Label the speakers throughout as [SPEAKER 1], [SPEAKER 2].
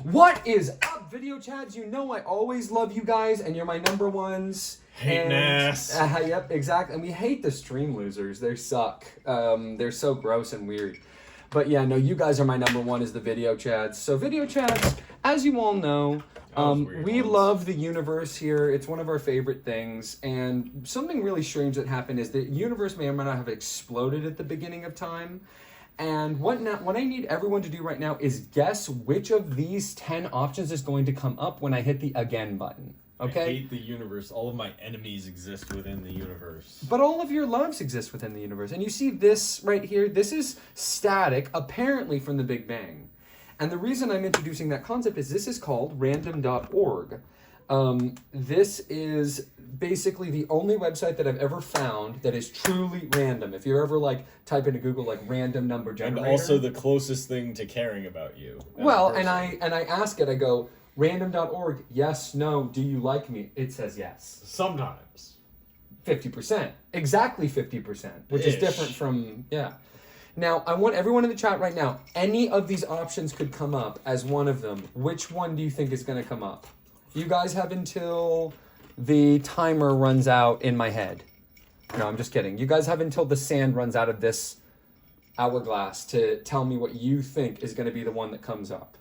[SPEAKER 1] What is up, video chads? You know I always love you guys, and you're my number ones.
[SPEAKER 2] Hating ass.
[SPEAKER 1] Yep, exactly. And we hate the stream losers. They suck. They're so gross and weird. But yeah, no, you guys are my number one as the video chads. So video chads, as you all know, we love the universe here. It's one of our favorite things. And something really strange that happened is the universe may or may not have exploded at the beginning of time. And what I need everyone to do right now is guess which of these 10 options is going to come up when I hit the again button. Okay?
[SPEAKER 2] I hate the universe. All of my enemies exist within the universe.
[SPEAKER 1] But all of your loves exist within the universe. And you see this right here? This is static, apparently from the Big Bang. And the reason I'm introducing that concept is this is called random.org. This is basically the only website that I've ever found that is truly random. If you're ever like type into Google like random number generator.
[SPEAKER 2] And also the closest thing to caring about you.
[SPEAKER 1] Well, and I ask it, I go, random.org, yes, no, do you like me? It says yes.
[SPEAKER 2] Sometimes.
[SPEAKER 1] 50%. Exactly 50%, which is different from, yeah. Now, I want everyone in the chat right now, any of these options could come up as one of them. Which one do you think is going to come up? You guys have until the timer runs out in my head. No, I'm just kidding. You guys have until the sand runs out of this hourglass to tell me what you think is going to be the one that comes up.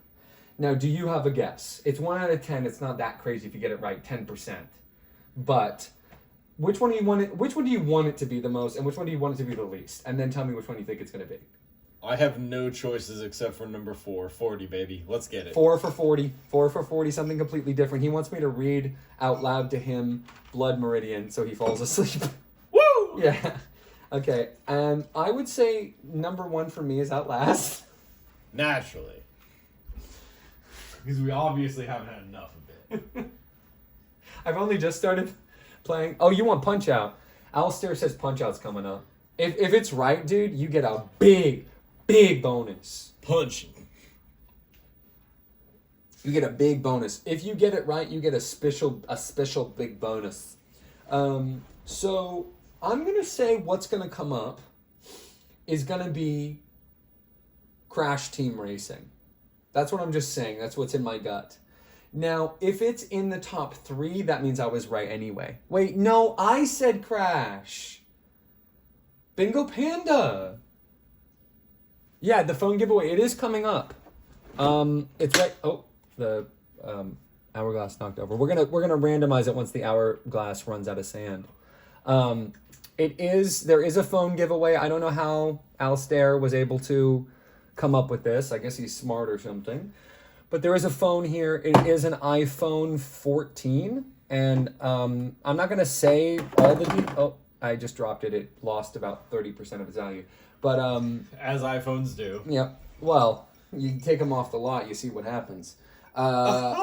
[SPEAKER 1] Now, do you have a guess? It's 1 out of 10. It's not that crazy if you get it right, 10%. But which one do you want it? Which one do you want it to be the most, and which one do you want it to be the least? And then tell me which one you think it's going to be.
[SPEAKER 2] I have no choices except for number 4, 40, baby. Let's get it.
[SPEAKER 1] 4 for 40. 4 for 40, something completely different. He wants me to read out loud to him Blood Meridian so he falls asleep.
[SPEAKER 2] Woo!
[SPEAKER 1] Yeah. Okay. And I would say number 1 for me is Outlast.
[SPEAKER 2] Naturally. Because we obviously haven't had enough of it.
[SPEAKER 1] I've only just started playing. Oh, you want Punch-Out. Alistair says Punch-Out's coming up. If it's right, dude, you get a big bonus.
[SPEAKER 2] Punch.
[SPEAKER 1] You get a big bonus. If you get it right, you get a special big bonus. So I'm gonna say what's gonna come up is gonna be Crash Team Racing. That's what I'm just saying. That's what's in my gut. Now, if it's in the top 3, that means I was right anyway. Wait, no, I said Crash. Bingo Panda. Yeah, the phone giveaway. It is coming up. It's right. Oh, the hourglass knocked over. We're gonna randomize it once the hourglass runs out of sand. There is a phone giveaway. I don't know how Alistair was able to come up with this. I guess he's smart or something. But there is a phone here. It is an iPhone 14, and I'm not gonna say all the details. Oh, I just dropped it. It lost about 30% of its value. But
[SPEAKER 2] as iPhones do.
[SPEAKER 1] Yeah. Well, you take them off the lot, you see what happens. Anyway,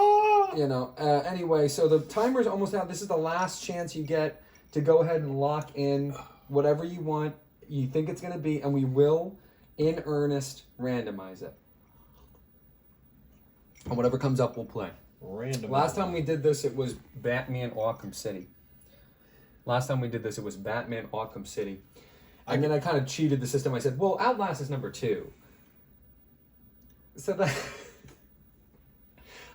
[SPEAKER 1] so the timer's almost out. This is the last chance you get to go ahead and lock in whatever you want, you think it's gonna be, and we will, in earnest, randomize it. And whatever comes up, we'll play.
[SPEAKER 2] Random.
[SPEAKER 1] Last time we did this, it was Batman Arkham City. And then I kind of cheated the system. I said, well, Outlast is number 2. So that...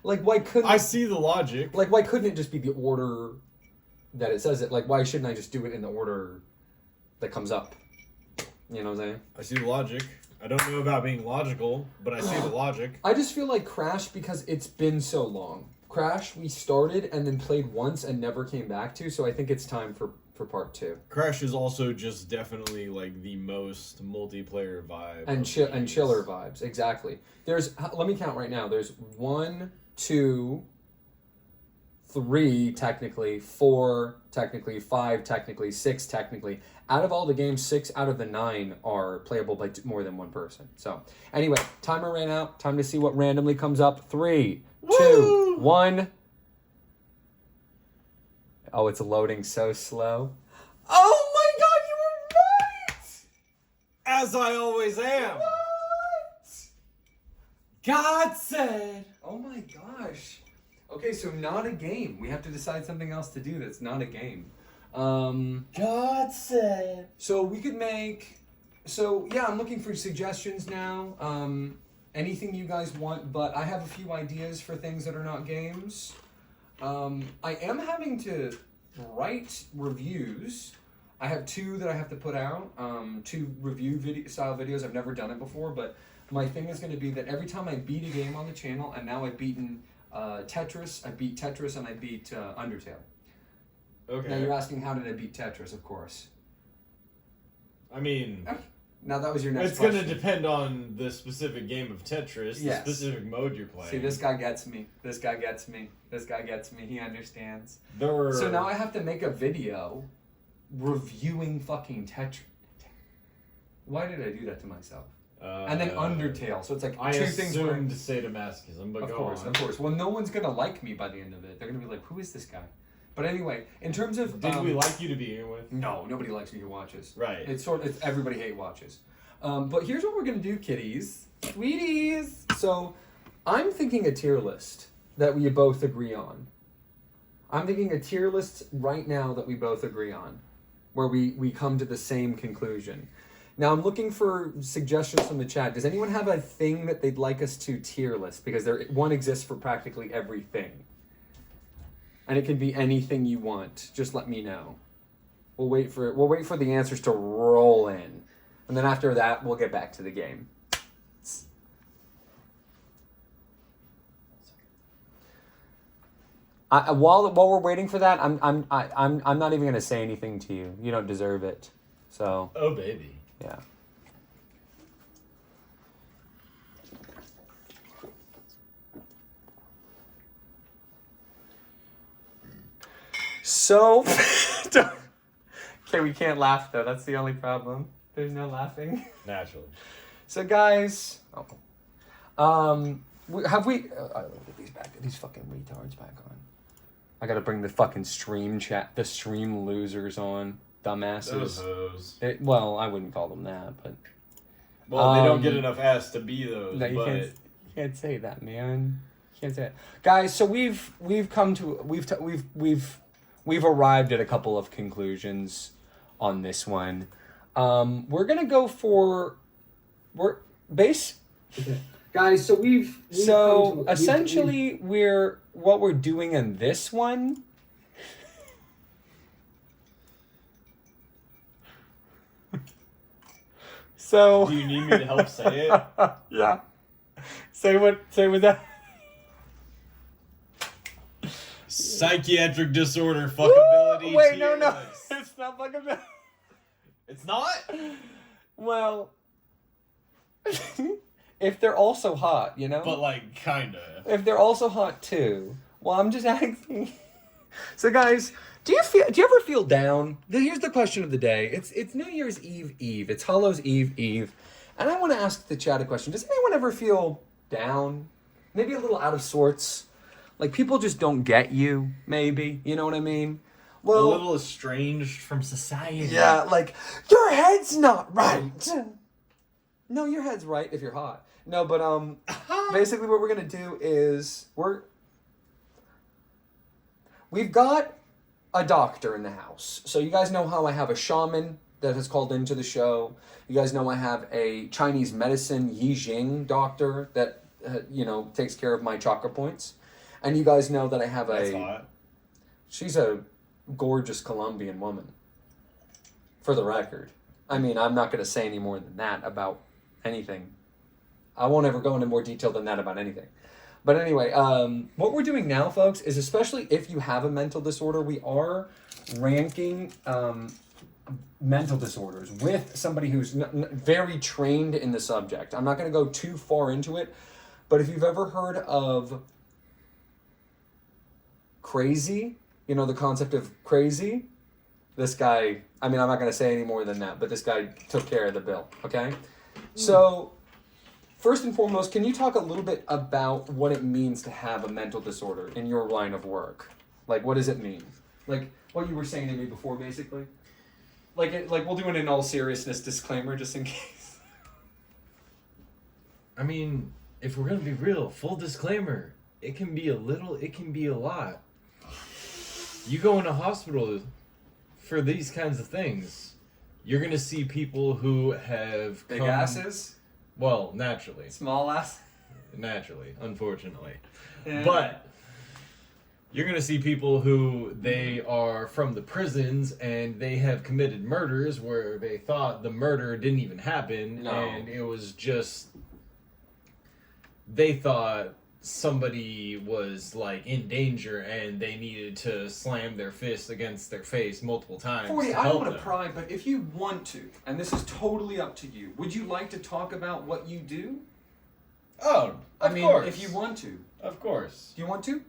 [SPEAKER 1] like, why couldn't...
[SPEAKER 2] I see the logic.
[SPEAKER 1] Like, why couldn't it just be the order that it says it? Like, why shouldn't I just do it in the order that comes up? You know what I'm saying?
[SPEAKER 2] I see the logic. I don't know about being logical, but I see the logic.
[SPEAKER 1] I just feel like Crash because it's been so long. Crash, we started and then played once and never came back to, so I think it's time for part 2.
[SPEAKER 2] Crash is also just definitely like the most multiplayer vibe.
[SPEAKER 1] And chiller vibes, exactly. There's, let me count right now. There's 1, 2, 3 technically, 4 technically, 5 technically, 6 technically. Out of all the games, 6 out of the 9 are playable by more than one person. So anyway, timer ran out. Time to see what randomly comes up. 3, 2, 1. Oh, it's loading so slow. Oh my God, you were right!
[SPEAKER 2] As I always am.
[SPEAKER 1] What?
[SPEAKER 2] God said.
[SPEAKER 1] Oh my gosh. Okay, so not a game. We have to decide something else to do that's not a game.
[SPEAKER 2] God said.
[SPEAKER 1] So we could make... So, yeah, I'm looking for suggestions now. anything you guys want, but I have a few ideas for things that are not games. I am having to write reviews. I have 2 that I have to put out, 2 review style videos. I've never done it before, but my thing is going to be that every time I beat a game on the channel, and now I've beaten Tetris, I beat Tetris, and I beat Undertale.
[SPEAKER 2] Okay.
[SPEAKER 1] Now you're asking, how did I beat Tetris, of course.
[SPEAKER 2] I mean...
[SPEAKER 1] Now that was your next
[SPEAKER 2] It's
[SPEAKER 1] question.
[SPEAKER 2] going to depend on the specific game of Tetris,
[SPEAKER 1] Yes.
[SPEAKER 2] the specific mode you're playing.
[SPEAKER 1] See, this guy gets me. This guy gets me. This guy gets me. He understands.
[SPEAKER 2] There...
[SPEAKER 1] So now I have to make a video reviewing fucking Tetris. Why did I do that to myself? And then Undertale. So it's like
[SPEAKER 2] I
[SPEAKER 1] 2 things where...
[SPEAKER 2] assumed sadomasochism, but
[SPEAKER 1] Of
[SPEAKER 2] go
[SPEAKER 1] course,
[SPEAKER 2] on.
[SPEAKER 1] of course. Well, no one's going to like me by the end of it. They're going to be like, who is this guy? But anyway, in terms of...
[SPEAKER 2] Did we like you to begin with?
[SPEAKER 1] No, nobody likes me who watches.
[SPEAKER 2] Right.
[SPEAKER 1] It's everybody hate watches. But here's what we're going to do, kitties. Sweeties! So, I'm thinking a tier list that we both agree on. I'm thinking a tier list right now that we both agree on, where we come to the same conclusion. Now, I'm looking for suggestions from the chat. Does anyone have a thing that they'd like us to tier list? Because one exists for practically everything. And it can be anything you want. Just let me know. We'll wait for the answers to roll in. And then after that, we'll get back to the game. While we're waiting for that, I'm not even gonna say anything to you. You don't deserve it. So.
[SPEAKER 2] Oh baby.
[SPEAKER 1] Yeah. So. Okay, we can't laugh though. That's the only problem. There's no laughing.
[SPEAKER 2] Naturally.
[SPEAKER 1] So guys, have we? Get these back. Get these fucking retards back on. I gotta bring the fucking stream chat, the stream losers on, dumbasses.
[SPEAKER 2] Those hoes.
[SPEAKER 1] Well, I wouldn't call them that, but.
[SPEAKER 2] Well, they don't get enough ass to be those.
[SPEAKER 1] No,
[SPEAKER 2] but
[SPEAKER 1] you can't say that, man. You can't say it, guys. So we've arrived at a couple of conclusions on this one. We're gonna go for guys. So essentially what we're doing in this one. So
[SPEAKER 2] do you need me to help say it?
[SPEAKER 1] Yeah. Say what that.
[SPEAKER 2] Psychiatric disorder fuckability.
[SPEAKER 1] Wait, no.
[SPEAKER 2] list.
[SPEAKER 1] It's not fuckability.
[SPEAKER 2] It's not?
[SPEAKER 1] Well, if they're also hot, you know?
[SPEAKER 2] But like, kinda.
[SPEAKER 1] If they're also hot too. Well, I'm just asking. So guys, do you ever feel down? Here's the question of the day. It's New Year's Eve. It's Hallows Eve. And I want to ask the chat a question. Does anyone ever feel down? Maybe a little out of sorts? Like people just don't get you, maybe. You know what I mean? Well,
[SPEAKER 2] a little estranged from society.
[SPEAKER 1] Yeah, like, your head's not right. No, your head's right if you're hot. No, but basically what we're gonna do is we've got a doctor in the house. So you guys know how I have a shaman that has called into the show. You guys know I have a Chinese medicine Yi Jing doctor that takes care of my chakra points. And you guys know that I have
[SPEAKER 2] That's hot.
[SPEAKER 1] She's a gorgeous Colombian woman. For the record. I mean, I'm not going to say any more than that about anything. I won't ever go into more detail than that about anything. But anyway, what we're doing now, folks, is especially if you have a mental disorder, we are ranking mental disorders with somebody who's very trained in the subject. I'm not going to go too far into it, but if you've ever heard of crazy, the concept of crazy, this guy, I mean, I'm not going to say any more than that, but this guy took care of the bill, okay? So, first and foremost, can you talk a little bit about what it means to have a mental disorder in your line of work? Like, what does it mean? Like, what you were saying to me before, basically? Like we'll do it in all seriousness disclaimer, just in case.
[SPEAKER 2] I mean, if we're going to be real, full disclaimer, it can be a little, it can be a lot. You go in a hospital for these kinds of things, you're going to see people who have
[SPEAKER 1] Big asses?
[SPEAKER 2] Well, naturally.
[SPEAKER 1] Small ass?
[SPEAKER 2] Naturally, unfortunately.
[SPEAKER 1] Yeah.
[SPEAKER 2] But you're going to see people who they are from the prisons and they have committed murders where they thought the murder didn't even happen.
[SPEAKER 1] No.
[SPEAKER 2] And it was just... They thought somebody was like in danger and they needed to slam their fist against their face multiple times.
[SPEAKER 1] 40,
[SPEAKER 2] to
[SPEAKER 1] I don't
[SPEAKER 2] help
[SPEAKER 1] want to
[SPEAKER 2] them.
[SPEAKER 1] pry, but if you want to, and this is totally up to you, would you like to talk about what you do?
[SPEAKER 2] Oh, of
[SPEAKER 1] I mean,
[SPEAKER 2] course.
[SPEAKER 1] if you want to.
[SPEAKER 2] Of course.
[SPEAKER 1] Do you want to?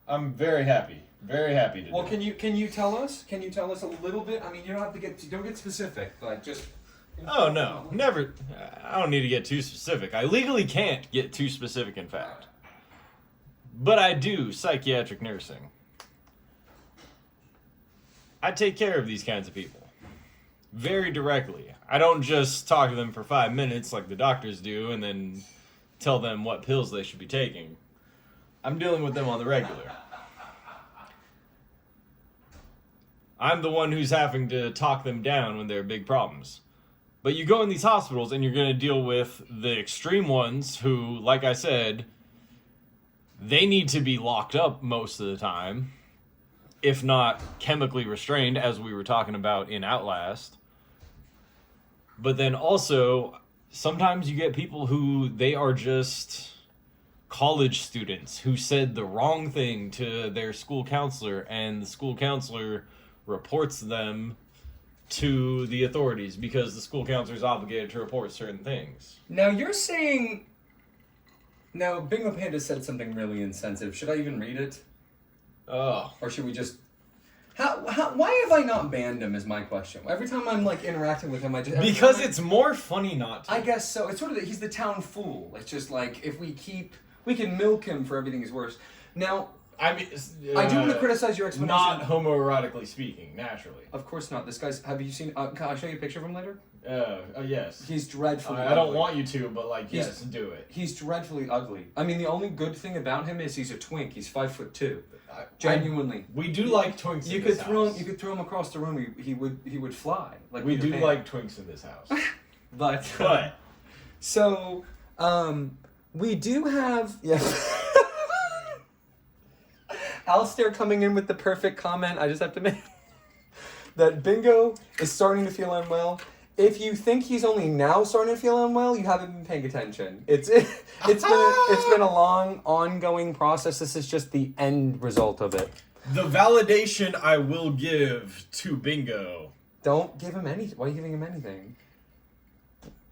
[SPEAKER 2] I'm very happy. Very happy to
[SPEAKER 1] Well,
[SPEAKER 2] do it.
[SPEAKER 1] can you tell us? Can you tell us a little bit? I mean, you don't have to don't get specific, like just.
[SPEAKER 2] Oh, no. Never. I don't need to get too specific. I legally can't get too specific, in fact. But I do psychiatric nursing. I take care of these kinds of people. Very directly. I don't just talk to them for 5 minutes like the doctors do and then tell them what pills they should be taking. I'm dealing with them on the regular. I'm the one who's having to talk them down when there are big problems. But you go in these hospitals and you're going to deal with the extreme ones who, like I said, they need to be locked up most of the time, if not chemically restrained, as we were talking about in Outlast. But then also, sometimes you get people who they are just college students who said the wrong thing to their school counselor, and the school counselor reports them to the authorities because the school counselor is obligated to report certain things.
[SPEAKER 1] Now you're saying. Now Bingo Panda said something really insensitive. Should I even read it,
[SPEAKER 2] Oh,
[SPEAKER 1] or should we just? Why have I not banned him? Is my question. Every time I'm like interacting with him, I just
[SPEAKER 2] because it's more funny not to.
[SPEAKER 1] I guess so. It's sort of he's the town fool. It's just like if we can milk him for everything he's worth. Now.
[SPEAKER 2] I mean,
[SPEAKER 1] I do want to criticize your explanation.
[SPEAKER 2] Not homoerotically speaking, naturally.
[SPEAKER 1] Of course not. This guy's. Have you seen? Can I show you a picture of him later?
[SPEAKER 2] Yes.
[SPEAKER 1] He's dreadfully.
[SPEAKER 2] I don't
[SPEAKER 1] ugly.
[SPEAKER 2] want you to, but like, yes, do it.
[SPEAKER 1] He's dreadfully ugly. I mean, the only good thing about him is he's a twink. He's 5'2". Genuinely.
[SPEAKER 2] We do like twinks.
[SPEAKER 1] You
[SPEAKER 2] in
[SPEAKER 1] could
[SPEAKER 2] this
[SPEAKER 1] throw him.
[SPEAKER 2] house.
[SPEAKER 1] You could throw him across the room. He would fly. Like
[SPEAKER 2] We
[SPEAKER 1] Peter
[SPEAKER 2] do
[SPEAKER 1] Pan.
[SPEAKER 2] like twinks in this house.
[SPEAKER 1] But. So, we do have Alistair coming in with the perfect comment. I just have to make that Bingo is starting to feel unwell. If you think he's only now starting to feel unwell, you haven't been paying attention. It's been a long, ongoing process. This is just the end result of it.
[SPEAKER 2] The validation I will give to Bingo.
[SPEAKER 1] Don't give him anything. Why are you giving him anything?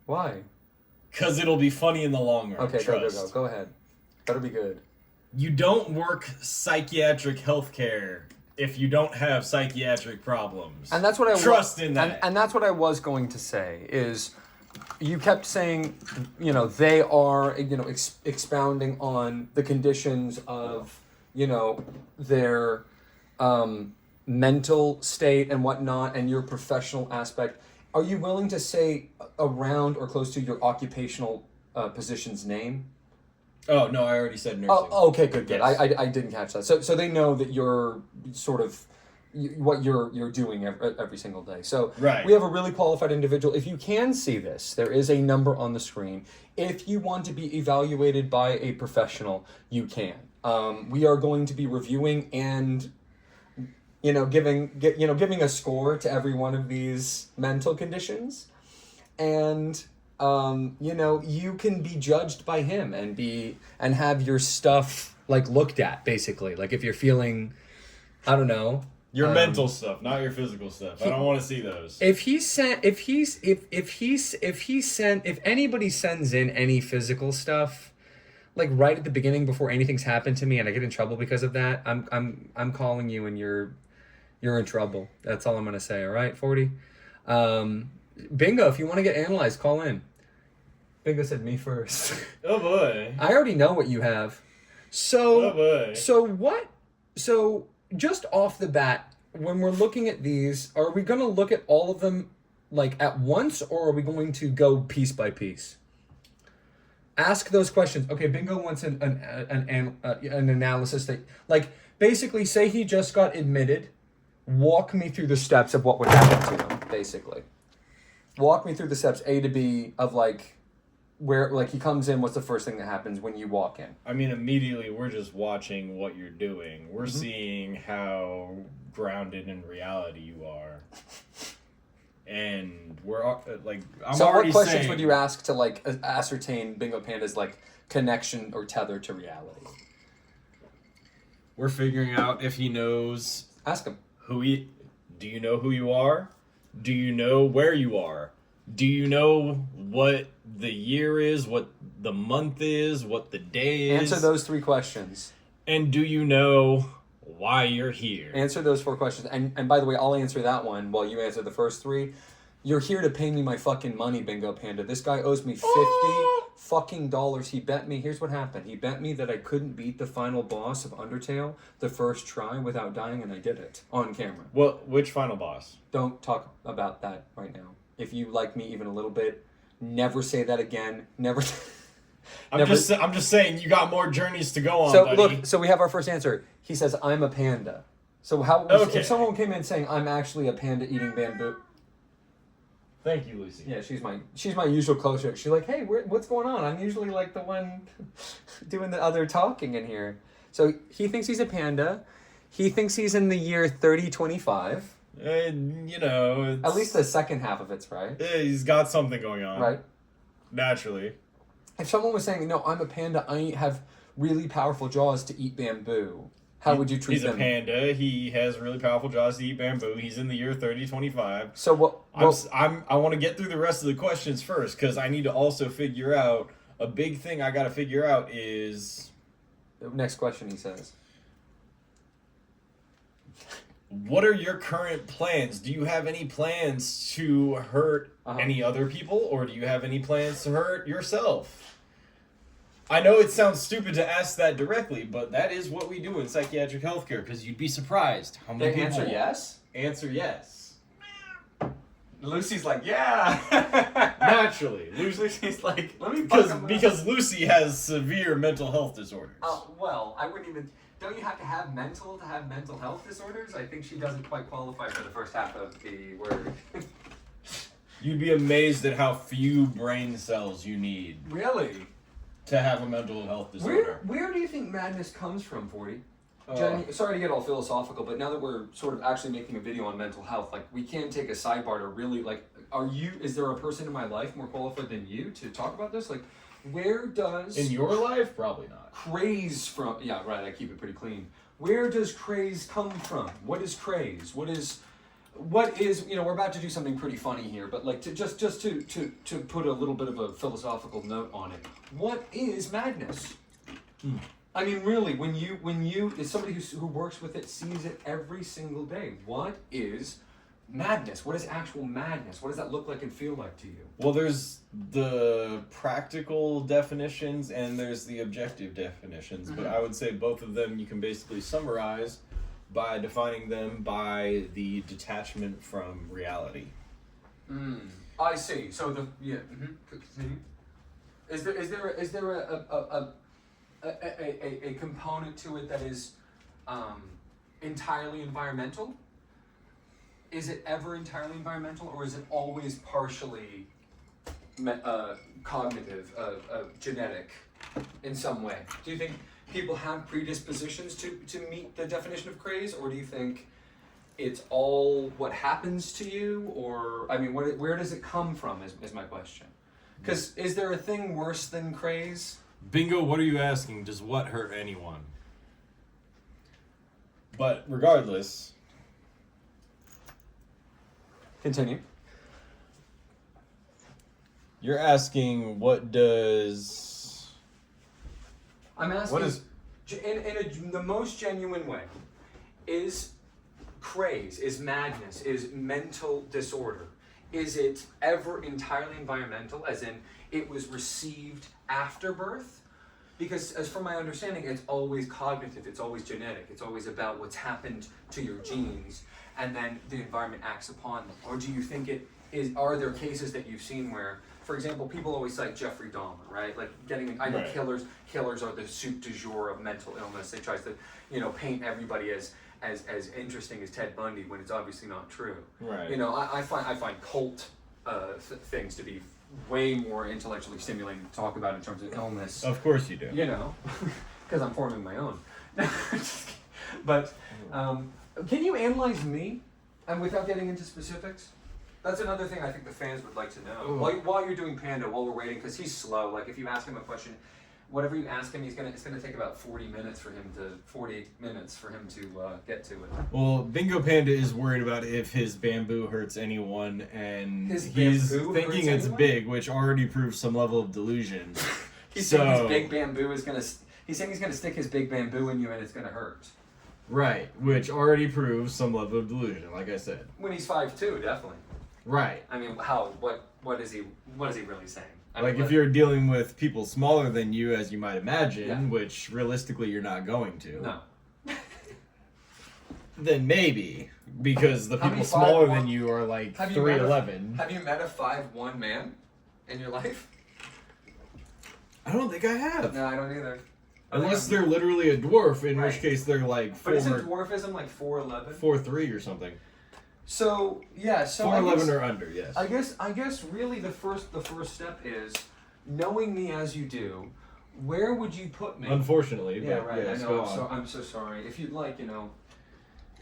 [SPEAKER 1] Why?
[SPEAKER 2] Because it'll be funny in the long run.
[SPEAKER 1] Okay,
[SPEAKER 2] trust.
[SPEAKER 1] go ahead. Better be good.
[SPEAKER 2] You don't work psychiatric healthcare if you don't have psychiatric problems.
[SPEAKER 1] And that's what I
[SPEAKER 2] trust in that.
[SPEAKER 1] And that's what I was going to say is, you kept saying, they are, expounding on the conditions of, their mental state and whatnot, and your professional aspect. Are you willing to say around or close to your occupational position's name?
[SPEAKER 2] Oh, no, I already said nursing.
[SPEAKER 1] Oh, okay, good.
[SPEAKER 2] Yes.
[SPEAKER 1] I didn't catch that. So they know that you're sort of what you're doing every single day. So
[SPEAKER 2] right.
[SPEAKER 1] We have a really qualified individual. If you can see this, there is a number on the screen. If you want to be evaluated by a professional, you can. We are going to be reviewing and giving a score to every one of these mental conditions, and you can be judged by him and have your stuff looked at, basically. Like if you're feeling, I don't know,
[SPEAKER 2] your mental stuff, not your physical stuff. I don't want to see those.
[SPEAKER 1] If anybody sends in any physical stuff, right at the beginning before anything's happened to me and I get in trouble because of that, I'm calling you and you're in trouble. That's all I'm gonna say. All right, 40. Bingo, if you want to get analyzed, call in. Bingo said me first.
[SPEAKER 2] Oh boy.
[SPEAKER 1] I already know what you have. So,
[SPEAKER 2] oh boy.
[SPEAKER 1] So just off the bat, when we're looking at these, are we going to look at all of them at once, or are we going to go piece by piece? Ask those questions. Okay, Bingo wants an analysis that, basically say he just got admitted. Walk me through the steps of what would happen to him, basically. Walk me through the steps A to B of where, like, he comes in, what's the first thing that happens when you walk in?
[SPEAKER 2] I mean, immediately we're just watching what you're doing. We're seeing how grounded in reality you are. And we're, like, I'm
[SPEAKER 1] so
[SPEAKER 2] already
[SPEAKER 1] what questions
[SPEAKER 2] saying,
[SPEAKER 1] would you ask to, like, ascertain Bingo Panda's, like, connection or tether to reality?
[SPEAKER 2] we're figuring out if he knows
[SPEAKER 1] Ask him.
[SPEAKER 2] do you know who you are? Do you know where you are? Do you know what the year is, what the month is, what the day is?
[SPEAKER 1] Answer those 3 questions.
[SPEAKER 2] And do you know why you're here?
[SPEAKER 1] Answer those 4 questions. And by the way, I'll answer that one while you answer the first 3. You're here to pay me my fucking money, Bingo Panda. This guy owes me $50 He bet me, here's what happened. He bet me that I couldn't beat the final boss of Undertale the first try without dying, and I did it on camera.
[SPEAKER 2] Well, which final boss?
[SPEAKER 1] Don't talk about that right now. If you like me even a little bit, never say that again. Never.
[SPEAKER 2] I'm just saying you got more journeys to go on,
[SPEAKER 1] So
[SPEAKER 2] buddy.
[SPEAKER 1] look, so we have our first answer. He says, I'm a panda. So how
[SPEAKER 2] Okay.
[SPEAKER 1] if someone came in saying, I'm actually a panda eating bamboo.
[SPEAKER 2] Thank you, Lucy.
[SPEAKER 1] Yeah, she's my usual co-host. She's like, hey, what's going on? I'm usually like the one doing the other talking in here. So he thinks he's a panda. He thinks he's in the year 3025.
[SPEAKER 2] You know, it's,
[SPEAKER 1] At least the second half of it's right.
[SPEAKER 2] he's got something going on.
[SPEAKER 1] Right?
[SPEAKER 2] Naturally.
[SPEAKER 1] If someone was saying, no, I'm a panda, I have really powerful jaws to eat bamboo, how would you treat them?
[SPEAKER 2] He's a panda. He has really powerful jaws to eat bamboo. He's in the year 3025.
[SPEAKER 1] So what?
[SPEAKER 2] I want to get through the rest of the questions first because I need to also figure out a big thing. I got to figure out is
[SPEAKER 1] Next question, he says.
[SPEAKER 2] what are your current plans? Do you have any plans to hurt any other people, or do you have any plans to hurt yourself? I know it sounds stupid to ask that directly, but that is what we do in psychiatric healthcare, because you'd be surprised how many people
[SPEAKER 1] Answer yes?
[SPEAKER 2] answer yes.
[SPEAKER 1] Lucy's like, yeah.
[SPEAKER 2] Naturally.
[SPEAKER 1] Lucy's like, let me fuck him up.
[SPEAKER 2] Because Lucy has severe mental health disorders.
[SPEAKER 1] Well, I wouldn't even... Don't you have to have mental health disorders? I think she doesn't quite qualify for the first half of the word.
[SPEAKER 2] You'd be amazed at how few brain cells you need
[SPEAKER 1] Really?
[SPEAKER 2] to have a mental health disorder.
[SPEAKER 1] Where do you think madness comes from, 40? Jenny, sorry to get all philosophical, but now that we're sort of actually making a video on mental health, like, we can take a sidebar to really, like, is there a person in my life more qualified than you to talk about this? Like, where does...
[SPEAKER 2] In your life? Probably not.
[SPEAKER 1] Craze from... Yeah, right, I keep it pretty clean. Where does craze come from? What is craze? What is, you know, we're about to do something pretty funny here, but like to just to put a little bit of a philosophical note on it. What is madness? I mean, really, when you as somebody who works with it, sees it every single day, what is madness? What is actual madness? What does that look like and feel like to you?
[SPEAKER 2] Well, there's the practical definitions and there's the objective definitions, but I would say both of them you can basically summarize by defining them by the detachment from reality.
[SPEAKER 1] I see. So continue. Is there a component to it that is entirely environmental? Is it ever entirely environmental, or is it always partially cognitive, genetic, in some way? Do you think people have predispositions to meet the definition of craze, or do you think it's all what happens to you, or, I mean, where does it come from is my question. Because is there a thing worse than craze?
[SPEAKER 2] Bingo, what are you asking? Does what hurt anyone? But regardless...
[SPEAKER 1] Continue.
[SPEAKER 2] You're asking what does...
[SPEAKER 1] I'm asking...
[SPEAKER 2] What is...
[SPEAKER 1] In the most genuine way, is craze, is madness, is mental disorder, is it ever entirely environmental, as in it was received after birth? Because as from my understanding, it's always cognitive, it's always genetic, it's always about what's happened to your genes, and then the environment acts upon them. Or do you think are there cases that you've seen where, for example, people always cite Jeffrey Dahmer, right? Like I know
[SPEAKER 2] Right.
[SPEAKER 1] killers are the soup du jour of mental illness. They try to, paint everybody as interesting as Ted Bundy when it's obviously not true.
[SPEAKER 2] Right.
[SPEAKER 1] I find cult things to be way more intellectually stimulating to talk about in terms of illness.
[SPEAKER 2] Of course you do.
[SPEAKER 1] You know, because I'm forming my own. But can you analyze me, and without getting into specifics? That's another thing I think the fans would like to know. While you're doing Panda, while we're waiting, because he's slow. Like if you ask him a question, whatever you ask him, it's gonna take about 40 minutes for him to get to it.
[SPEAKER 2] Well, Bingo Panda is worried about if his bamboo hurts anyone, and
[SPEAKER 1] His
[SPEAKER 2] he's
[SPEAKER 1] bamboo
[SPEAKER 2] thinking
[SPEAKER 1] hurts
[SPEAKER 2] it's
[SPEAKER 1] anyone?
[SPEAKER 2] big, which already proves some level of delusion.
[SPEAKER 1] He's saying his big bamboo is gonna. He's saying he's gonna stick his big bamboo in you, and it's gonna hurt.
[SPEAKER 2] Right, which already proves some level of delusion, like I said.
[SPEAKER 1] When he's 5'2", definitely.
[SPEAKER 2] Right.
[SPEAKER 1] I mean, what is he really saying? I
[SPEAKER 2] Like
[SPEAKER 1] mean,
[SPEAKER 2] if you're dealing with people smaller than you, as you might imagine,
[SPEAKER 1] Yeah.
[SPEAKER 2] which realistically you're not going to.
[SPEAKER 1] No.
[SPEAKER 2] Then maybe, because the
[SPEAKER 1] How
[SPEAKER 2] people
[SPEAKER 1] many
[SPEAKER 2] smaller
[SPEAKER 1] 5'1"
[SPEAKER 2] than you are like
[SPEAKER 1] Have you met a-
[SPEAKER 2] 3'11".
[SPEAKER 1] Have you met a 5'1" man in your life?
[SPEAKER 2] I don't think I have.
[SPEAKER 1] No, I don't either.
[SPEAKER 2] Unless they're literally a dwarf, in which
[SPEAKER 1] Right.
[SPEAKER 2] case they're like
[SPEAKER 1] But isn't
[SPEAKER 2] 4'3"
[SPEAKER 1] dwarfism like 4'11"?
[SPEAKER 2] or something.
[SPEAKER 1] So yeah, so
[SPEAKER 2] 4'11" or under, yes.
[SPEAKER 1] I guess really the first step is knowing me as you do. Where would you put me?
[SPEAKER 2] Unfortunately,
[SPEAKER 1] Yeah,
[SPEAKER 2] but
[SPEAKER 1] right.
[SPEAKER 2] yes,
[SPEAKER 1] I
[SPEAKER 2] go
[SPEAKER 1] know.
[SPEAKER 2] on.
[SPEAKER 1] I'm so sorry. If you'd like,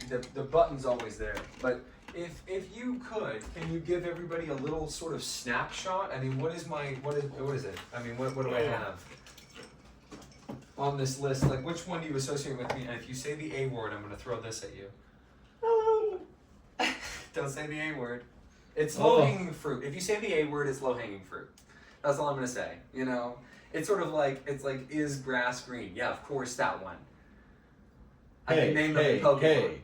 [SPEAKER 1] the button's always there. But if you could, can you give everybody a little sort of snapshot? I mean, what is it? I mean, what do I have on this list? Like, which one do you associate with me? And if you say the A word, I'm going to throw this at you. Don't say the A word. It's low-hanging fruit. If you say the A word, it's low-hanging fruit. That's all I'm going to say. It's sort of like, is grass green? Yeah, of course, that one. I can name them in Pokemon.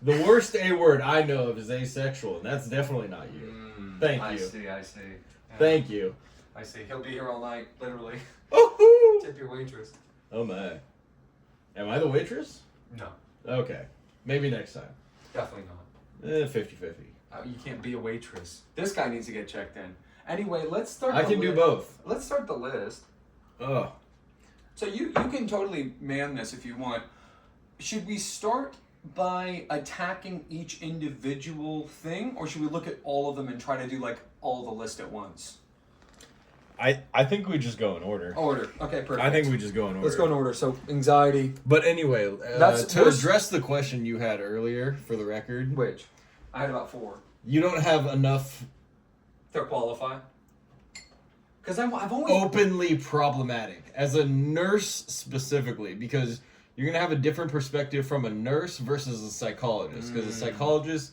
[SPEAKER 2] The worst A word I know of is asexual, and that's definitely not you. Thank you.
[SPEAKER 1] I see. Yeah.
[SPEAKER 2] Thank you.
[SPEAKER 1] I see. He'll be here all night, literally.
[SPEAKER 2] Oh,
[SPEAKER 1] Tip your waitress.
[SPEAKER 2] oh my. Am I the waitress?
[SPEAKER 1] No,
[SPEAKER 2] Okay. Maybe next time.
[SPEAKER 1] definitely not.
[SPEAKER 2] 50-50.
[SPEAKER 1] You can't be a waitress. This guy needs to get checked in. Anyway, let's start.
[SPEAKER 2] I can do both.
[SPEAKER 1] Let's start the list.
[SPEAKER 2] Oh.
[SPEAKER 1] So you can totally man this if you want. Should we start by attacking each individual thing, or should we look at all of them and try to do like all the list at once?
[SPEAKER 2] I think we just go in order.
[SPEAKER 1] Order. Okay, perfect.
[SPEAKER 2] I think we just go in order.
[SPEAKER 1] Let's go in order. So anxiety.
[SPEAKER 2] But anyway,
[SPEAKER 1] That's-
[SPEAKER 2] to address the question you had earlier, for the record,
[SPEAKER 1] Which? I had about 4.
[SPEAKER 2] you don't have enough
[SPEAKER 1] To qualify. Because I've always
[SPEAKER 2] openly problematic as a nurse specifically, because you're gonna have a different perspective from a nurse versus a psychologist, because a psychologist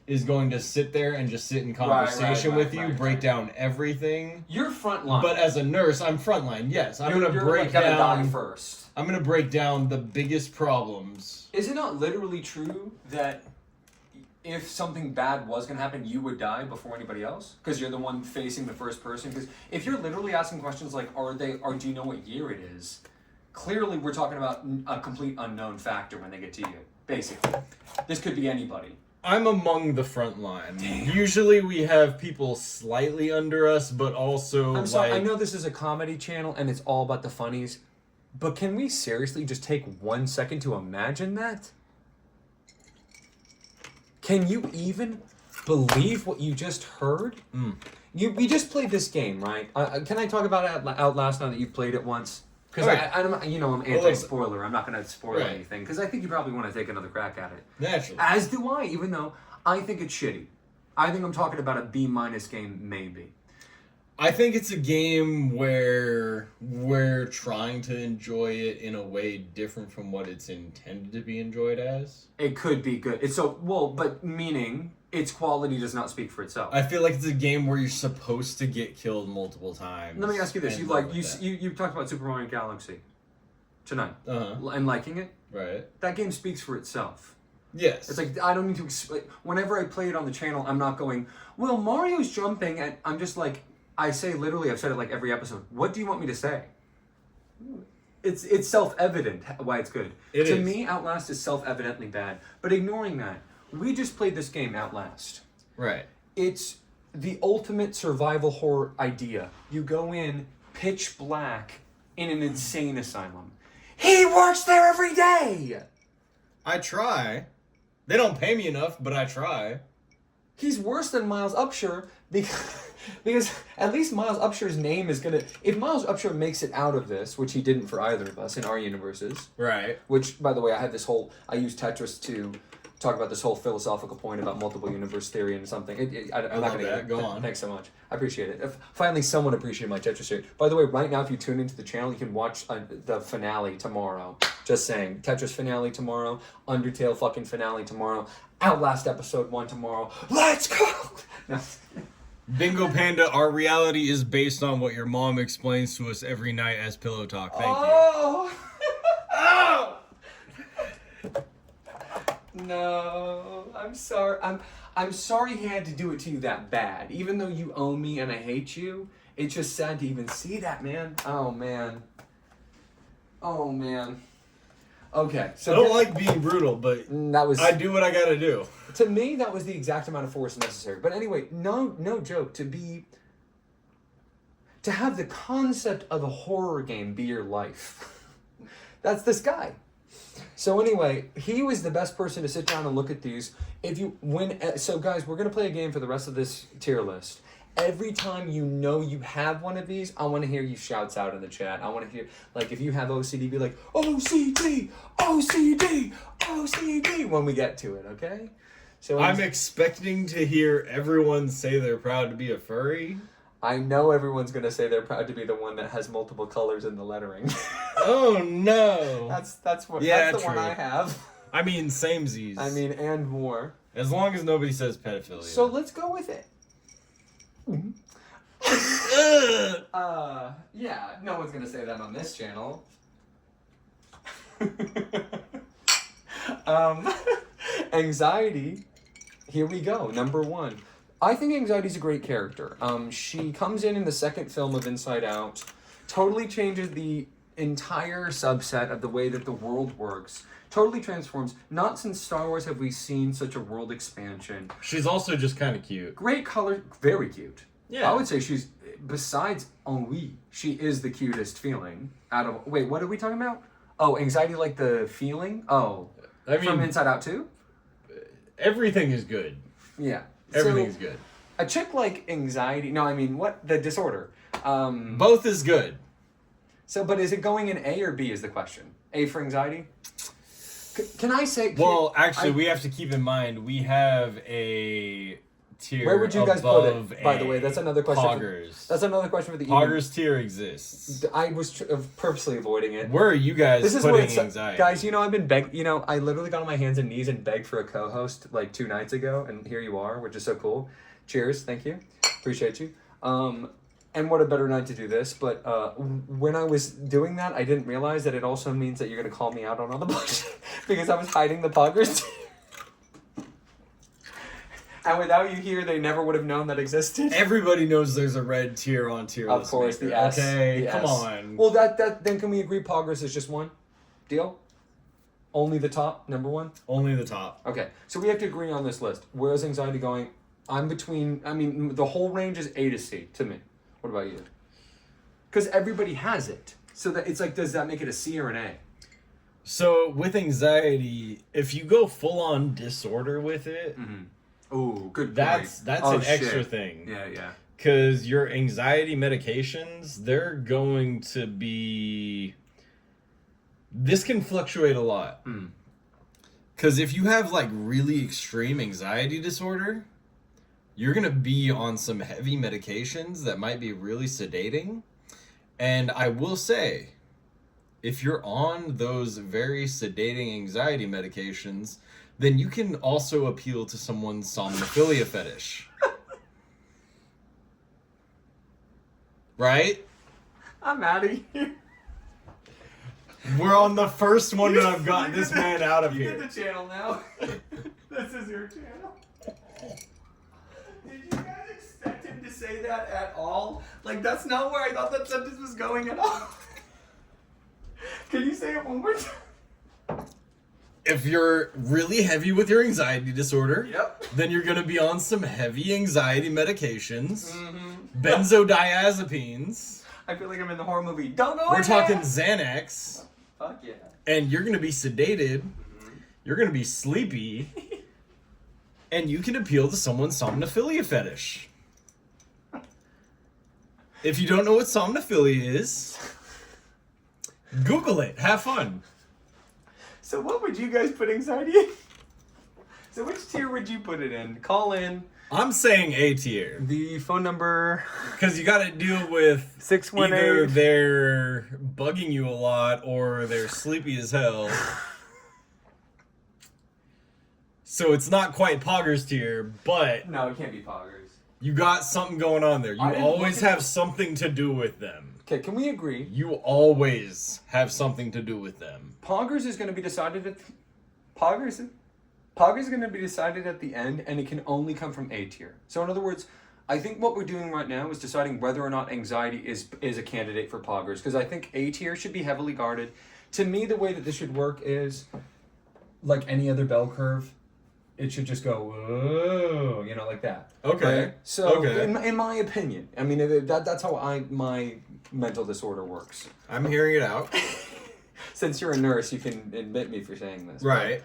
[SPEAKER 2] is going to sit there and just sit in conversation with you, break down everything.
[SPEAKER 1] You're frontline.
[SPEAKER 2] But as a nurse, I'm frontline. Yes, I'm
[SPEAKER 1] you're
[SPEAKER 2] gonna break
[SPEAKER 1] like gonna
[SPEAKER 2] down
[SPEAKER 1] die first.
[SPEAKER 2] I'm gonna break down the biggest problems.
[SPEAKER 1] Is it not literally true that if something bad was going to happen, you would die before anybody else? Because you're the one facing the first person? Because if you're literally asking questions like, do you know what year it is? Clearly, we're talking about a complete unknown factor when they get to you, basically. This could be anybody.
[SPEAKER 2] I'm among the front line. Usually we have people slightly under us, but also
[SPEAKER 1] I'm sorry,
[SPEAKER 2] like...
[SPEAKER 1] I know this is a comedy channel and it's all about the funnies, but can we seriously just take 1 second to imagine that? Can you even believe what you just heard? We just played this game, right? Can I talk about it out last now that you've played it once? Because I'm anti-spoiler. I'm not going to spoil anything because I think you probably want to take another crack at it.
[SPEAKER 2] Naturally.
[SPEAKER 1] As do I, even though I think it's shitty. I think I'm talking about a B- game, maybe.
[SPEAKER 2] I think it's a game where we're trying to enjoy it in a way different from what it's intended to be enjoyed as.
[SPEAKER 1] It could be good. But meaning its quality does not speak for itself.
[SPEAKER 2] I feel like it's a game where you're supposed to get killed multiple times.
[SPEAKER 1] Let me ask you this: you talked about Super Mario Galaxy tonight, and liking it.
[SPEAKER 2] Right.
[SPEAKER 1] That game speaks for itself.
[SPEAKER 2] Yes.
[SPEAKER 1] It's like I don't need to explain. Whenever I play it on the channel, I'm not going, well, Mario's jumping, and I'm just like. I say literally, I've said it like every episode. What do you want me to say? It's self-evident why it's good. To me, Outlast is self-evidently bad. But ignoring that, we just played this game Outlast.
[SPEAKER 2] Right.
[SPEAKER 1] It's the ultimate survival horror idea. You go in pitch black in an insane asylum. He works there every day!
[SPEAKER 2] I try. They don't pay me enough, but I try.
[SPEAKER 1] He's worse than Miles Upshur Because at least Miles Upsher's name is gonna... If Miles Upshur makes it out of this, which he didn't for either of us in our universes...
[SPEAKER 2] Right.
[SPEAKER 1] Which, by the way, I used Tetris to talk about this whole philosophical point about multiple universe theory and something. I'm not going to...
[SPEAKER 2] Go on.
[SPEAKER 1] Thanks so much. I appreciate it. Finally, someone appreciated my Tetris theory. By the way, right now, if you tune into the channel, you can watch the finale tomorrow. Just saying. Tetris finale tomorrow. Undertale fucking finale tomorrow. Outlast episode 1 tomorrow. Let's go! No.
[SPEAKER 2] Bingo Panda, our reality is based on what your mom explains to us every night as pillow talk. Thank you.
[SPEAKER 1] Oh! No, I'm sorry. I'm sorry he had to do it to you that bad. Even though you own me and I hate you, it's just sad to even see that, man. Oh man. Oh man. Okay, so
[SPEAKER 2] I don't like being brutal, but I do what I gotta do.
[SPEAKER 1] To me, that was the exact amount of force necessary. But anyway, no joke. To have the concept of a horror game be your life. That's this guy. So anyway, he was the best person to sit down and look at these. So guys, we're gonna play a game for the rest of this tier list. Every time you know you have one of these, I want to hear you shouts out in the chat. I want to hear, like, if you have OCD, be like, OCD, OCD, OCD, when we get to it, okay? So
[SPEAKER 2] I'm expecting to hear everyone say they're proud to be a furry.
[SPEAKER 1] I know everyone's going to say they're proud to be the one that has multiple colors in the lettering.
[SPEAKER 2] Oh, no.
[SPEAKER 1] That's the one I have.
[SPEAKER 2] I mean, samesies.
[SPEAKER 1] I mean, and more.
[SPEAKER 2] As long as nobody says pedophilia.
[SPEAKER 1] So let's go with it. Yeah, no one's gonna say that on this channel. Anxiety, here we go, number 1. I think Anxiety's a great character. She comes in the second film of Inside Out, totally changes the entire subset of the way that the world works. Totally transforms. Not since Star Wars have we seen such a world expansion.
[SPEAKER 2] She's also just kind of cute.
[SPEAKER 1] Great color, very cute.
[SPEAKER 2] Yeah.
[SPEAKER 1] I would say she's, besides ennui, she is the cutest feeling out of... Wait, what are we talking about? Oh, anxiety like the feeling? Oh. I mean, from Inside Out 2?
[SPEAKER 2] Everything is good.
[SPEAKER 1] Yeah.
[SPEAKER 2] Everything's good.
[SPEAKER 1] A chick like anxiety... No, I mean, what? The disorder.
[SPEAKER 2] Both is good.
[SPEAKER 1] So, but is it going in A or B is the question? A for anxiety? Can I say...
[SPEAKER 2] Well, actually, we have to keep in mind, we have a tier.
[SPEAKER 1] Where would you guys put it? By the way, that's another question.
[SPEAKER 2] Poggers.
[SPEAKER 1] That's another question for the
[SPEAKER 2] Poggers tier exists.
[SPEAKER 1] I was purposely avoiding it.
[SPEAKER 2] Where are you guys putting anxiety?
[SPEAKER 1] Guys, I've been I literally got on my hands and knees and begged for a co-host like 2 nights ago, and here you are, which is so cool. Cheers, thank you. Appreciate you. And what a better night to do this, but when I was doing that, I didn't realize that it also means that you're going to call me out on all the bullshit, because I was hiding the Poggers. And without you here, they never would have known that existed.
[SPEAKER 2] Everybody knows there's a red tier on tier list.
[SPEAKER 1] Of course, the S.
[SPEAKER 2] Okay,
[SPEAKER 1] the
[SPEAKER 2] come
[SPEAKER 1] S.
[SPEAKER 2] on.
[SPEAKER 1] Well, then can we agree Poggers is just one? Deal? Only the top, number 1?
[SPEAKER 2] Only the top.
[SPEAKER 1] Okay, so we have to agree on this list. Where's anxiety going? The whole range is A to C to me. What about you? Because everybody has it. So that it's like, does that make it a C or an A?
[SPEAKER 2] So with anxiety, if you go full on disorder with it,
[SPEAKER 1] oh, good point.
[SPEAKER 2] That's an extra thing.
[SPEAKER 1] Yeah.
[SPEAKER 2] Because your anxiety medications, they're going to be... This can fluctuate a lot. Because if you have like really extreme anxiety disorder, you're going to be on some heavy medications that might be really sedating. And I will say, if you're on those very sedating anxiety medications, then you can also appeal to someone's somnophilia fetish. Right?
[SPEAKER 1] I'm out of here.
[SPEAKER 2] We're on the first one that I've gotten this man out of here.
[SPEAKER 1] You get the channel now. This is your channel. Did you guys expect him to say that at all? Like, that's not where I thought that sentence was going at all. Can you say it one more time?
[SPEAKER 2] If you're really heavy with your anxiety disorder,
[SPEAKER 1] Yep.
[SPEAKER 2] then you're going to be on some heavy anxiety medications, benzodiazepines.
[SPEAKER 1] I feel like I'm in the horror movie. Don't go
[SPEAKER 2] We're talking Xanax.
[SPEAKER 1] Fuck yeah.
[SPEAKER 2] And you're going to be sedated. You're going to be sleepy. And you can appeal to someone's somnophilia fetish. If you don't know what somnophilia is, Google it. Have fun.
[SPEAKER 1] So what would you guys put anxiety in? So which tier would you put it in? Call in.
[SPEAKER 2] I'm saying A tier.
[SPEAKER 1] The phone number...
[SPEAKER 2] Because you got to deal with
[SPEAKER 1] 618.
[SPEAKER 2] either they're bugging you a lot or they're sleepy as hell. So it's not quite Poggers tier, but...
[SPEAKER 1] No, it can't be Poggers.
[SPEAKER 2] You got something going on there. You always have something to do with them.
[SPEAKER 1] Okay, can we agree?
[SPEAKER 2] You always have something to do with them.
[SPEAKER 1] Poggers is going to be decided at... Poggers is going to be decided at the end, and it can only come from A tier. So in other words, I think what we're doing right now is deciding whether or not anxiety is a candidate for Poggers, because I think A tier should be heavily guarded. To me, the way that this should work is, like any other bell curve, it should just go, whoa, you know, like that.
[SPEAKER 2] Okay.
[SPEAKER 1] Right? So,
[SPEAKER 2] okay.
[SPEAKER 1] in my opinion, I mean, that's how my mental disorder works.
[SPEAKER 2] I'm hearing it out.
[SPEAKER 1] Since you're a nurse, you can admit me for saying this.
[SPEAKER 2] Right.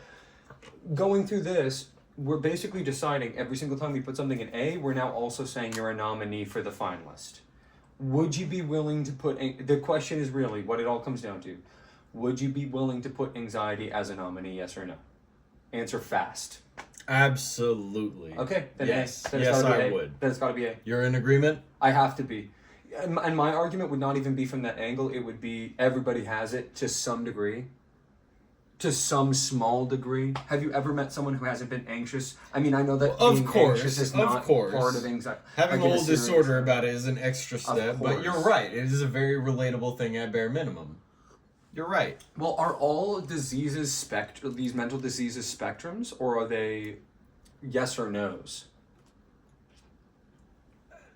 [SPEAKER 1] Going through this, we're basically deciding every single time we put something in A, we're now also saying you're a nominee for the finalist. Would you be willing to put... The question is really what it all comes down to. Would you be willing to put anxiety as a nominee, yes or no? Answer fast.
[SPEAKER 2] Absolutely.
[SPEAKER 1] Okay, then
[SPEAKER 2] yes.
[SPEAKER 1] A. Then
[SPEAKER 2] Yes, I
[SPEAKER 1] A.
[SPEAKER 2] would.
[SPEAKER 1] Then it's got to be A.
[SPEAKER 2] You're in agreement?
[SPEAKER 1] I have to be. And my argument would not even be from that angle. It would be everybody has it to some degree. To some small degree. Have you ever met someone who hasn't been anxious? I mean, I know that being anxious is not part of anxiety.
[SPEAKER 2] Having a little disorder about it is an extra step, but you're right. It is a very relatable thing at bare minimum. You're right.
[SPEAKER 1] Well, are all diseases these mental diseases spectrums, or are they yes or no's?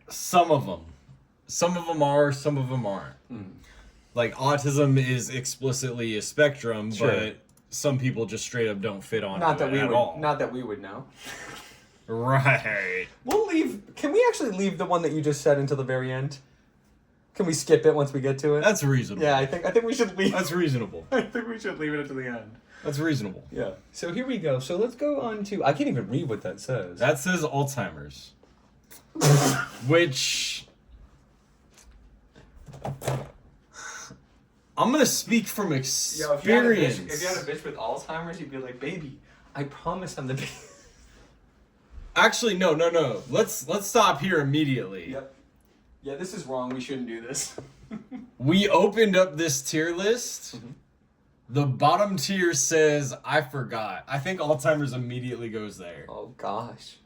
[SPEAKER 2] Some of them. Some of them are, some of them aren't. Like, autism is explicitly a spectrum,
[SPEAKER 1] Sure.
[SPEAKER 2] but some people just straight up don't fit on
[SPEAKER 1] Not
[SPEAKER 2] it
[SPEAKER 1] that we
[SPEAKER 2] at
[SPEAKER 1] would.
[SPEAKER 2] all.
[SPEAKER 1] Not that we would know.
[SPEAKER 2] Right.
[SPEAKER 1] We'll leave. Can we actually leave the one that you just said until the very end? Can we skip it once we get to it?
[SPEAKER 2] That's reasonable.
[SPEAKER 1] Yeah, I think we should leave.
[SPEAKER 2] That's reasonable.
[SPEAKER 1] I think we should leave it until the end.
[SPEAKER 2] That's reasonable.
[SPEAKER 1] Yeah. So here we go. So let's go on to... I can't even read what that says.
[SPEAKER 2] That says Alzheimer's. Which... I'm gonna speak from experience.
[SPEAKER 1] If you had a bitch with Alzheimer's, you'd be like, baby, I promise I'm the bitch.
[SPEAKER 2] Actually, no. Let's stop here immediately.
[SPEAKER 1] Yep. Yeah, this is wrong. We shouldn't do this.
[SPEAKER 2] We opened up this tier list.
[SPEAKER 1] Mm-hmm.
[SPEAKER 2] The bottom tier says, I forgot. I think Alzheimer's immediately goes there.
[SPEAKER 1] Oh, gosh.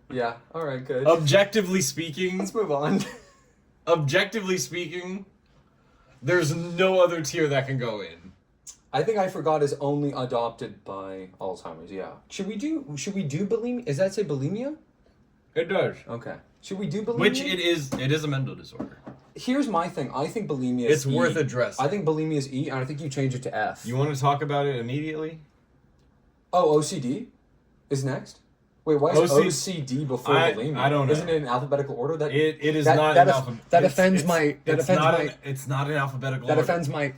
[SPEAKER 1] Yeah, all right, good.
[SPEAKER 2] Objectively speaking...
[SPEAKER 1] Let's move on.
[SPEAKER 2] Objectively speaking, there's no other tier that can go in.
[SPEAKER 1] I think I forgot is only adopted by Alzheimer's, yeah. Should we do bulimia? Does that say bulimia?
[SPEAKER 2] It does.
[SPEAKER 1] Okay. Should we do bulimia?
[SPEAKER 2] Which it is a mental disorder.
[SPEAKER 1] Here's my thing. I think bulimia is
[SPEAKER 2] It's worth addressing.
[SPEAKER 1] I think bulimia is E, and I think you change it to F.
[SPEAKER 2] You want to talk about it immediately?
[SPEAKER 1] Oh, OCD is next? Wait, why is OCD before bulimia?
[SPEAKER 2] I don't know.
[SPEAKER 1] Isn't it in alphabetical order?
[SPEAKER 2] It is not in alphabetical.
[SPEAKER 1] That offends my...
[SPEAKER 2] It's not in alphabetical order.
[SPEAKER 1] That offends my...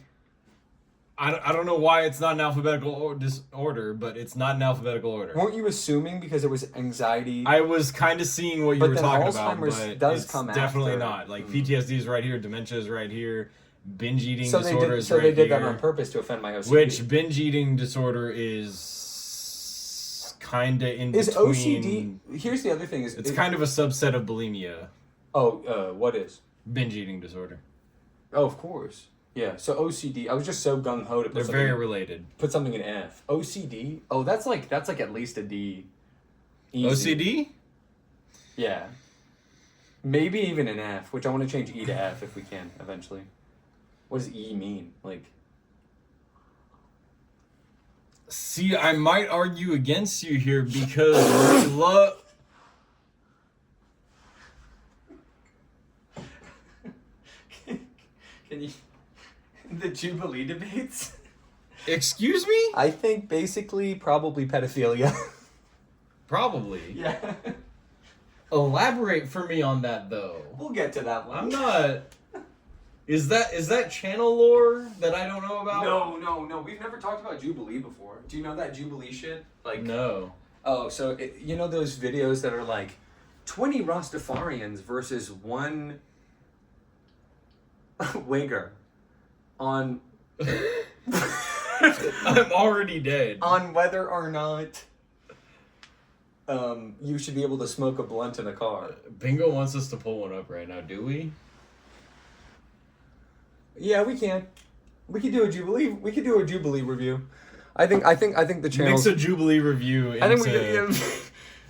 [SPEAKER 2] I don't know why it's not in alphabetical order, but it's not in alphabetical order.
[SPEAKER 1] Weren't you assuming because it was anxiety?
[SPEAKER 2] I was kind of seeing what you were talking
[SPEAKER 1] Alzheimer's
[SPEAKER 2] about, but
[SPEAKER 1] does
[SPEAKER 2] it's
[SPEAKER 1] come
[SPEAKER 2] definitely
[SPEAKER 1] after.
[SPEAKER 2] not. Like, PTSD is right here, dementia is right here, binge eating disorder is right
[SPEAKER 1] they did
[SPEAKER 2] here.
[SPEAKER 1] that on purpose to offend my OCD.
[SPEAKER 2] Which binge eating disorder is kind of in
[SPEAKER 1] is
[SPEAKER 2] between.
[SPEAKER 1] OCD... Here's the other thing.
[SPEAKER 2] It's kind of a subset of bulimia.
[SPEAKER 1] Oh, what is?
[SPEAKER 2] Binge eating disorder.
[SPEAKER 1] Oh, of course. Yeah, so OCD, I was just so gung-ho to put
[SPEAKER 2] They're very related.
[SPEAKER 1] Put something in F. OCD? Oh, that's like at least a D. Easy.
[SPEAKER 2] OCD?
[SPEAKER 1] Yeah. Maybe even an F, which I want to change E to F if we can, eventually. What does E mean? Like...
[SPEAKER 2] See, I might argue against you here because we love...
[SPEAKER 1] Can you... The Jubilee debates?
[SPEAKER 2] Excuse me?
[SPEAKER 1] I think basically probably pedophilia.
[SPEAKER 2] Probably.
[SPEAKER 1] Yeah.
[SPEAKER 2] Elaborate for me on that, though.
[SPEAKER 1] We'll get to that one.
[SPEAKER 2] I'm not... Is that channel lore that I don't know about?
[SPEAKER 1] No. We've never talked about Jubilee before. Do you know that Jubilee shit? Like...
[SPEAKER 2] No.
[SPEAKER 1] Oh, so you know those videos that are like 20 Rastafarians versus one Wigger on
[SPEAKER 2] I'm already dead.
[SPEAKER 1] on whether or not you should be able to smoke a blunt in a car.
[SPEAKER 2] Bingo wants us to pull one up right now, do we?
[SPEAKER 1] Yeah, we can. We could do a Jubilee. We could do a Jubilee review. I think the channel.
[SPEAKER 2] Mix a Jubilee review into...
[SPEAKER 1] I think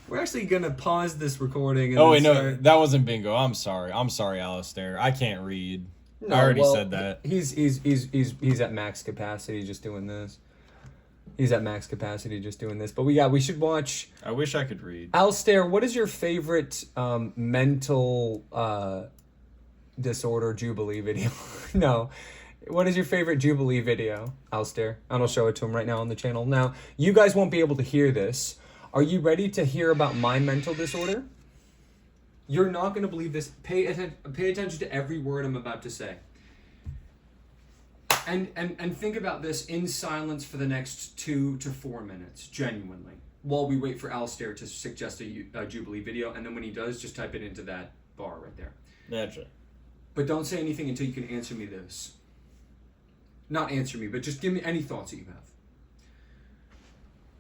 [SPEAKER 1] we're actually gonna pause this recording. And
[SPEAKER 2] Oh wait, no,
[SPEAKER 1] start...
[SPEAKER 2] that wasn't Bingo. I'm sorry, Alistair. I can't read.
[SPEAKER 1] No,
[SPEAKER 2] I already said that.
[SPEAKER 1] He's at max capacity just doing this. He's at max capacity just doing this. But we should watch.
[SPEAKER 2] I wish I could read.
[SPEAKER 1] Alistair, what is your favorite mental disorder Jubilee video? No. What is your favorite Jubilee video, Alistair? And I'll show it to him right now on the channel. Now, you guys won't be able to hear this. Are you ready to hear about my mental disorder? You're not going to believe this. Pay attention to every word I'm about to say. And think about this in silence for the next 2 to 4 minutes, genuinely, while we wait for Alistair to suggest a Jubilee video. And then when he does, just type it into that bar right there.
[SPEAKER 2] Gotcha.
[SPEAKER 1] But don't say anything until you can answer me this. Not answer me, but just give me any thoughts that you have.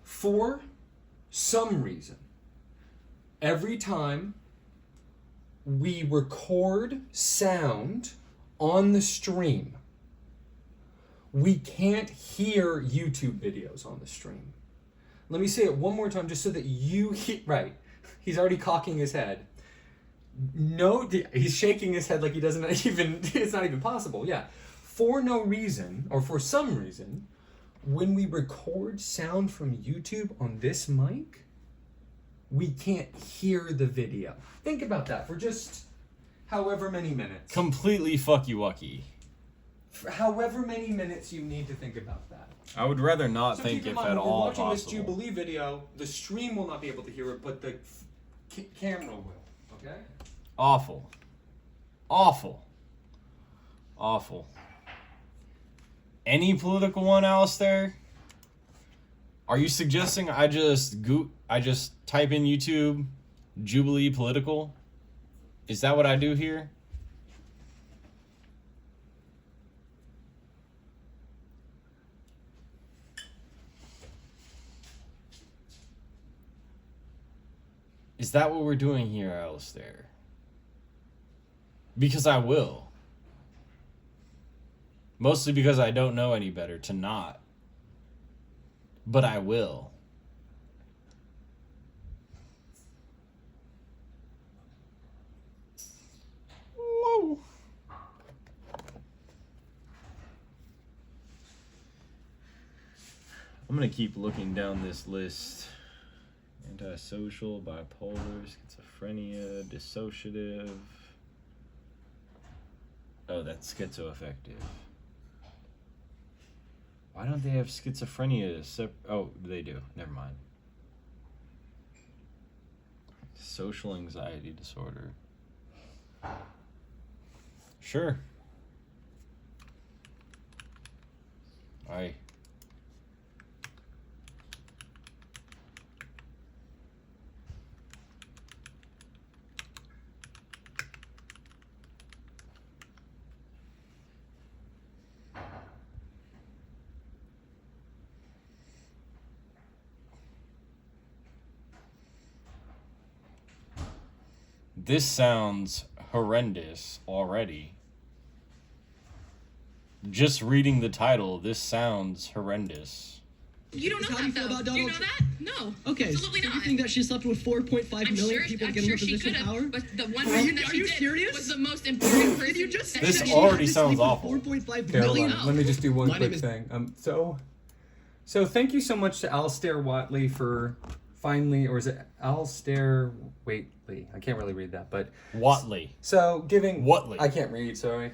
[SPEAKER 1] For some reason, every time we record sound on the stream, we can't hear YouTube videos on the stream. Let me say it one more time just so that you hear. Right. He's already cocking his head. No, he's shaking his head like he doesn't even, it's not even possible. Yeah. For no reason, or for some reason, when we record sound from YouTube on this mic, we can't hear the video. Think about that for just however many minutes.
[SPEAKER 2] Completely fucky-wucky.
[SPEAKER 1] For however many minutes you need to think about that.
[SPEAKER 2] I would rather not
[SPEAKER 1] So
[SPEAKER 2] think
[SPEAKER 1] keep in
[SPEAKER 2] if
[SPEAKER 1] mind,
[SPEAKER 2] at
[SPEAKER 1] when we're
[SPEAKER 2] all
[SPEAKER 1] watching this
[SPEAKER 2] possible.
[SPEAKER 1] Jubilee video, the stream will not be able to hear it, but the camera will. Okay?
[SPEAKER 2] Awful. Awful. Awful. Any political one, Alistair? Are you suggesting I just type in YouTube Jubilee political? Is that what I do here? Is that what we're doing here, Alistair? Because I will. Mostly because I don't know any better to not. But I will. Whoa. I'm gonna keep looking down this list. Antisocial, bipolar, schizophrenia, dissociative. Oh, that's schizoaffective. Why don't they have schizophrenia? Oh, they do. Never mind. Social anxiety disorder. Sure. Aye. This sounds horrendous already. Just reading the title, this sounds horrendous.
[SPEAKER 3] You don't know that, though. Do you know that? No.
[SPEAKER 4] Okay,
[SPEAKER 3] absolutely
[SPEAKER 4] so
[SPEAKER 3] not.
[SPEAKER 4] you think that she slept with 4.5 million people to get in her position of power?
[SPEAKER 3] But the one person that she did
[SPEAKER 4] serious?
[SPEAKER 3] was the most important person.
[SPEAKER 4] Did you just say
[SPEAKER 2] This
[SPEAKER 4] that she
[SPEAKER 2] already
[SPEAKER 4] had to
[SPEAKER 2] sounds
[SPEAKER 4] sleep with
[SPEAKER 2] awful.
[SPEAKER 4] 4.5
[SPEAKER 1] Here, hold
[SPEAKER 4] million?
[SPEAKER 1] on. Let me just do one
[SPEAKER 4] My
[SPEAKER 1] quick
[SPEAKER 4] name is-
[SPEAKER 1] thing. So thank you so much to Alistair Watley for finally, or is it Alistair Waitley? I can't really read that, but
[SPEAKER 2] Watley.
[SPEAKER 1] so giving
[SPEAKER 2] Watley.
[SPEAKER 1] I can't read. Sorry.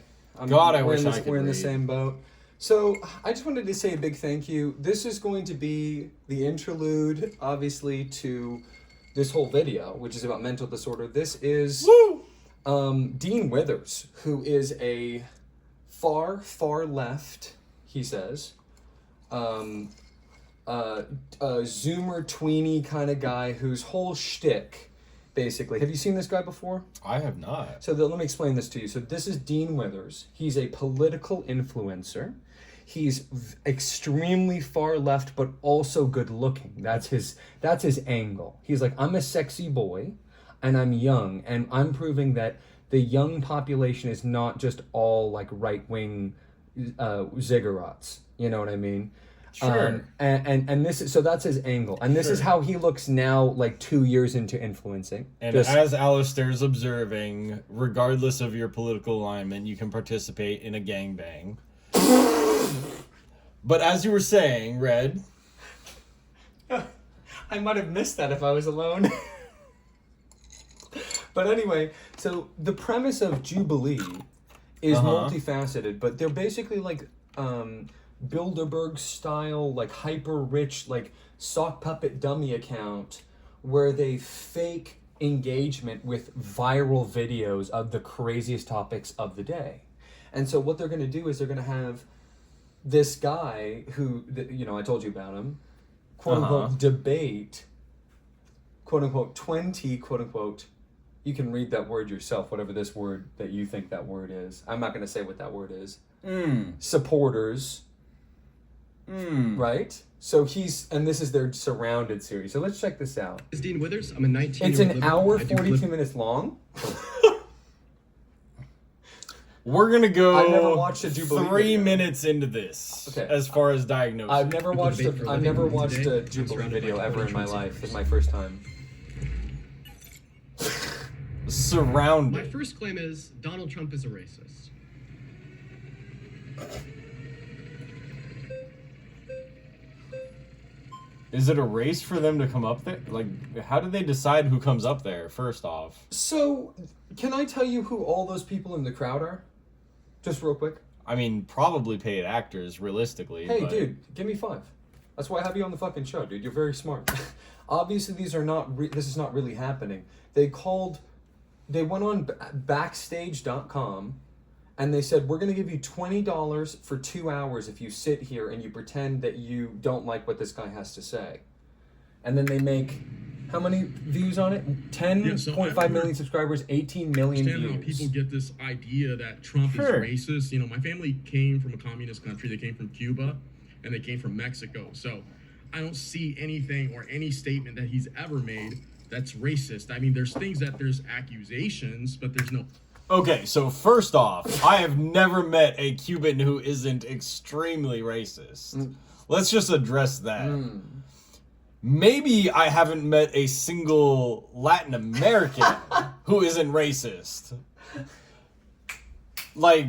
[SPEAKER 2] God, I
[SPEAKER 1] we're
[SPEAKER 2] wish
[SPEAKER 1] in
[SPEAKER 2] I
[SPEAKER 1] this,
[SPEAKER 2] could
[SPEAKER 1] We're in the
[SPEAKER 2] read.
[SPEAKER 1] same boat. So I just wanted to say a big thank you. This is going to be the interlude, obviously, to this whole video, which is about mental disorder. This is Dean Withers, who is a far, far left, he says, a Zoomer tweeny kind of guy whose whole shtick basically. Have you seen this guy before?
[SPEAKER 2] I have not.
[SPEAKER 1] So let me explain this to you. So this is Dean Withers. He's a political influencer. He's extremely far left, but also good looking. That's his angle. He's like, I'm a sexy boy, and I'm young, and I'm proving that the young population is not just all like right wing ziggurats. You know what I mean?
[SPEAKER 2] Sure.
[SPEAKER 1] And this is, so that's his angle, and this is how he looks now, like 2 years into influencing.
[SPEAKER 2] And as Alistair's observing, regardless of your political alignment, you can participate in a gangbang. But as you were saying, Red,
[SPEAKER 1] I might have missed that if I was alone. But anyway, so the premise of Jubilee is multifaceted, but they're basically like Bilderberg style, like hyper rich, like sock puppet dummy account where they fake engagement with viral videos of the craziest topics of the day. And so what they're going to do is they're going to have this guy who, I told you about him, quote unquote, debate, quote unquote, 20, quote unquote, you can read that word yourself, whatever this word that you think that word is. I'm not going to say what that word is. Supporters. Right? So and this is their Surrounded series. So let's check this out.
[SPEAKER 4] It's Dean Withers. I'm a 19-year-old.
[SPEAKER 1] It's an hour, 42 minutes long.
[SPEAKER 2] we're going to go
[SPEAKER 1] I've never watched a Jubilee
[SPEAKER 2] 3
[SPEAKER 1] video.
[SPEAKER 2] minutes into this,
[SPEAKER 1] Okay.
[SPEAKER 2] as far as diagnosis.
[SPEAKER 1] I've never watched a Jubilee video ever in my life. It's my first time.
[SPEAKER 2] Surrounded.
[SPEAKER 4] My first claim is Donald Trump is a racist.
[SPEAKER 2] Is it a race for them to come up there? Like, how do they decide who comes up there, first off?
[SPEAKER 1] So, can I tell you who all those people in the crowd are? Just real quick.
[SPEAKER 2] I mean, probably paid actors, realistically.
[SPEAKER 1] Hey,
[SPEAKER 2] but...
[SPEAKER 1] dude, give me 5. That's why I have you on the fucking show, dude. You're very smart. Obviously, these are not. This is not really happening. They went on Backstage.com, and they said, we're going to give you $20 for 2 hours if you sit here and you pretend that you don't like what this guy has to say. And then they make, how many views on it? 10.5 million subscribers, 18 million views.
[SPEAKER 5] How people get this idea that Trump is racist. You know, my family came from a communist country. They came from Cuba, and they came from Mexico. So I don't see anything or any statement that he's ever made that's racist. I mean, there's accusations, but there's no...
[SPEAKER 2] Okay, so first off, I have never met a Cuban who isn't extremely racist. Let's just address that. Maybe I haven't met a single Latin American who isn't racist. Like,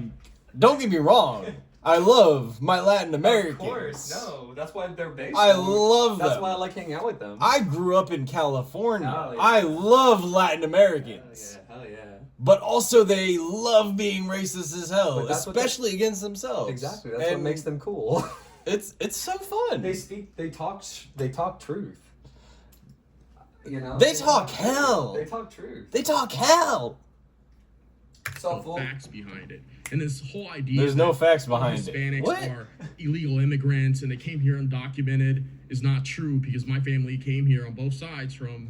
[SPEAKER 2] don't get me wrong. I love my Latin Americans.
[SPEAKER 1] Of course, no. That's why they're based.
[SPEAKER 2] I love them.
[SPEAKER 1] That's why I like hanging out with them.
[SPEAKER 2] I grew up in California.
[SPEAKER 1] Hell yeah.
[SPEAKER 2] I love Latin Americans.
[SPEAKER 1] Hell yeah.
[SPEAKER 2] But also they love being racist as hell,
[SPEAKER 1] But that's
[SPEAKER 2] especially against themselves.
[SPEAKER 1] Exactly. That's what makes them cool.
[SPEAKER 2] It's so fun.
[SPEAKER 1] They talk truth. You know?
[SPEAKER 2] They talk hell.
[SPEAKER 1] They talk truth.
[SPEAKER 2] They talk hell.
[SPEAKER 5] facts behind it. And this whole idea
[SPEAKER 2] There's no facts behind it.
[SPEAKER 5] Hispanics
[SPEAKER 2] What?
[SPEAKER 5] are illegal immigrants and they came here undocumented is not true, because my family came here on both sides through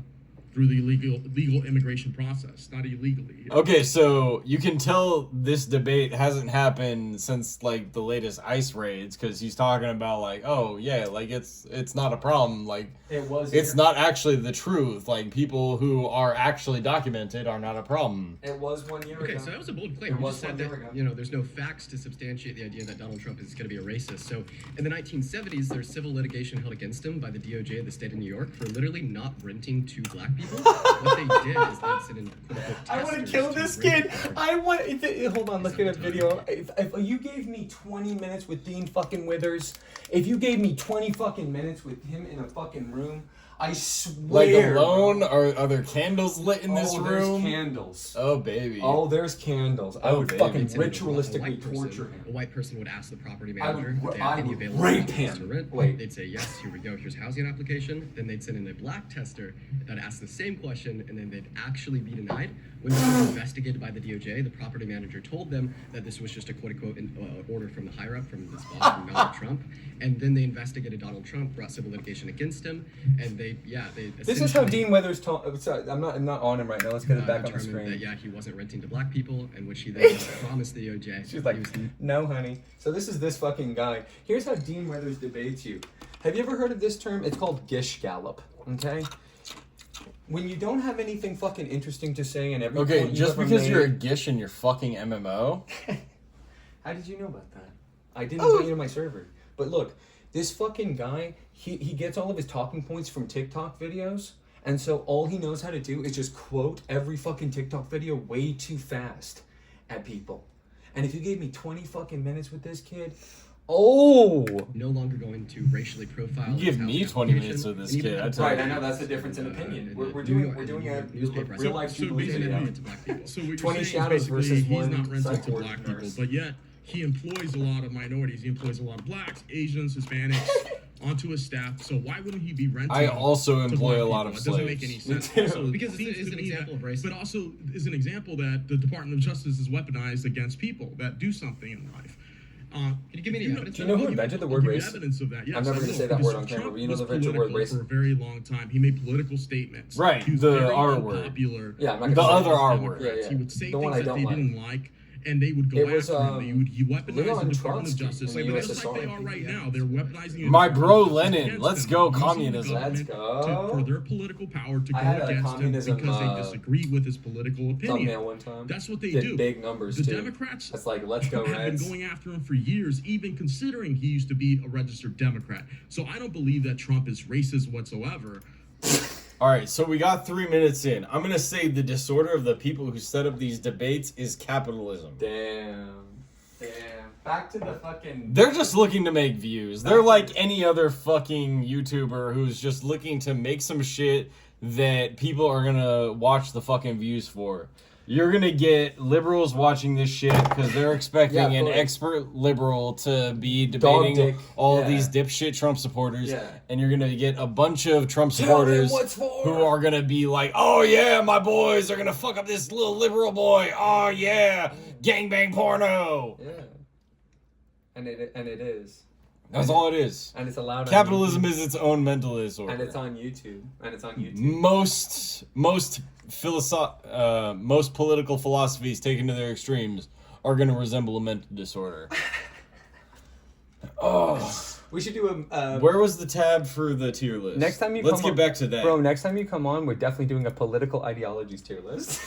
[SPEAKER 5] the legal immigration process, not illegally.
[SPEAKER 2] Okay, so you can tell this debate hasn't happened since like the latest ICE raids, because he's talking about like, oh yeah, like it's not a problem, like it's not actually the truth, like people who are actually documented are not a problem.
[SPEAKER 1] It was 1 year ago.
[SPEAKER 4] Okay, so that was a bold claim.
[SPEAKER 1] It
[SPEAKER 4] You
[SPEAKER 1] was
[SPEAKER 4] just said
[SPEAKER 1] 1 year
[SPEAKER 4] that,
[SPEAKER 1] ago.
[SPEAKER 4] you know, there's no facts to substantiate the idea that Donald Trump is going to be a racist. So in the 1970s, there's civil litigation held against him by the DOJ of the state of New York for literally not renting to black people. What they did is they sent in
[SPEAKER 1] I want to kill this kid. Hold on, let's get a video. If you gave me 20 minutes with Dean fucking Withers, if you gave me 20 fucking minutes with him in a fucking room, I swear.
[SPEAKER 2] Like alone? Are there candles lit in this room?
[SPEAKER 1] There's candles.
[SPEAKER 2] Oh baby.
[SPEAKER 1] Oh, there's candles. I
[SPEAKER 2] Oh,
[SPEAKER 1] would
[SPEAKER 2] baby.
[SPEAKER 1] fucking
[SPEAKER 4] A white
[SPEAKER 1] ritualistically
[SPEAKER 4] person-
[SPEAKER 1] torture him.
[SPEAKER 4] A white person would ask the property
[SPEAKER 1] I
[SPEAKER 4] manager
[SPEAKER 1] would-
[SPEAKER 4] if they had
[SPEAKER 1] I
[SPEAKER 4] any
[SPEAKER 1] would
[SPEAKER 4] available
[SPEAKER 1] rape
[SPEAKER 4] properties
[SPEAKER 1] him.
[SPEAKER 4] to rent.
[SPEAKER 1] Wait.
[SPEAKER 4] They'd say, yes, here we go, here's housing application. Then they'd send in a black tester that asked the same question, and then they'd actually be denied. When this was investigated by the DOJ, the property manager told them that this was just a quote-unquote order from the higher up, from this boss, from Donald Trump. And then they investigated Donald Trump, brought civil litigation against him, and they
[SPEAKER 1] This is how Dean Weathers told. Sorry, I'm not on him right now. Let's get it back on the
[SPEAKER 4] determined
[SPEAKER 1] screen.
[SPEAKER 4] that he wasn't renting to black people, and which he then promised the DOJ.
[SPEAKER 1] She's like, no, honey. So this is this fucking guy. Here's how Dean Weathers debates you. Have you ever heard of this term? It's called gish gallop. Okay. When you don't have anything fucking interesting to say and every
[SPEAKER 2] Okay,
[SPEAKER 1] point you
[SPEAKER 2] just
[SPEAKER 1] ever
[SPEAKER 2] because
[SPEAKER 1] made-
[SPEAKER 2] you're a gish in your fucking MMO.
[SPEAKER 1] How did you know about that? I didn't invite you to my server. But look, this fucking guy, he gets all of his talking points from TikTok videos, and so all he knows how to do is just quote every fucking TikTok video way too fast at people. And if you gave me 20 fucking minutes with this kid,
[SPEAKER 2] Oh!
[SPEAKER 4] No longer going to racially profile.
[SPEAKER 2] You give
[SPEAKER 4] his
[SPEAKER 2] me
[SPEAKER 4] house
[SPEAKER 2] 20
[SPEAKER 4] application,
[SPEAKER 2] minutes with this
[SPEAKER 4] and even
[SPEAKER 2] kid,
[SPEAKER 4] have
[SPEAKER 2] I tell
[SPEAKER 1] right,
[SPEAKER 2] you.
[SPEAKER 1] I know that's the difference in opinion.
[SPEAKER 4] in
[SPEAKER 1] We're
[SPEAKER 4] New
[SPEAKER 1] doing
[SPEAKER 4] York-
[SPEAKER 1] a
[SPEAKER 4] newspaper.
[SPEAKER 1] real life
[SPEAKER 5] So
[SPEAKER 1] people
[SPEAKER 5] basically,
[SPEAKER 1] video.
[SPEAKER 4] to black people.
[SPEAKER 5] So what you're
[SPEAKER 1] 20
[SPEAKER 5] saying is
[SPEAKER 1] shadows
[SPEAKER 5] basically
[SPEAKER 1] versus
[SPEAKER 5] he's
[SPEAKER 1] one
[SPEAKER 5] not renting to
[SPEAKER 1] psych
[SPEAKER 5] black people,
[SPEAKER 1] nurse.
[SPEAKER 5] but yet he employs a lot of minorities. He employs a lot of blacks, Asians, Hispanics onto his staff. So why wouldn't he be renting?
[SPEAKER 2] I also
[SPEAKER 5] to
[SPEAKER 2] employ
[SPEAKER 5] black
[SPEAKER 2] a lot
[SPEAKER 5] people?
[SPEAKER 2] of
[SPEAKER 5] It doesn't make
[SPEAKER 2] slaves.
[SPEAKER 5] any sense.
[SPEAKER 1] too.
[SPEAKER 5] Also,
[SPEAKER 4] Because
[SPEAKER 5] it seems
[SPEAKER 4] it's
[SPEAKER 5] to
[SPEAKER 4] an
[SPEAKER 5] me
[SPEAKER 4] example
[SPEAKER 5] that-
[SPEAKER 4] of race.
[SPEAKER 5] But also is an example that the Department of Justice is weaponized against people that do something in life.
[SPEAKER 4] Can you give me any evidence?
[SPEAKER 1] Do you know who
[SPEAKER 5] I'll
[SPEAKER 1] invented the
[SPEAKER 5] give
[SPEAKER 1] word
[SPEAKER 5] you
[SPEAKER 1] race?
[SPEAKER 5] evidence of that. Yes,
[SPEAKER 1] I'm never
[SPEAKER 5] I
[SPEAKER 1] gonna
[SPEAKER 5] will,
[SPEAKER 1] say that
[SPEAKER 5] because
[SPEAKER 1] word on camera,
[SPEAKER 5] Trump
[SPEAKER 1] but you know
[SPEAKER 5] was
[SPEAKER 1] the eventual word
[SPEAKER 5] political
[SPEAKER 1] race?
[SPEAKER 5] for a very long time. He made political statements.
[SPEAKER 2] Right,
[SPEAKER 5] He was
[SPEAKER 2] the
[SPEAKER 5] very
[SPEAKER 2] R word.
[SPEAKER 5] unpopular.
[SPEAKER 1] Yeah, I'm not
[SPEAKER 2] The
[SPEAKER 1] gonna say
[SPEAKER 2] other
[SPEAKER 1] that.
[SPEAKER 2] R word.
[SPEAKER 1] Yeah, yeah.
[SPEAKER 5] He would say
[SPEAKER 1] The one
[SPEAKER 5] things
[SPEAKER 1] I
[SPEAKER 5] that
[SPEAKER 1] don't
[SPEAKER 5] they
[SPEAKER 1] like.
[SPEAKER 5] didn't like, and they would go
[SPEAKER 1] It was,
[SPEAKER 5] after him. He weaponized
[SPEAKER 1] Leon
[SPEAKER 5] the Department of
[SPEAKER 1] Trotsky
[SPEAKER 5] Justice.
[SPEAKER 1] in the
[SPEAKER 5] Like, just
[SPEAKER 1] USSR.
[SPEAKER 5] like they are right now. They're weaponizing the
[SPEAKER 2] My
[SPEAKER 5] Department
[SPEAKER 2] bro
[SPEAKER 5] of Justice
[SPEAKER 2] Lenin,
[SPEAKER 5] against
[SPEAKER 2] let's
[SPEAKER 5] them,
[SPEAKER 2] go
[SPEAKER 5] using the
[SPEAKER 2] communism.
[SPEAKER 5] government
[SPEAKER 1] Let's go.
[SPEAKER 5] for their political power to
[SPEAKER 1] I
[SPEAKER 5] go
[SPEAKER 1] had a
[SPEAKER 5] against him
[SPEAKER 1] communism,
[SPEAKER 5] because they disagree with his political opinion.
[SPEAKER 1] Thumbnail one time.
[SPEAKER 5] That's what they
[SPEAKER 1] Did
[SPEAKER 5] do.
[SPEAKER 1] big numbers
[SPEAKER 5] The
[SPEAKER 1] too.
[SPEAKER 5] Democrats
[SPEAKER 1] That's like, let's go
[SPEAKER 5] have been
[SPEAKER 1] Reds.
[SPEAKER 5] going after him for years, even considering he used to be a registered Democrat. So I don't believe that Trump is racist whatsoever.
[SPEAKER 2] All right, so we got 3 minutes in. I'm going to say the disorder of the people who set up these debates is capitalism.
[SPEAKER 1] Damn. Back to the fucking.
[SPEAKER 2] They're just looking to make views. They're like any other fucking YouTuber who's just looking to make some shit that people are going to watch the fucking views for. You're going to get liberals watching this shit because they're expecting
[SPEAKER 1] Yeah,
[SPEAKER 2] an
[SPEAKER 1] but-
[SPEAKER 2] expert liberal to be
[SPEAKER 1] Dog
[SPEAKER 2] debating
[SPEAKER 1] dick.
[SPEAKER 2] all
[SPEAKER 1] Yeah.
[SPEAKER 2] these dipshit Trump supporters.
[SPEAKER 1] Yeah.
[SPEAKER 2] And you're going to get a bunch of Trump
[SPEAKER 1] Tell them
[SPEAKER 2] supporters
[SPEAKER 1] what's for.
[SPEAKER 2] who are going to be like, oh yeah, my boys are going to fuck up this little liberal boy. Oh yeah, gangbang porno.
[SPEAKER 1] Yeah. And it is.
[SPEAKER 2] That's all it is.
[SPEAKER 1] And it's allowed.
[SPEAKER 2] Capitalism
[SPEAKER 1] on YouTube.
[SPEAKER 2] is its own mental disorder.
[SPEAKER 1] And it's on YouTube.
[SPEAKER 2] Most political philosophies taken to their extremes are going to resemble a mental disorder. Oh,
[SPEAKER 1] We should do a.
[SPEAKER 2] where was the tab for the tier list?
[SPEAKER 1] Next time you
[SPEAKER 2] let's
[SPEAKER 1] come
[SPEAKER 2] get
[SPEAKER 1] on,
[SPEAKER 2] back to that.
[SPEAKER 1] Bro, next time you come on, we're definitely doing a political ideologies tier list.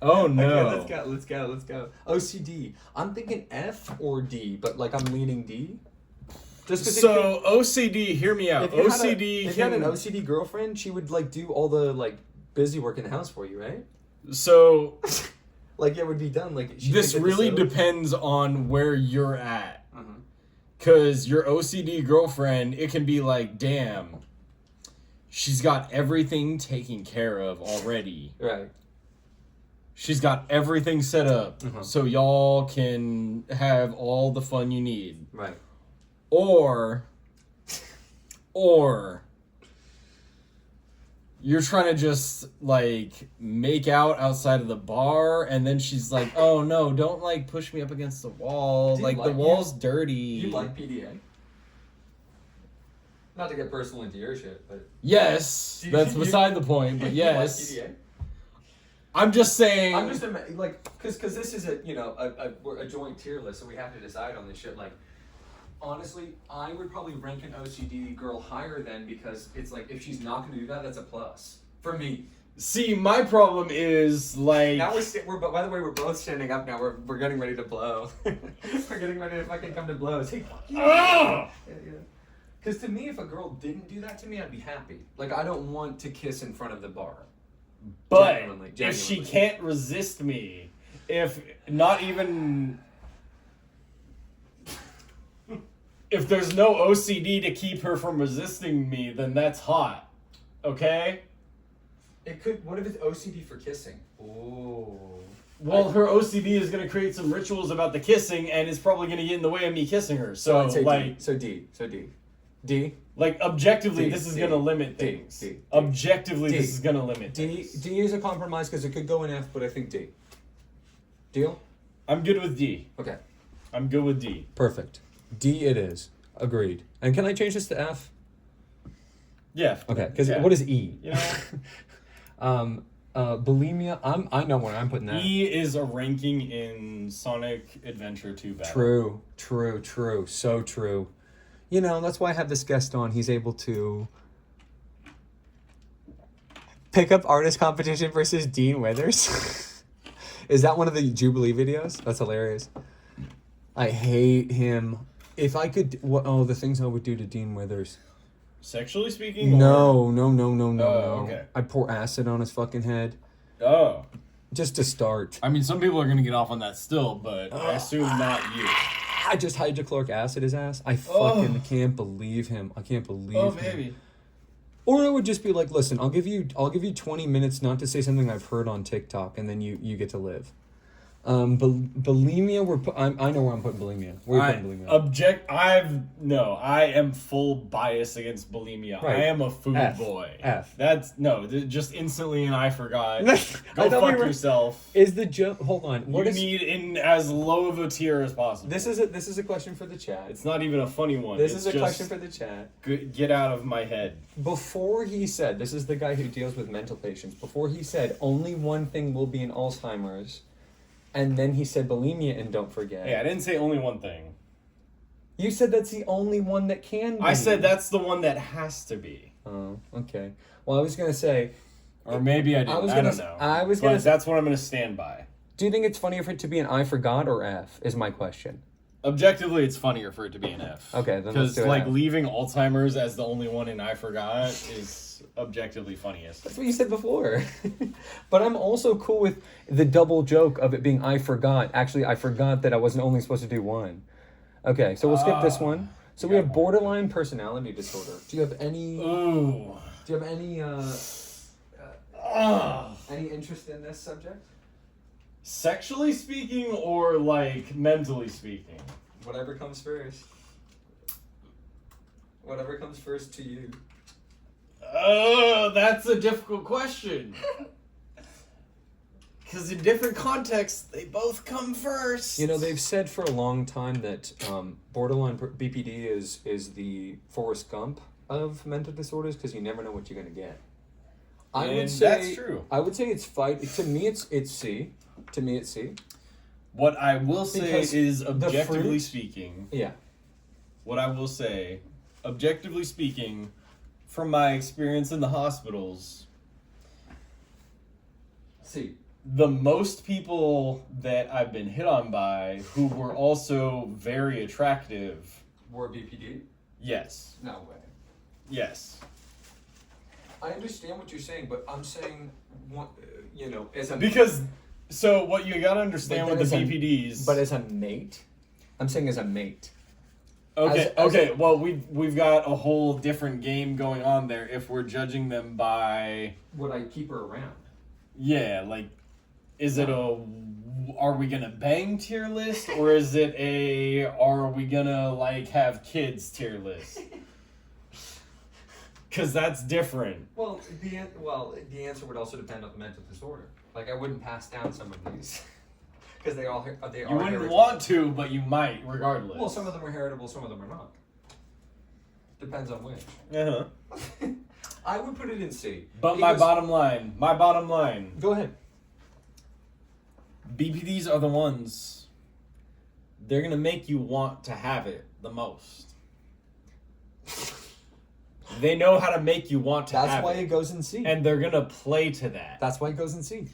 [SPEAKER 2] Oh no!
[SPEAKER 1] Okay, let's go. OCD. I'm thinking F or D, but like I'm leaning D. Just 'cause
[SPEAKER 2] So OCD, hear me out.
[SPEAKER 1] if you
[SPEAKER 2] OCD
[SPEAKER 1] if you had
[SPEAKER 2] can.
[SPEAKER 1] an OCD girlfriend, she would like do all the like busy work in the house for you, right?
[SPEAKER 2] So
[SPEAKER 1] Like it would be done. Like she'd
[SPEAKER 2] this
[SPEAKER 1] pick up the
[SPEAKER 2] really
[SPEAKER 1] soap.
[SPEAKER 2] depends on where you're at.
[SPEAKER 1] Uh-huh.
[SPEAKER 2] Because your OCD girlfriend, it can be like, damn, she's got everything taken care of already.
[SPEAKER 1] Right.
[SPEAKER 2] She's got everything set up so y'all can have all the fun you need.
[SPEAKER 1] Right.
[SPEAKER 2] Or you're trying to just like make out outside of the bar, and then she's like, "Oh no, don't like push me up against the wall.
[SPEAKER 1] Do you
[SPEAKER 2] Like the
[SPEAKER 1] like-
[SPEAKER 2] wall's dirty."
[SPEAKER 1] You like PDA? Not to get personal into your shit, but
[SPEAKER 2] Yes,
[SPEAKER 1] Do you-
[SPEAKER 2] that's
[SPEAKER 1] you-
[SPEAKER 2] beside the point. But
[SPEAKER 1] you like
[SPEAKER 2] yes,
[SPEAKER 1] PDA?
[SPEAKER 2] I'm just saying.
[SPEAKER 1] I'm just like, because this is a joint tier list, so we have to decide on this shit. Like, honestly, I would probably rank an OCD girl higher than, because it's like if she's not going to do that, that's a plus for me.
[SPEAKER 2] See, my problem is like.
[SPEAKER 1] Now we're by the way, we're both standing up now. We're getting ready to blow. We're getting ready to fucking come to blows. Hey, fuck you.
[SPEAKER 2] Ah!
[SPEAKER 1] Because to me, if a girl didn't do that to me, I'd be happy. Like, I don't want to kiss in front of the bar.
[SPEAKER 2] But
[SPEAKER 1] Genuinely.
[SPEAKER 2] if she can't resist me, if not even. If there's no OCD to keep her from resisting me, then that's hot. Okay?
[SPEAKER 1] It could. What if it's OCD for kissing? Oh.
[SPEAKER 2] Well, her OCD is going to create some rituals about the kissing, and it's probably going to get in the way of me kissing her. So,
[SPEAKER 1] I'd say
[SPEAKER 2] like,
[SPEAKER 1] D.
[SPEAKER 2] like objectively,
[SPEAKER 1] D,
[SPEAKER 2] this is
[SPEAKER 1] D,
[SPEAKER 2] going to limit
[SPEAKER 1] D,
[SPEAKER 2] things.
[SPEAKER 1] D, D.
[SPEAKER 2] Objectively,
[SPEAKER 1] D.
[SPEAKER 2] this is going to limit
[SPEAKER 1] D
[SPEAKER 2] things.
[SPEAKER 1] is a compromise because it could go in F, but I think D. Deal?
[SPEAKER 2] I'm good with D.
[SPEAKER 1] Okay.
[SPEAKER 2] I'm good with D.
[SPEAKER 1] Perfect. D it is. Agreed. And can I change this to F?
[SPEAKER 2] Yeah.
[SPEAKER 1] Okay, because
[SPEAKER 2] yeah.
[SPEAKER 1] what is E?
[SPEAKER 2] You know,
[SPEAKER 1] Bulimia. I know where I'm putting that.
[SPEAKER 2] E is a ranking in Sonic Adventure 2 battle.
[SPEAKER 1] True. So true. You know, that's why I have this guest on. He's able to pick up artist competition versus Dean Withers. Is that one of the Jubilee videos? That's hilarious. I hate him. If I could, the things I would do to Dean Withers.
[SPEAKER 2] Sexually speaking?
[SPEAKER 1] No.
[SPEAKER 2] Okay.
[SPEAKER 1] I'd pour acid on his fucking head.
[SPEAKER 2] Oh.
[SPEAKER 1] Just to start.
[SPEAKER 2] I mean, some people are going to get off on that still, but I assume not you.
[SPEAKER 1] I just hydrochloric acid his ass. I fucking can't believe him. I can't believe him.
[SPEAKER 2] Baby.
[SPEAKER 1] Or it would just be like, listen, I'll give you 20 minutes not to say something I've heard on TikTok, and then you get to live. Bulimia, I know where I'm putting bulimia. Where are you putting bulimia?
[SPEAKER 2] I am full bias against bulimia.
[SPEAKER 1] Right.
[SPEAKER 2] I am a food boy. That's just instantly and I forgot. Go fuck yourself.
[SPEAKER 1] Is the joke? Hold on.
[SPEAKER 2] You need in as low of a tier as possible.
[SPEAKER 1] This is a question for the chat.
[SPEAKER 2] It's not even a funny one.
[SPEAKER 1] This is a question for the chat.
[SPEAKER 2] Get out of my head.
[SPEAKER 1] Before he said, this is the guy who deals with mental patients. Before he said, only one thing will be in Alzheimer's. And then he said bulimia and don't forget.
[SPEAKER 2] Hey, I didn't say only one thing.
[SPEAKER 1] You said that's the only one that can be.
[SPEAKER 2] I said that's the one that has to be.
[SPEAKER 1] Oh, okay. Well, I was going to say...
[SPEAKER 2] Or maybe I didn't. I don't know. But that's what I'm going to stand by.
[SPEAKER 1] Do you think it's funnier for it to be an I forgot or F, is my question.
[SPEAKER 2] Objectively, it's funnier for it to be an F.
[SPEAKER 1] Okay, then let's do it.
[SPEAKER 2] Because, leaving Alzheimer's as the only one in I forgot is objectively funniest.
[SPEAKER 1] That's what you said before. But I'm also cool with the double joke of it being I forgot. Actually, I forgot that I wasn't only supposed to do one. Okay, so we'll skip this one. So we have borderline personality disorder. Do you have any...
[SPEAKER 2] Ooh.
[SPEAKER 1] Do you have any interest in this subject?
[SPEAKER 2] Sexually speaking or, mentally speaking?
[SPEAKER 1] Whatever comes first. Whatever comes first to you.
[SPEAKER 2] That's a difficult question. Because in different contexts, they both come first.
[SPEAKER 1] You know, they've said for a long time that borderline BPD is the Forrest Gump of mental disorders because you never know what you're going to get. I would say
[SPEAKER 2] that's true.
[SPEAKER 1] I would say it's fight. To me, it's C. To me, it's C.
[SPEAKER 2] What I will say
[SPEAKER 1] Because
[SPEAKER 2] is, objectively speaking...
[SPEAKER 1] Yeah.
[SPEAKER 2] What I will say, objectively speaking, from my experience in the hospitals...
[SPEAKER 1] C.
[SPEAKER 2] The most people that I've been hit on by who were also very attractive...
[SPEAKER 1] Were BPD?
[SPEAKER 2] Yes.
[SPEAKER 1] No way.
[SPEAKER 2] Yes.
[SPEAKER 1] I understand what you're saying, but I'm saying, as a...
[SPEAKER 2] Because... So what you gotta understand with the BPDs...
[SPEAKER 1] But as a mate? I'm saying as a mate.
[SPEAKER 2] Okay. Well, we've got a whole different game going on there if we're judging them by...
[SPEAKER 1] Would I keep her around?
[SPEAKER 2] Yeah, is it a... Are we gonna bang tier list? Or is it a... Are we gonna, have kids tier list? Because that's different.
[SPEAKER 1] Well, the answer would also depend on the mental disorder. I wouldn't pass down some of these because they are. You
[SPEAKER 2] wouldn't
[SPEAKER 1] heritable.
[SPEAKER 2] want to, but you might, regardless.
[SPEAKER 1] Well, some of them are heritable, some of them are not. Depends on which.
[SPEAKER 2] Uh-huh.
[SPEAKER 1] I would put it in C.
[SPEAKER 2] But my bottom line.
[SPEAKER 1] Go ahead.
[SPEAKER 2] BPDs are the ones. They're gonna make you want to have it the most. They know how to make you want to have it.
[SPEAKER 1] That's why it goes in C.
[SPEAKER 2] And they're gonna play to that.
[SPEAKER 1] That's why it goes in C.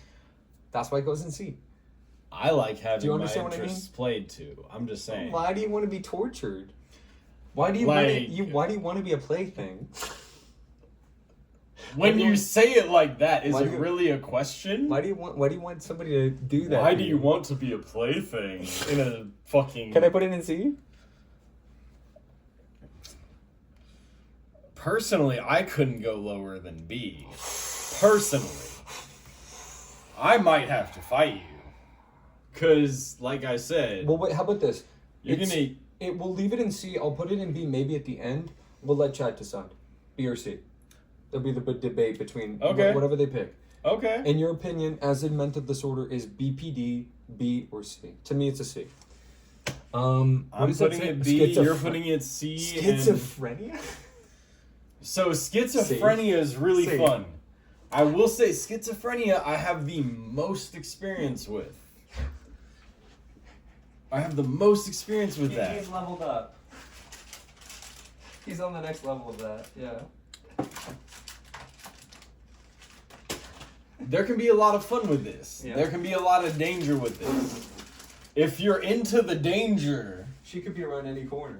[SPEAKER 2] I like having my
[SPEAKER 1] understand what I
[SPEAKER 2] interests played too. I'm just saying.
[SPEAKER 1] Why do you want to be tortured? Why do you why do you want to be a plaything?
[SPEAKER 2] When you say it like that, is it really a question?
[SPEAKER 1] Why do you want somebody to do that?
[SPEAKER 2] Why do you want to be a plaything in a fucking...
[SPEAKER 1] Can I put it in C?
[SPEAKER 2] Personally, I couldn't go lower than B. Personally. I might have to fight you. Because, like I said...
[SPEAKER 1] Well, wait, how about this?
[SPEAKER 2] We'll
[SPEAKER 1] leave it in C. I'll put it in B maybe at the end. We'll let chat decide. B or C. There'll be the debate between whatever they pick.
[SPEAKER 2] Okay.
[SPEAKER 1] In your opinion, as in mental disorder, is BPD, B, or C? To me, it's a C.
[SPEAKER 2] I'm putting it B, you're putting it C.
[SPEAKER 1] Schizophrenia?
[SPEAKER 2] So schizophrenia is really
[SPEAKER 1] See.
[SPEAKER 2] fun. I will say schizophrenia I have the most experience with. I have the most experience with that.
[SPEAKER 1] He's leveled up. He's on the next level of that, yeah.
[SPEAKER 2] There can be a lot of fun with this.
[SPEAKER 1] Yeah.
[SPEAKER 2] There can be a lot of danger with this. If you're into the danger,
[SPEAKER 1] She could be around any corner.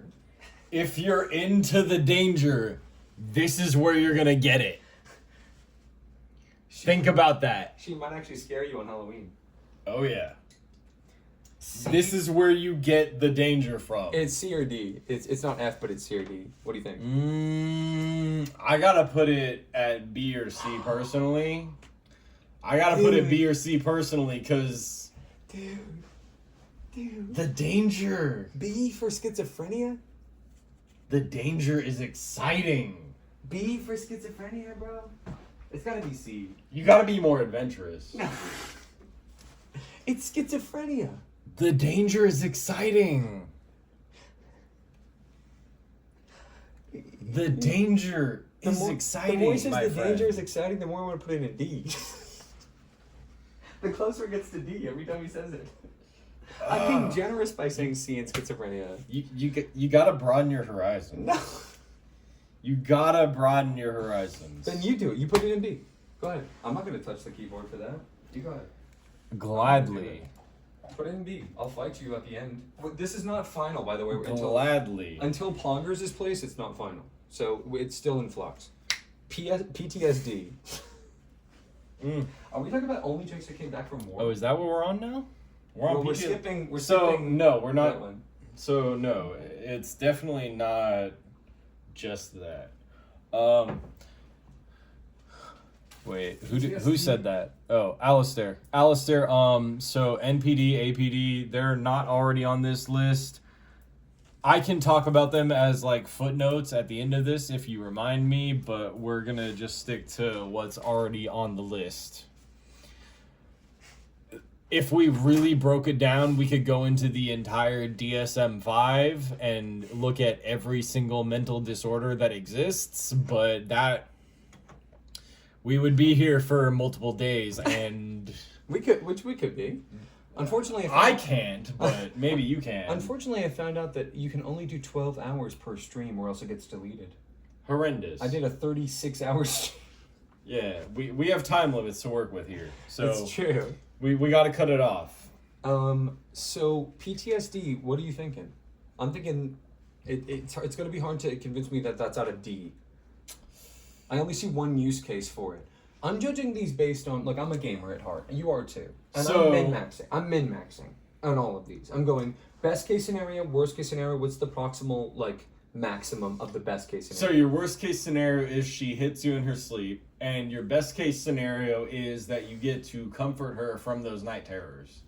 [SPEAKER 2] if you're into the danger, this is where you're gonna get it. Think about that.
[SPEAKER 1] She might actually scare you on Halloween.
[SPEAKER 2] Oh yeah. This is where you get the danger from.
[SPEAKER 1] It's C or D. It's not F, but it's C or D. What do you think?
[SPEAKER 2] I gotta put it at B or C personally. I gotta put it B or C personally, cause
[SPEAKER 1] Dude.
[SPEAKER 2] the danger.
[SPEAKER 1] B for schizophrenia?
[SPEAKER 2] The danger is exciting.
[SPEAKER 1] B for schizophrenia, bro? It's gotta be C.
[SPEAKER 2] You gotta be more adventurous.
[SPEAKER 1] No. It's schizophrenia.
[SPEAKER 2] The danger is exciting. The danger is exciting.
[SPEAKER 1] The more he says
[SPEAKER 2] my
[SPEAKER 1] the
[SPEAKER 2] friend.
[SPEAKER 1] danger is exciting, the more I want to put it in D. The closer it gets to D every time he says it. I'm being generous by saying C in schizophrenia.
[SPEAKER 2] You gotta broaden your horizons.
[SPEAKER 1] No.
[SPEAKER 2] You gotta broaden your horizons.
[SPEAKER 1] Then you do it. You put it in D. Go ahead. I'm not going to touch the keyboard for that. You go ahead.
[SPEAKER 2] Gladly.
[SPEAKER 1] Put it in B. I'll fight you at the end. This is not final, by the way.
[SPEAKER 2] Gladly.
[SPEAKER 1] Until Pongers is placed, it's not final. So it's still in flux. PTSD. Are we talking about only chicks that came back from war?
[SPEAKER 2] Oh, is that what we're on now? We're on
[SPEAKER 1] We're
[SPEAKER 2] PT.
[SPEAKER 1] skipping. We're
[SPEAKER 2] So
[SPEAKER 1] skipping
[SPEAKER 2] no, we're
[SPEAKER 1] that
[SPEAKER 2] not.
[SPEAKER 1] one.
[SPEAKER 2] So no, it's definitely not just that. Wait, who said that? Oh, Alistair. So NPD, APD, they're not already on this list. I can talk about them as like footnotes at the end of this if you remind me, but we're gonna just stick to what's already on the list. If we really broke it down, we could go into the entire DSM-5 and look at every single mental disorder that exists, but we would be here for multiple days, and
[SPEAKER 1] We could be. Unfortunately,
[SPEAKER 2] I can't, but maybe you can.
[SPEAKER 1] Unfortunately, I found out that you can only do 12 hours per stream, or else it gets deleted.
[SPEAKER 2] Horrendous.
[SPEAKER 1] I did a 36-hour stream.
[SPEAKER 2] Yeah, we have time limits to work with here, so
[SPEAKER 1] It's true.
[SPEAKER 2] we got to cut it off.
[SPEAKER 1] So PTSD, what are you thinking? I'm thinking it's going to be hard to convince me that that's out of D. I only see one use case for it. I'm judging these based on, I'm a gamer at heart. You are too. And
[SPEAKER 2] So-
[SPEAKER 1] I'm min-maxing on all of these. I'm going best case scenario, worst case scenario, what's the proximal, maximum of the best case
[SPEAKER 2] So
[SPEAKER 1] scenario?
[SPEAKER 2] your worst case scenario is she hits you in her sleep, and your best case scenario is that you get to comfort her from those night terrors.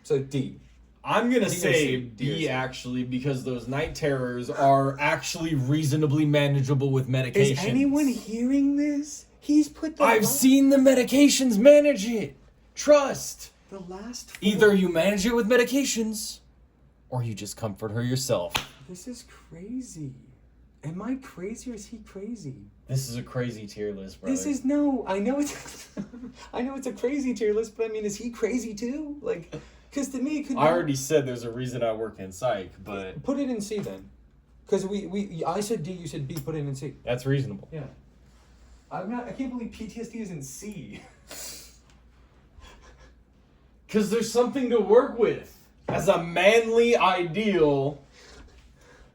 [SPEAKER 1] So D.
[SPEAKER 2] I'm gonna
[SPEAKER 1] D or
[SPEAKER 2] say
[SPEAKER 1] C? D or
[SPEAKER 2] B
[SPEAKER 1] C?
[SPEAKER 2] actually, because those night terrors are actually reasonably manageable with medications.
[SPEAKER 1] Is anyone hearing this? He's put the
[SPEAKER 2] I've seen the medications manage it. Trust.
[SPEAKER 1] the last four.
[SPEAKER 2] Either you manage it with medications, or you just comfort her yourself.
[SPEAKER 1] This is crazy. Am I crazy or is he crazy?
[SPEAKER 2] This is a crazy tier list, brother.
[SPEAKER 1] This is I know it's I know it's a crazy tier list, but I mean, is he crazy too? Because to me, it could be,
[SPEAKER 2] I already said there's a reason I work in psych, but
[SPEAKER 1] put it in C then. Because I said D, you said B. Put it in C.
[SPEAKER 2] that's reasonable.
[SPEAKER 1] Yeah. I can't believe PTSD is in C.
[SPEAKER 2] Because there's something to work with. As a manly ideal,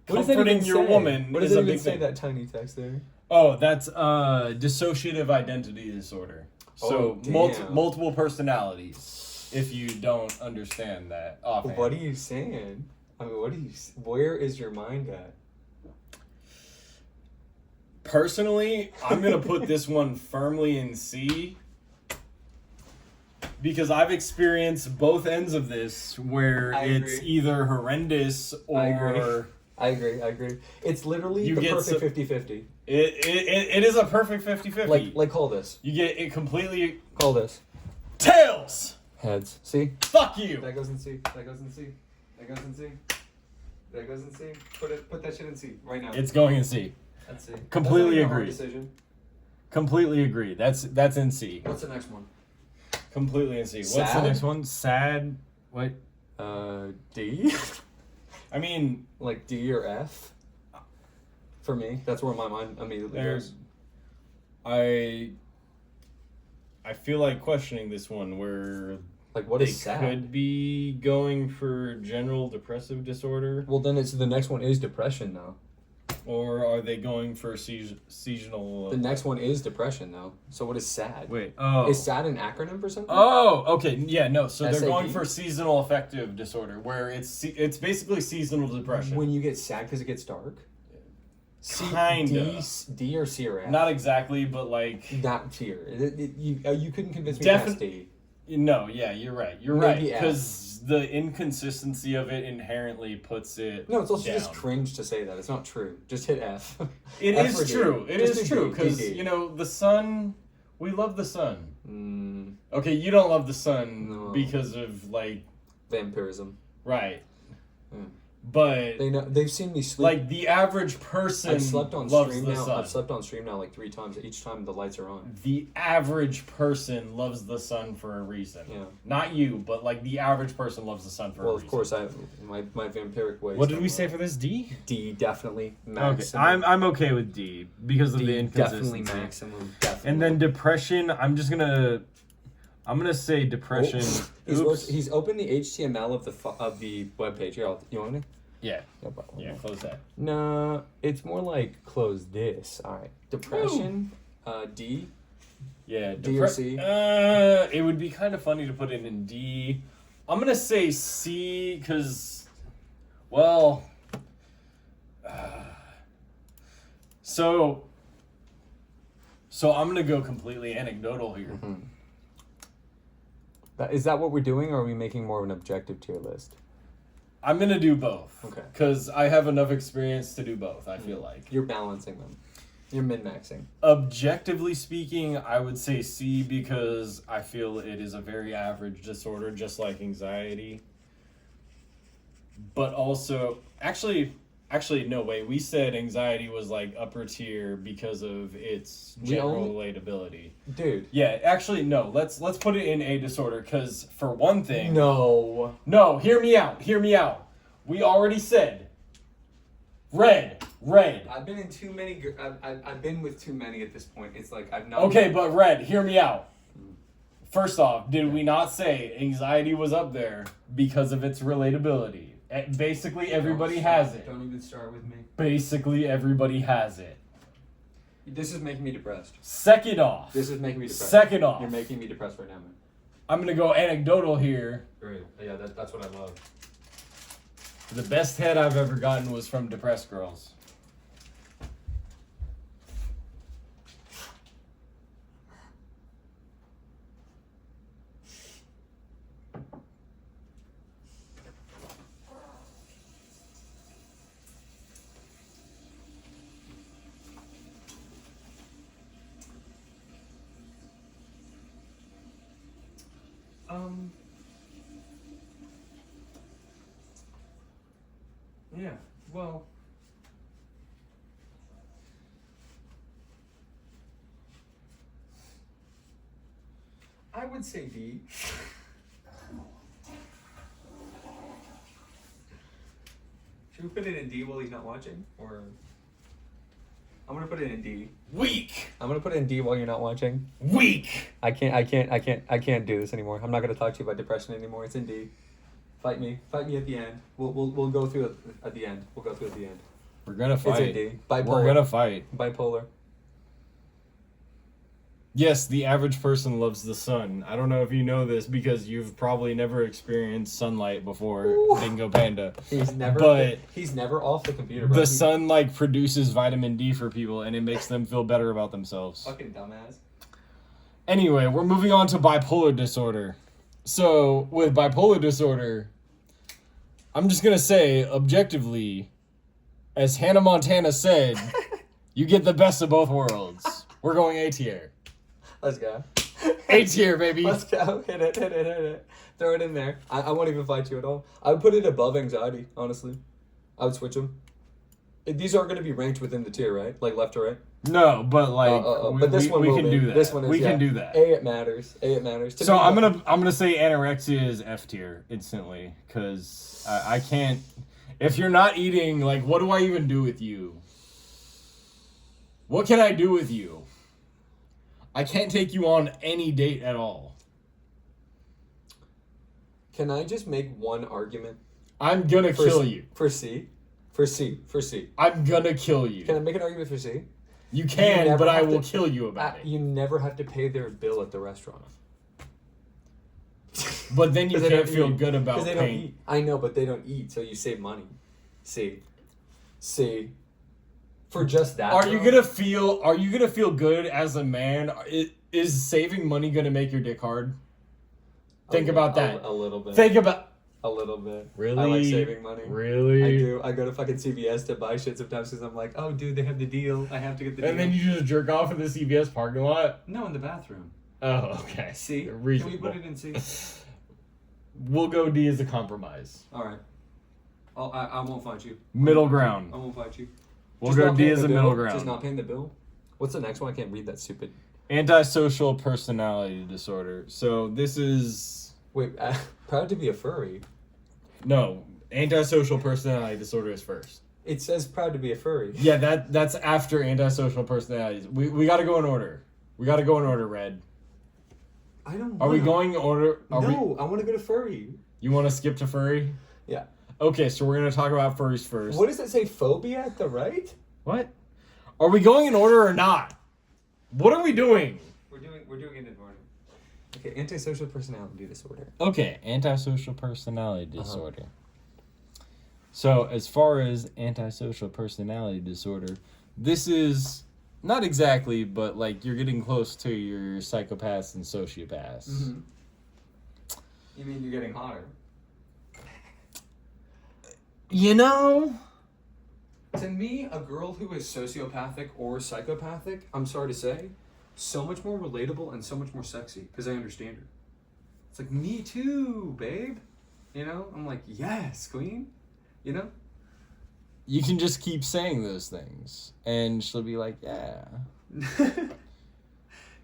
[SPEAKER 2] comforting your woman
[SPEAKER 1] What
[SPEAKER 2] is
[SPEAKER 1] does
[SPEAKER 2] a
[SPEAKER 1] it even
[SPEAKER 2] big
[SPEAKER 1] say,
[SPEAKER 2] thing.
[SPEAKER 1] that tiny text there?
[SPEAKER 2] Oh, that's dissociative identity disorder. So
[SPEAKER 1] Oh, damn.
[SPEAKER 2] multiple personalities. If you don't understand that offhand.
[SPEAKER 1] What are you saying? I mean, where is your mind at?
[SPEAKER 2] Personally, I'm going to put this one firmly in C. Because I've experienced both ends of this where
[SPEAKER 1] I
[SPEAKER 2] it's
[SPEAKER 1] agree.
[SPEAKER 2] either horrendous or...
[SPEAKER 1] I agree. It's literally
[SPEAKER 2] You
[SPEAKER 1] the
[SPEAKER 2] get
[SPEAKER 1] perfect
[SPEAKER 2] so-
[SPEAKER 1] 50-50.
[SPEAKER 2] It is a perfect 50-50.
[SPEAKER 1] Like call this.
[SPEAKER 2] You get it completely...
[SPEAKER 1] Call this.
[SPEAKER 2] Tails!
[SPEAKER 1] Heads. See?
[SPEAKER 2] Fuck you!
[SPEAKER 1] That goes in C. That goes in C. That goes in C. That goes in C. Put that shit in C right now.
[SPEAKER 2] It's going in C.
[SPEAKER 1] Let's see.
[SPEAKER 2] Completely
[SPEAKER 1] That's not even a hard
[SPEAKER 2] agree.
[SPEAKER 1] Decision.
[SPEAKER 2] Completely agree. That's in C.
[SPEAKER 1] What's the next one?
[SPEAKER 2] Completely in C. What's the
[SPEAKER 1] Sad?
[SPEAKER 2] next one? Sad. What?
[SPEAKER 1] D.
[SPEAKER 2] I mean,
[SPEAKER 1] Like D or F. For me, that's where my mind immediately
[SPEAKER 2] there's.
[SPEAKER 1] goes.
[SPEAKER 2] I feel like questioning this one where
[SPEAKER 1] Like, what
[SPEAKER 2] they
[SPEAKER 1] is sad?
[SPEAKER 2] could be going for general depressive disorder,
[SPEAKER 1] Well, then the next one is depression, though.
[SPEAKER 2] or are they going for seasonal?
[SPEAKER 1] The next one is depression, though. So what is sad?
[SPEAKER 2] Wait. Oh.
[SPEAKER 1] Is sad an acronym for something?
[SPEAKER 2] Oh, okay. Yeah, no. So they're
[SPEAKER 1] SAD?
[SPEAKER 2] going for seasonal affective disorder, where it's basically seasonal depression.
[SPEAKER 1] When you get sad because it gets dark?
[SPEAKER 2] Kinda.
[SPEAKER 1] D or C or F?
[SPEAKER 2] Not exactly, but like
[SPEAKER 1] Not tier. You couldn't convince me
[SPEAKER 2] Defi-
[SPEAKER 1] past D.
[SPEAKER 2] no. Yeah, you're right. You're
[SPEAKER 1] Maybe
[SPEAKER 2] right
[SPEAKER 1] F.
[SPEAKER 2] because the inconsistency of it inherently puts it.
[SPEAKER 1] No, it's also
[SPEAKER 2] down.
[SPEAKER 1] just cringe to say that. It's not true. Just hit F.
[SPEAKER 2] It
[SPEAKER 1] F
[SPEAKER 2] is
[SPEAKER 1] or D.
[SPEAKER 2] true. It
[SPEAKER 1] Just
[SPEAKER 2] is
[SPEAKER 1] do
[SPEAKER 2] true
[SPEAKER 1] D,
[SPEAKER 2] because
[SPEAKER 1] D.
[SPEAKER 2] you know the sun. We love the sun.
[SPEAKER 1] Mm,
[SPEAKER 2] Okay, you don't love the sun
[SPEAKER 1] No.
[SPEAKER 2] because of like
[SPEAKER 1] vampirism.
[SPEAKER 2] right,
[SPEAKER 1] Mm.
[SPEAKER 2] but
[SPEAKER 1] They've seen me sleep.
[SPEAKER 2] like the average person
[SPEAKER 1] I've slept on
[SPEAKER 2] loves
[SPEAKER 1] stream
[SPEAKER 2] the
[SPEAKER 1] now.
[SPEAKER 2] sun.
[SPEAKER 1] I've slept on stream now like 3 times. Each time the lights are on.
[SPEAKER 2] The average person loves the sun for a reason.
[SPEAKER 1] Yeah.
[SPEAKER 2] Not you, but like the average person loves the sun for
[SPEAKER 1] Well,
[SPEAKER 2] a
[SPEAKER 1] of
[SPEAKER 2] reason.
[SPEAKER 1] course, my vampiric ways.
[SPEAKER 2] What did we say for this? D?
[SPEAKER 1] D definitely
[SPEAKER 2] Okay,
[SPEAKER 1] maximum.
[SPEAKER 2] I'm okay with D because of the
[SPEAKER 1] D
[SPEAKER 2] inconsistency.
[SPEAKER 1] definitely maximum. Definitely.
[SPEAKER 2] And then depression, I'm gonna say depression.
[SPEAKER 1] He's opened the HTML of the webpage. Here, you want me?
[SPEAKER 2] Yeah,
[SPEAKER 1] No problem.
[SPEAKER 2] yeah, close that.
[SPEAKER 1] No, it's more like close this. All right. Depression. D.
[SPEAKER 2] Yeah,
[SPEAKER 1] D or C?
[SPEAKER 2] It would be kind of funny to put it in D. I'm gonna say C because, well, so I'm gonna go completely anecdotal here.
[SPEAKER 1] Is that what we're doing, or are we making more of an objective tier list?
[SPEAKER 2] I'm gonna do both.
[SPEAKER 1] Okay.
[SPEAKER 2] Because I have enough experience to do both. I feel like.
[SPEAKER 1] You're balancing them. You're min-maxing.
[SPEAKER 2] Objectively speaking, I would say C because I feel it is a very average disorder, just like anxiety. But also, actually, no way. We said anxiety was like upper tier because of its general relatability.
[SPEAKER 1] Dude.
[SPEAKER 2] Yeah, actually, no. Let's put it in a disorder because for one thing.
[SPEAKER 1] No.
[SPEAKER 2] No, hear me out. Hear me out. We already said. Red.
[SPEAKER 1] I've been in too many. I've been with too many at this point. It's like I've not.
[SPEAKER 2] Okay, but red. Hear me out. First off, did we not say anxiety was up there because of its relatability? Basically, everybody has it.
[SPEAKER 1] Don't even start with me.
[SPEAKER 2] Basically, everybody has it.
[SPEAKER 1] This is making me depressed.
[SPEAKER 2] Second off.
[SPEAKER 1] This is making me depressed.
[SPEAKER 2] Second off.
[SPEAKER 1] You're making me depressed right now, man.
[SPEAKER 2] I'm going to go anecdotal here.
[SPEAKER 1] Great. Yeah, that's what I love.
[SPEAKER 2] The best head I've ever gotten was from depressed girls.
[SPEAKER 1] Yeah, well. I would say D. Should we put it in D while he's not watching? Or. I'm gonna put it in D.
[SPEAKER 2] Weak.
[SPEAKER 1] I'm gonna put it in D while you're not watching.
[SPEAKER 2] Weak.
[SPEAKER 1] I can't do this anymore. I'm not gonna talk to you about depression anymore. It's in D. Fight me at the end. We'll go through it at the end. We'll go through it at the end.
[SPEAKER 2] We're going to
[SPEAKER 1] It's in
[SPEAKER 2] fight.
[SPEAKER 1] D. Bipolar.
[SPEAKER 2] We're going to fight.
[SPEAKER 1] Bipolar.
[SPEAKER 2] Yes, the average person loves the sun. I don't know if you know this because you've probably never experienced sunlight before, Dingo Panda.
[SPEAKER 1] He's never off the computer, bro.
[SPEAKER 2] The sun like produces vitamin D for people and it makes them feel better about themselves.
[SPEAKER 1] Fucking dumbass.
[SPEAKER 2] Anyway, we're moving on to bipolar disorder. So, with bipolar disorder, I'm just going to say, objectively, as Hannah Montana said, you get the best of both worlds. We're going A tier.
[SPEAKER 1] Let's go.
[SPEAKER 2] A tier, baby.
[SPEAKER 1] Let's go. Hit it. Throw it in there. I won't even fight you at all. I would put it above anxiety, honestly. I would switch them. These are going to be ranked within the tier, right? Like left to right.
[SPEAKER 2] No, but like,
[SPEAKER 1] But this one
[SPEAKER 2] we
[SPEAKER 1] will
[SPEAKER 2] can
[SPEAKER 1] be.
[SPEAKER 2] do that.
[SPEAKER 1] This one is,
[SPEAKER 2] we can do that.
[SPEAKER 1] It matters. It matters. To
[SPEAKER 2] So
[SPEAKER 1] me,
[SPEAKER 2] I'm gonna say anorexia is F tier instantly because I can't. If you're not eating, like, what do I even do with you? What can I do with you? I can't take you on any date at all.
[SPEAKER 1] Can I just make one argument?
[SPEAKER 2] I'm gonna kill you.
[SPEAKER 1] For C. For C.
[SPEAKER 2] I'm gonna kill you.
[SPEAKER 1] Can I make an argument for C?
[SPEAKER 2] You can,
[SPEAKER 1] never
[SPEAKER 2] but I
[SPEAKER 1] have
[SPEAKER 2] will
[SPEAKER 1] to-
[SPEAKER 2] kill you about it.
[SPEAKER 1] You never have to pay their bill at the restaurant.
[SPEAKER 2] But then you
[SPEAKER 1] 'Cause they
[SPEAKER 2] can't
[SPEAKER 1] don't
[SPEAKER 2] feel
[SPEAKER 1] eat.
[SPEAKER 2] good
[SPEAKER 1] 'Cause
[SPEAKER 2] about
[SPEAKER 1] they don't
[SPEAKER 2] paying.
[SPEAKER 1] eat. I know, but they don't eat, so you save money. C. For just that.
[SPEAKER 2] Are you gonna feel good as a man? Is saving money gonna make your dick hard? Think about that.
[SPEAKER 1] A little bit.
[SPEAKER 2] Think about.
[SPEAKER 1] A little bit.
[SPEAKER 2] Really?
[SPEAKER 1] I like saving money.
[SPEAKER 2] Really?
[SPEAKER 1] I do. I go to fucking CVS to buy shit sometimes because I'm like, oh, dude, they have the deal. I have to get the deal.
[SPEAKER 2] And then you just jerk off in the CVS parking lot?
[SPEAKER 1] No, in the bathroom.
[SPEAKER 2] Oh, okay.
[SPEAKER 1] C. Can
[SPEAKER 2] Reasonable.
[SPEAKER 1] we put it in C?
[SPEAKER 2] We'll go D as a compromise.
[SPEAKER 1] All right. I won't fight you.
[SPEAKER 2] Middle ground.
[SPEAKER 1] I won't fight you.
[SPEAKER 2] We'll
[SPEAKER 1] Just
[SPEAKER 2] go
[SPEAKER 1] not
[SPEAKER 2] D
[SPEAKER 1] paying
[SPEAKER 2] as
[SPEAKER 1] the
[SPEAKER 2] a
[SPEAKER 1] bill?
[SPEAKER 2] middle ground.
[SPEAKER 1] Just not paying the bill. What's the next one? I can't read that stupid.
[SPEAKER 2] Antisocial personality disorder. So this is...
[SPEAKER 1] Wait, proud to be a furry.
[SPEAKER 2] No, antisocial personality disorder is first.
[SPEAKER 1] It says proud to be a furry.
[SPEAKER 2] Yeah, that's after antisocial personalities. We got to go in order. We got to go in order, Red.
[SPEAKER 1] I don't.
[SPEAKER 2] Are we going in order?
[SPEAKER 1] I want to go to furry.
[SPEAKER 2] You want to skip to furry?
[SPEAKER 1] Yeah.
[SPEAKER 2] Okay, so we're gonna talk about furries first.
[SPEAKER 1] What does it say? Phobia at the right?
[SPEAKER 2] What? Are we going in order or not? What are we doing?
[SPEAKER 1] We're doing it in order. Okay, antisocial personality disorder.
[SPEAKER 2] Okay, antisocial personality disorder. So, as far as antisocial personality disorder, this is not exactly, but like you're getting close to your psychopaths and sociopaths.
[SPEAKER 1] Mm-hmm. You mean you're getting hotter?
[SPEAKER 2] You know,
[SPEAKER 1] To me, a girl who is sociopathic or psychopathic, I'm sorry to say, so much more relatable and so much more sexy because I understand her. It's like, me too, babe. You know? I'm like, yes, queen. You know?
[SPEAKER 2] you can just keep saying those things, and she'll be like, yeah.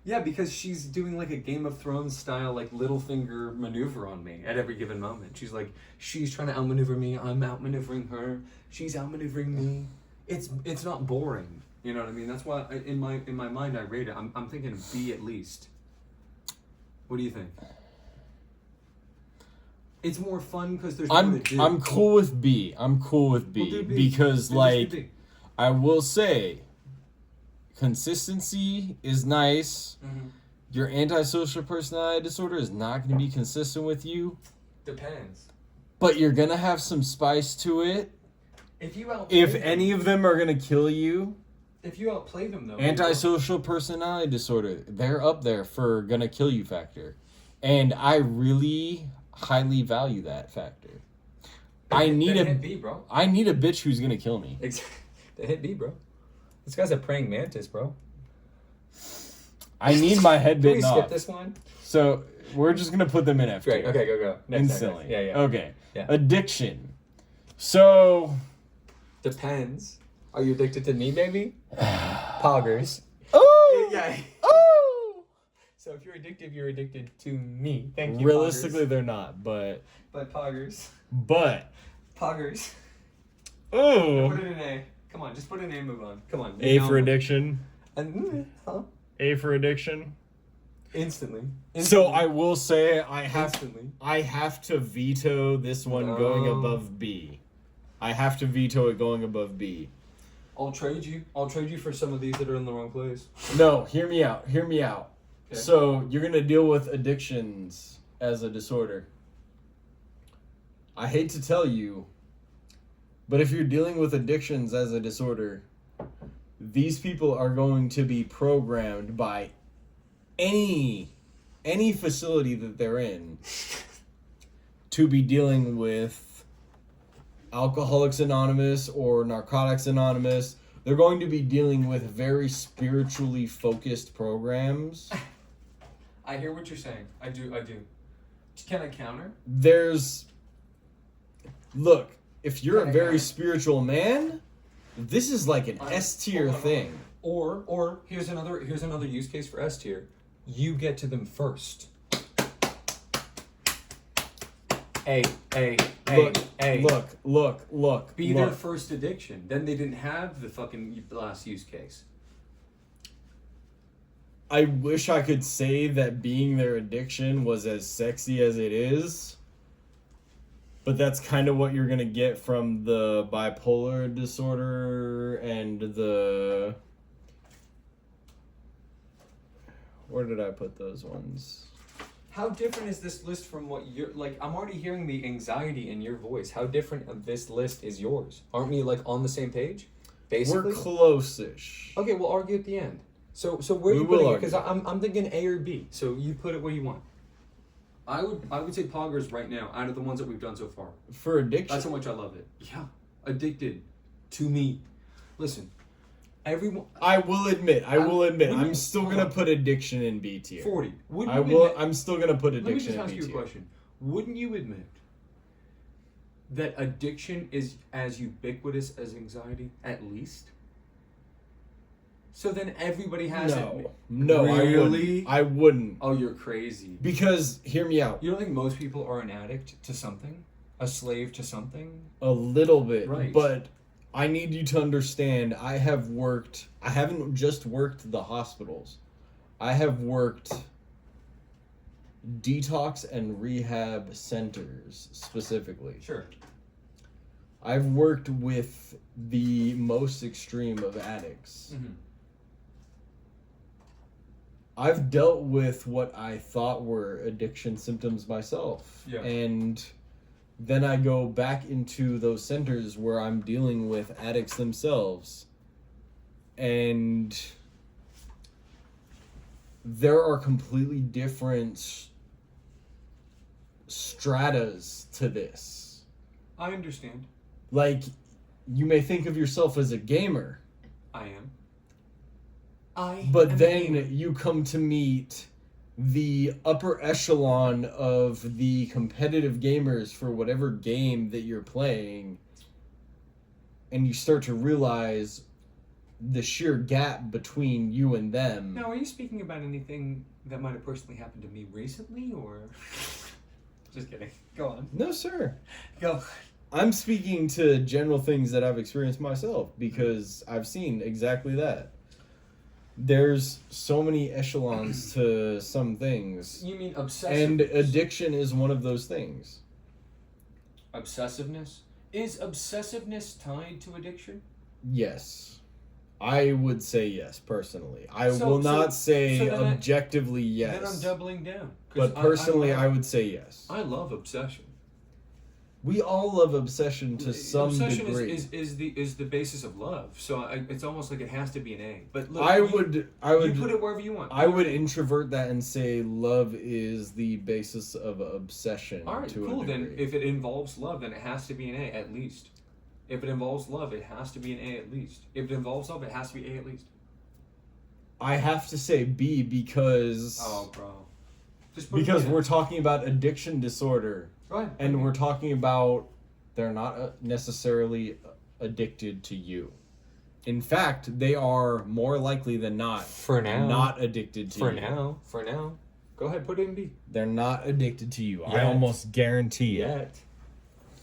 [SPEAKER 1] Yeah, because she's doing like a Game of Thrones style, like Littlefinger maneuver on me at every given moment. She's like, she's trying to outmaneuver me, I'm outmaneuvering her, she's outmaneuvering me. It's not boring. You know what I mean? That's why in my mind I rate it. I'm thinking B at least. What do you think? It's more fun because there's more to do.
[SPEAKER 2] I'm cool with B. I'm cool with B,
[SPEAKER 1] We'll do B.
[SPEAKER 2] because
[SPEAKER 1] Then
[SPEAKER 2] like
[SPEAKER 1] just do B.
[SPEAKER 2] I will say, consistency is nice.
[SPEAKER 1] Mhm.
[SPEAKER 2] Your antisocial personality disorder is not going to be consistent with you,
[SPEAKER 1] Depends.
[SPEAKER 2] but you're going to have some spice to it.
[SPEAKER 1] If you outplay
[SPEAKER 2] If
[SPEAKER 1] them,
[SPEAKER 2] any of them are going to kill you,
[SPEAKER 1] if you outplay them though,
[SPEAKER 2] antisocial personality disorder, they're up there for going to kill you factor. And I really highly value that factor. I need
[SPEAKER 1] hit B, bro.
[SPEAKER 2] I need a bitch who's going to kill me.
[SPEAKER 1] They hit B, bro. This guy's a praying mantis, bro.
[SPEAKER 2] I need my head
[SPEAKER 1] Can
[SPEAKER 2] bitten
[SPEAKER 1] we
[SPEAKER 2] off.
[SPEAKER 1] skip this one?
[SPEAKER 2] So we're just gonna put them in F.
[SPEAKER 1] Great.
[SPEAKER 2] tier.
[SPEAKER 1] Okay, go. Next.
[SPEAKER 2] Instantly.
[SPEAKER 1] Yeah.
[SPEAKER 2] Okay.
[SPEAKER 1] Yeah.
[SPEAKER 2] Addiction. So.
[SPEAKER 1] Depends. Are you addicted to me, baby? Poggers.
[SPEAKER 2] Oh.
[SPEAKER 1] Yeah.
[SPEAKER 2] Oh.
[SPEAKER 1] So if you're addicted to me. Thank you.
[SPEAKER 2] Realistically,
[SPEAKER 1] Poggers.
[SPEAKER 2] they're not, but.
[SPEAKER 1] But poggers.
[SPEAKER 2] Poggers.
[SPEAKER 1] Put
[SPEAKER 2] Oh.
[SPEAKER 1] it in A. Come on, just put it in A and move on. Come on.
[SPEAKER 2] A
[SPEAKER 1] Now
[SPEAKER 2] for
[SPEAKER 1] move.
[SPEAKER 2] addiction.
[SPEAKER 1] And
[SPEAKER 2] A for addiction.
[SPEAKER 1] Instantly.
[SPEAKER 2] So I will say I have
[SPEAKER 1] Instantly.
[SPEAKER 2] to veto this one going
[SPEAKER 1] No.
[SPEAKER 2] above B. I have to veto it going above B.
[SPEAKER 1] I'll trade you for some of these that are in the wrong place.
[SPEAKER 2] No, hear me out.
[SPEAKER 1] Okay.
[SPEAKER 2] So you're gonna deal with addictions as a disorder. I hate to tell you, but if you're dealing with addictions as a disorder, these people are going to be programmed by any facility that they're in to be dealing with Alcoholics Anonymous or Narcotics Anonymous. They're going to be dealing with very spiritually focused programs.
[SPEAKER 1] I hear what you're saying. I do. Can I counter?
[SPEAKER 2] Look, if you're
[SPEAKER 1] Can
[SPEAKER 2] a
[SPEAKER 1] I
[SPEAKER 2] very
[SPEAKER 1] counter?
[SPEAKER 2] spiritual man, This is like an S tier thing.
[SPEAKER 1] Or here's another use case for S tier. You get to them first. Hey.
[SPEAKER 2] Look.
[SPEAKER 1] Be their first addiction. Then they didn't have the fucking last use case.
[SPEAKER 2] I wish I could say that being their addiction was as sexy as it is. But that's kind of what you're going to get from the bipolar disorder and the... Where did I put those ones?
[SPEAKER 1] How different is this list from what you're... Like, I'm already hearing the anxiety in your voice. How different of this list is yours? Aren't we, like, on the same page? Basically?
[SPEAKER 2] We're close-ish.
[SPEAKER 1] Okay, we'll argue at the end. So where are you putting it? Because I'm thinking A or B. So you put it where you want. I would say Poggers right now, out of the ones that we've done so far.
[SPEAKER 2] For addiction?
[SPEAKER 1] That's how much I love it. Yeah. Addicted to me. Listen, everyone...
[SPEAKER 2] I will admit, I'm still going to put addiction in B tier.
[SPEAKER 1] 40.
[SPEAKER 2] I'm still going to put addiction in B tier.
[SPEAKER 1] Let me just ask you a question. Wouldn't you admit that addiction is as ubiquitous as anxiety, at least? So then everybody has it.
[SPEAKER 2] No,
[SPEAKER 1] really?
[SPEAKER 2] I wouldn't.
[SPEAKER 1] Oh, you're crazy.
[SPEAKER 2] Because, hear me out.
[SPEAKER 1] You don't think most people are an addict to something? A slave to something?
[SPEAKER 2] A little bit.
[SPEAKER 1] Right.
[SPEAKER 2] But I need you to understand, I haven't just worked the hospitals. I have worked detox and rehab centers, specifically.
[SPEAKER 1] Sure.
[SPEAKER 2] I've worked with the most extreme of addicts.
[SPEAKER 1] Mm-hmm.
[SPEAKER 2] I've dealt with what I thought were addiction symptoms myself.
[SPEAKER 1] Yeah.
[SPEAKER 2] And then I go back into those centers where I'm dealing with addicts themselves. And there are completely different stratas to this.
[SPEAKER 1] I understand.
[SPEAKER 2] Like, you may think of yourself as a gamer.
[SPEAKER 1] I am.
[SPEAKER 2] But then you come to meet the upper echelon of the competitive gamers for whatever game that you're playing, and you start to realize the sheer gap between you and them.
[SPEAKER 1] Now, are you speaking about anything that might have personally happened to me recently, or... Just kidding. Go on.
[SPEAKER 2] No, sir.
[SPEAKER 1] Go.
[SPEAKER 2] I'm speaking to general things that I've experienced myself, because I've seen exactly that. There's so many echelons to some things.
[SPEAKER 1] You mean obsessiveness?
[SPEAKER 2] And addiction is one of those things.
[SPEAKER 1] Obsessiveness? Is obsessiveness tied to addiction?
[SPEAKER 2] Yes. I would say yes, personally. I will not say objectively yes.
[SPEAKER 1] Then I'm doubling down.
[SPEAKER 2] But personally, I would say yes.
[SPEAKER 1] I love obsession.
[SPEAKER 2] We all love obsession to some
[SPEAKER 1] obsession
[SPEAKER 2] degree.
[SPEAKER 1] is the basis of love. So it's almost like it has to be an A. But look,
[SPEAKER 2] I would
[SPEAKER 1] you put it wherever you want.
[SPEAKER 2] I would introvert that and say love is the basis of obsession.
[SPEAKER 1] All right,
[SPEAKER 2] to
[SPEAKER 1] cool.
[SPEAKER 2] a degree.
[SPEAKER 1] Then if it involves love, then it has to be an A at least. If it involves love, it has to be an A at least. If it involves love, it has to be A at least.
[SPEAKER 2] I have to say B because...
[SPEAKER 1] Oh, bro.
[SPEAKER 2] Because we're talking about addiction disorder.
[SPEAKER 1] Go ahead.
[SPEAKER 2] And we're talking about they're not necessarily addicted to you. In fact, they are more likely than not
[SPEAKER 1] For now.
[SPEAKER 2] not addicted to you.
[SPEAKER 1] For now. Go ahead, put it in B.
[SPEAKER 2] They're not addicted to you.
[SPEAKER 1] Yet.
[SPEAKER 2] I almost guarantee it.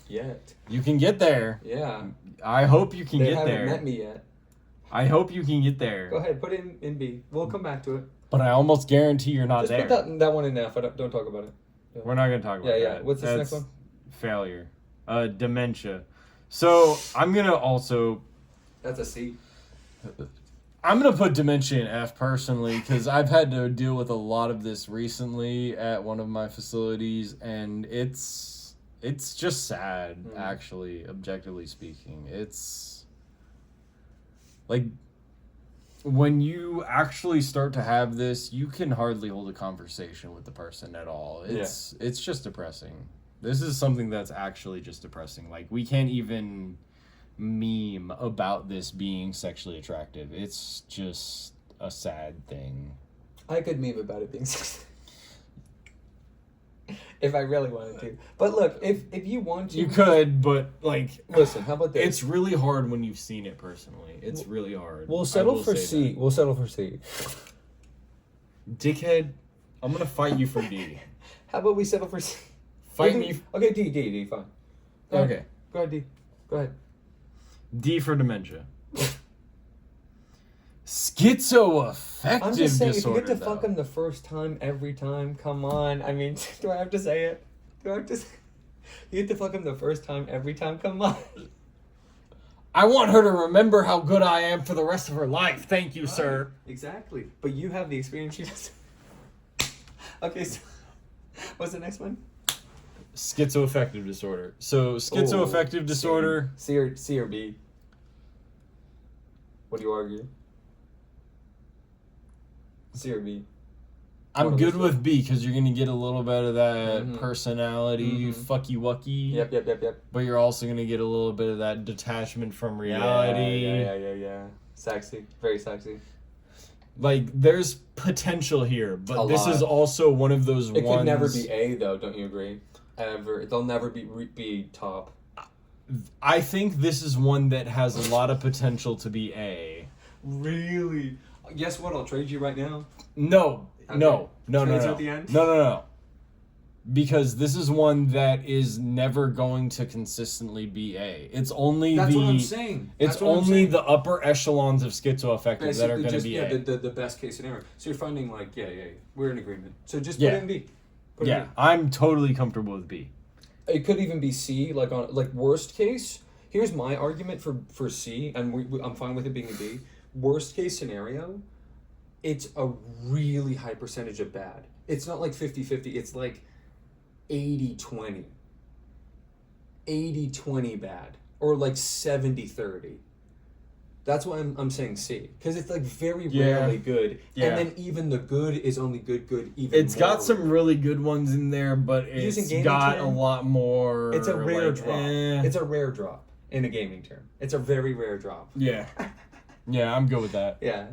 [SPEAKER 1] Yet.
[SPEAKER 2] You can get there.
[SPEAKER 1] Yeah.
[SPEAKER 2] I hope you can
[SPEAKER 1] They
[SPEAKER 2] get
[SPEAKER 1] haven't
[SPEAKER 2] there.
[SPEAKER 1] met me yet.
[SPEAKER 2] I hope you can get there.
[SPEAKER 1] Go ahead, put it in B. We'll come back to it.
[SPEAKER 2] But I almost guarantee you're not
[SPEAKER 1] Just
[SPEAKER 2] there.
[SPEAKER 1] put that one in F. Don't talk about it. Yeah.
[SPEAKER 2] We're not going to talk about that.
[SPEAKER 1] Yeah. What's this next one?
[SPEAKER 2] Failure. Dementia. So, I'm going to also...
[SPEAKER 1] That's a C.
[SPEAKER 2] I'm going to put dementia in F personally, because I've had to deal with a lot of this recently at one of my facilities, and it's just sad, actually, objectively speaking. It's... like... when you actually start to have this, you can hardly hold a conversation with the person at all. It's just depressing. This is something that's actually just depressing. Like, we can't even meme about this being sexually attractive. It's just a sad thing.
[SPEAKER 1] I could meme about it being If I really wanted to. But look, if you want to...
[SPEAKER 2] You could, but, like...
[SPEAKER 1] Listen, how about this?
[SPEAKER 2] It's really hard when you've seen it personally. It's really hard.
[SPEAKER 1] We'll
[SPEAKER 2] I
[SPEAKER 1] settle
[SPEAKER 2] will
[SPEAKER 1] for
[SPEAKER 2] say
[SPEAKER 1] C.
[SPEAKER 2] that.
[SPEAKER 1] We'll settle for C.
[SPEAKER 2] Dickhead, I'm gonna fight you for D.
[SPEAKER 1] How about we settle for C?
[SPEAKER 2] Fight me.
[SPEAKER 1] Okay, D, fine. Go ahead.
[SPEAKER 2] Okay.
[SPEAKER 1] Go ahead, D. Go ahead.
[SPEAKER 2] D for dementia. Schizoaffective
[SPEAKER 1] I'm just saying,
[SPEAKER 2] disorder.
[SPEAKER 1] if you get to fuck him the first time, every time, come on. I mean, do I have to say it? Do I have to say You get to fuck him the first time, every time, come on.
[SPEAKER 2] I want her to remember how good I am for the rest of her life. Thank you, sir.
[SPEAKER 1] Exactly. But you have the experience she doesn't. Okay, so what's the next one?
[SPEAKER 2] Schizoaffective disorder. So, schizoaffective disorder.
[SPEAKER 1] C or B? What do you argue? C or B?
[SPEAKER 2] I'm good with B because you're going to get a little bit of that personality, fucky-wucky.
[SPEAKER 1] Yep.
[SPEAKER 2] But you're also going to get a little bit of that detachment from reality.
[SPEAKER 1] Yeah. Sexy. Very sexy.
[SPEAKER 2] Like, there's potential here, but
[SPEAKER 1] A
[SPEAKER 2] this
[SPEAKER 1] lot.
[SPEAKER 2] is also one of those
[SPEAKER 1] It
[SPEAKER 2] ones...
[SPEAKER 1] could never be A, though, don't you agree? Ever. They'll never be top.
[SPEAKER 2] I think this is one that has a lot of potential to be A.
[SPEAKER 1] Really? Guess what? I'll trade you right now.
[SPEAKER 2] No.
[SPEAKER 1] Okay.
[SPEAKER 2] No.
[SPEAKER 1] Trades at the end?
[SPEAKER 2] No. Because this is one that is never going to consistently be A. It's only
[SPEAKER 1] That's what I'm saying.
[SPEAKER 2] It's only the upper echelons of schizoaffective that are going to be A.
[SPEAKER 1] The best case scenario. So you're finding like, yeah, we're in agreement. So just put it in B. Put it in B.
[SPEAKER 2] I'm totally comfortable with B.
[SPEAKER 1] It could even be C, like worst case. Here's my argument for C, and I'm fine with it being a B. Worst case scenario, it's a really high percentage of bad. It's not like 50-50, it's like 80-20. 80-20 bad. Or like 70-30. That's why I'm saying C. Because it's like very rarely good.
[SPEAKER 2] Yeah.
[SPEAKER 1] And then even the good is only good even
[SPEAKER 2] It's
[SPEAKER 1] more.
[SPEAKER 2] got some really good ones in there, but it's got a lot more...
[SPEAKER 1] It's a rare
[SPEAKER 2] like,
[SPEAKER 1] drop. It's a rare drop in a gaming term. It's a very rare drop.
[SPEAKER 2] Yeah. Yeah, I'm good with that.
[SPEAKER 1] Yeah.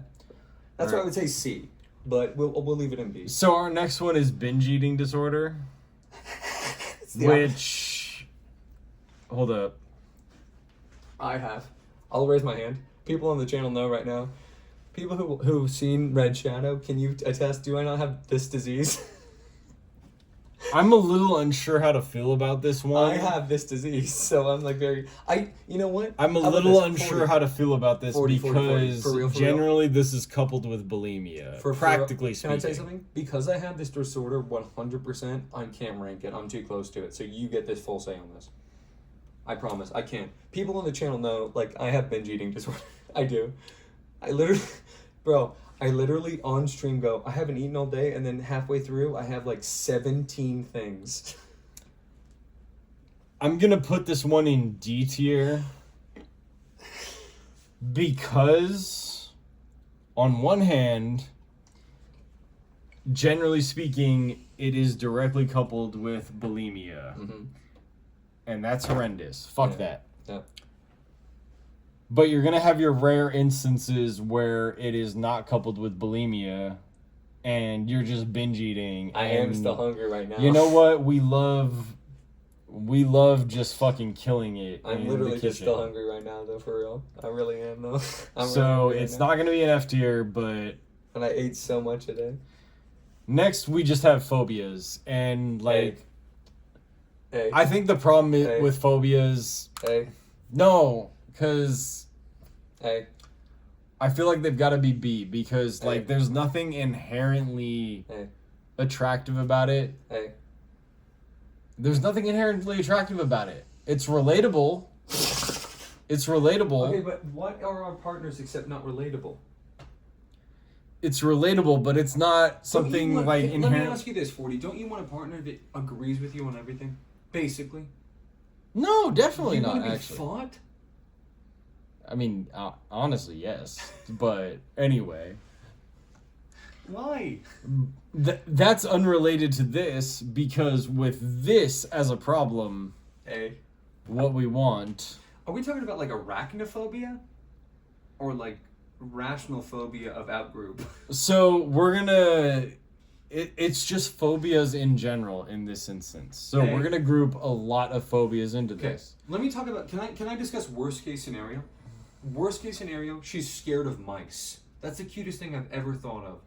[SPEAKER 1] That's why I would say C. But we'll leave it in B.
[SPEAKER 2] So our next one is binge eating disorder. Which... Hold up.
[SPEAKER 1] I'll raise my hand. People on the channel know right now. People who've seen Red Shadow, can you attest, do I not have this disease?
[SPEAKER 2] I'm a little unsure how to feel about this one.
[SPEAKER 1] I have this disease, so I'm like you know what?
[SPEAKER 2] I'm a little unsure how to feel about this
[SPEAKER 1] 40,
[SPEAKER 2] because
[SPEAKER 1] For real.
[SPEAKER 2] generally this is coupled with bulimia, practically speaking.
[SPEAKER 1] Can I tell you something? Because I have this disorder 100%, I can't rank it. I'm too close to it, so you get this full say on this. I promise, I can't. People on the channel know, like, I have binge eating disorder. I do. I literally on stream go, I haven't eaten all day, and then halfway through, I have like 17 things.
[SPEAKER 2] I'm gonna put this one in D tier because, on one hand, generally speaking, it is directly coupled with bulimia.
[SPEAKER 1] Mm-hmm.
[SPEAKER 2] And that's horrendous. Fuck that.
[SPEAKER 1] Yeah.
[SPEAKER 2] But you're going to have your rare instances where it is not coupled with bulimia and you're just binge eating.
[SPEAKER 1] I am still hungry right now.
[SPEAKER 2] You know what? We love just fucking killing it.
[SPEAKER 1] I'm literally just still hungry right now, though, for real. I really am, though.
[SPEAKER 2] So it's not going to be an F tier, but...
[SPEAKER 1] And I ate so much today.
[SPEAKER 2] Next, we just have phobias. And, like...
[SPEAKER 1] Hey.
[SPEAKER 2] I think the problem with phobias...
[SPEAKER 1] Hey.
[SPEAKER 2] No, because...
[SPEAKER 1] Hey.
[SPEAKER 2] I feel like they've got to be B because, like, there's nothing inherently attractive about it.
[SPEAKER 1] Hey.
[SPEAKER 2] There's nothing inherently attractive about it. It's relatable. It's relatable.
[SPEAKER 1] Okay, but what are our partners except not relatable?
[SPEAKER 2] It's relatable, but it's not something inherent.
[SPEAKER 1] Let me ask you this, 40. Don't you want a partner that agrees with you on everything? Basically.
[SPEAKER 2] No, definitely not,
[SPEAKER 1] You want to be
[SPEAKER 2] actually.
[SPEAKER 1] fought?
[SPEAKER 2] I mean, honestly, yes. But anyway.
[SPEAKER 1] Why?
[SPEAKER 2] That's unrelated to this because with this as a problem, what we want...
[SPEAKER 1] Are we talking about, like, arachnophobia? Or, like, rational phobia of outgroup?
[SPEAKER 2] So we're gonna It's just phobias in general in this instance. So
[SPEAKER 1] Okay.
[SPEAKER 2] we're gonna group a lot of phobias into
[SPEAKER 1] Okay.
[SPEAKER 2] this.
[SPEAKER 1] Let me talk about. Can I discuss worst case scenario? Worst case scenario. She's scared of mice. That's the cutest thing I've ever thought of.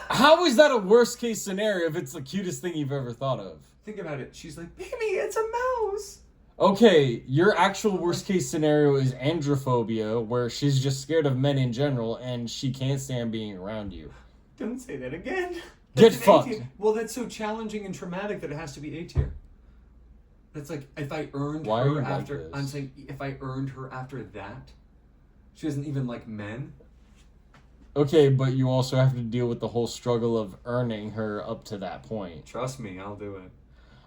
[SPEAKER 2] How is that a worst case scenario if it's the cutest thing you've ever thought of?
[SPEAKER 1] Think about it. She's like, baby, it's a mouse.
[SPEAKER 2] Okay, your actual worst case scenario is androphobia, where she's just scared of men in general and she can't stand being around you.
[SPEAKER 1] Don't say that again.
[SPEAKER 2] Get
[SPEAKER 1] That's an
[SPEAKER 2] fucked.
[SPEAKER 1] A tier. Well, that's so challenging and traumatic that it has to be A tier. That's like if I earned
[SPEAKER 2] Why are
[SPEAKER 1] her
[SPEAKER 2] you like
[SPEAKER 1] after.
[SPEAKER 2] this?
[SPEAKER 1] I'm saying if I earned her after that, she doesn't even like men.
[SPEAKER 2] Okay, but you also have to deal with the whole struggle of earning her up to that point.
[SPEAKER 1] Trust me, I'll do it.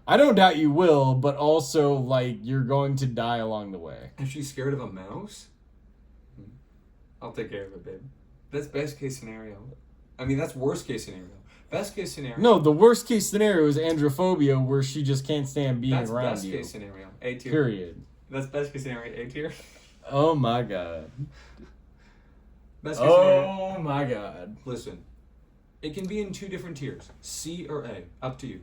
[SPEAKER 2] I don't doubt you will, but also, like, you're going to die along the way.
[SPEAKER 1] If she's scared of a mouse, I'll take care of it, babe. That's best case scenario. I mean, that's worst case scenario. Best case scenario.
[SPEAKER 2] No, the worst case scenario is androphobia, where she just can't stand being
[SPEAKER 1] that's
[SPEAKER 2] around
[SPEAKER 1] best
[SPEAKER 2] you.
[SPEAKER 1] case scenario. A tier.
[SPEAKER 2] Period.
[SPEAKER 1] That's best case scenario. A tier.
[SPEAKER 2] Oh my god.
[SPEAKER 1] Best case scenario.
[SPEAKER 2] Oh my god.
[SPEAKER 1] Listen, it can be in two different tiers, C or A. Up to you.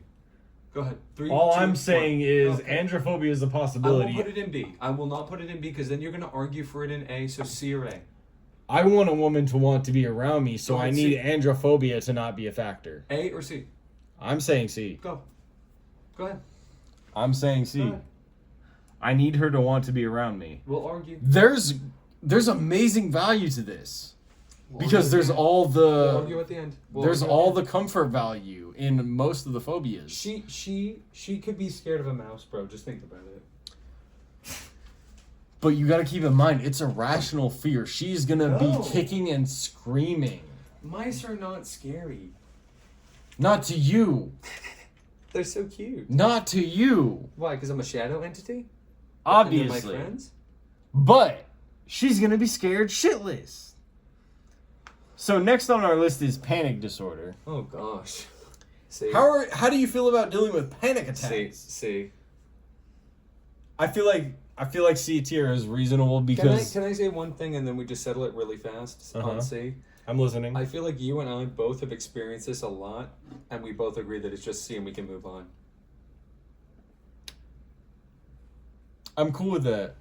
[SPEAKER 1] Go ahead. 3,
[SPEAKER 2] All
[SPEAKER 1] 2,
[SPEAKER 2] I'm saying
[SPEAKER 1] 1.
[SPEAKER 2] is
[SPEAKER 1] Okay.
[SPEAKER 2] androphobia is a
[SPEAKER 1] I will
[SPEAKER 2] possibility.
[SPEAKER 1] put it in B. I will not put it in B because then you're going to argue for it in A. So C or A.
[SPEAKER 2] I want a woman to want to be around me, so
[SPEAKER 1] Go
[SPEAKER 2] I
[SPEAKER 1] ahead,
[SPEAKER 2] need
[SPEAKER 1] C.
[SPEAKER 2] androphobia to not be a factor.
[SPEAKER 1] A or C.
[SPEAKER 2] I'm saying C.
[SPEAKER 1] Go. Go ahead.
[SPEAKER 2] I'm saying
[SPEAKER 1] Go
[SPEAKER 2] C.
[SPEAKER 1] ahead.
[SPEAKER 2] I need her to want to be around me.
[SPEAKER 1] We'll argue.
[SPEAKER 2] There's amazing value to this. Because there's all
[SPEAKER 1] We'll argue
[SPEAKER 2] the
[SPEAKER 1] at the end.
[SPEAKER 2] there's all the comfort value in most of the phobias.
[SPEAKER 1] She could be scared of a mouse, bro. Just think about it.
[SPEAKER 2] But you got to keep in mind it's a rational fear. She's going to
[SPEAKER 1] No.
[SPEAKER 2] be kicking and screaming.
[SPEAKER 1] Mice are not scary.
[SPEAKER 2] Not to you.
[SPEAKER 1] They're so cute.
[SPEAKER 2] Not to you.
[SPEAKER 1] Why? Because I'm a shadow entity? And
[SPEAKER 2] Obviously.
[SPEAKER 1] they're my friends?
[SPEAKER 2] But she's going to be scared shitless. So next on our list is panic disorder.
[SPEAKER 1] Oh gosh. See.
[SPEAKER 2] How do you feel about dealing with panic attacks?
[SPEAKER 1] See.
[SPEAKER 2] I feel like C tier is reasonable because
[SPEAKER 1] Can I say one thing and then we just settle it really fast
[SPEAKER 2] Uh-huh.
[SPEAKER 1] on C?
[SPEAKER 2] I'm listening.
[SPEAKER 1] I feel like you and I both have experienced this a lot, and we both agree that it's just C and we can move on.
[SPEAKER 2] I'm cool with that.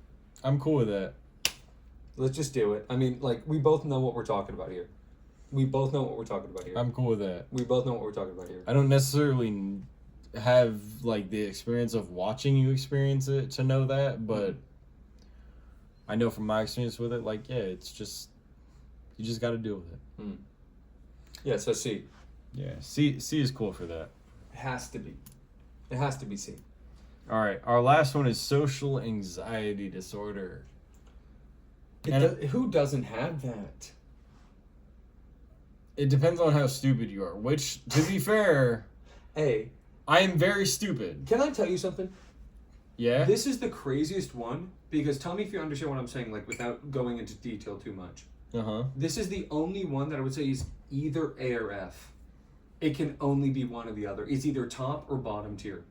[SPEAKER 1] Let's just do it. I mean, like, we both know what we're talking about here. We both know what we're talking about here.
[SPEAKER 2] I'm cool with that.
[SPEAKER 1] We both know what we're talking about here.
[SPEAKER 2] I don't necessarily have like the experience of watching you experience it to know that, but I know from my experience with it, like, yeah, it's just you just got to deal with it.
[SPEAKER 1] Yeah, so C.
[SPEAKER 2] Yeah, C is cool for that.
[SPEAKER 1] It has to be. It has to be C.
[SPEAKER 2] All right, our last one is social anxiety disorder.
[SPEAKER 1] Who doesn't have that?
[SPEAKER 2] It depends on how stupid you are, which, to be fair,
[SPEAKER 1] A.
[SPEAKER 2] I am very stupid.
[SPEAKER 1] Can I tell you something?
[SPEAKER 2] Yeah?
[SPEAKER 1] This is the craziest one, because tell me if you understand what I'm saying, like, without going into detail too much.
[SPEAKER 2] Uh-huh.
[SPEAKER 1] This is the only one that I would say is either A or F. It can only be one or the other. It's either top or bottom tier.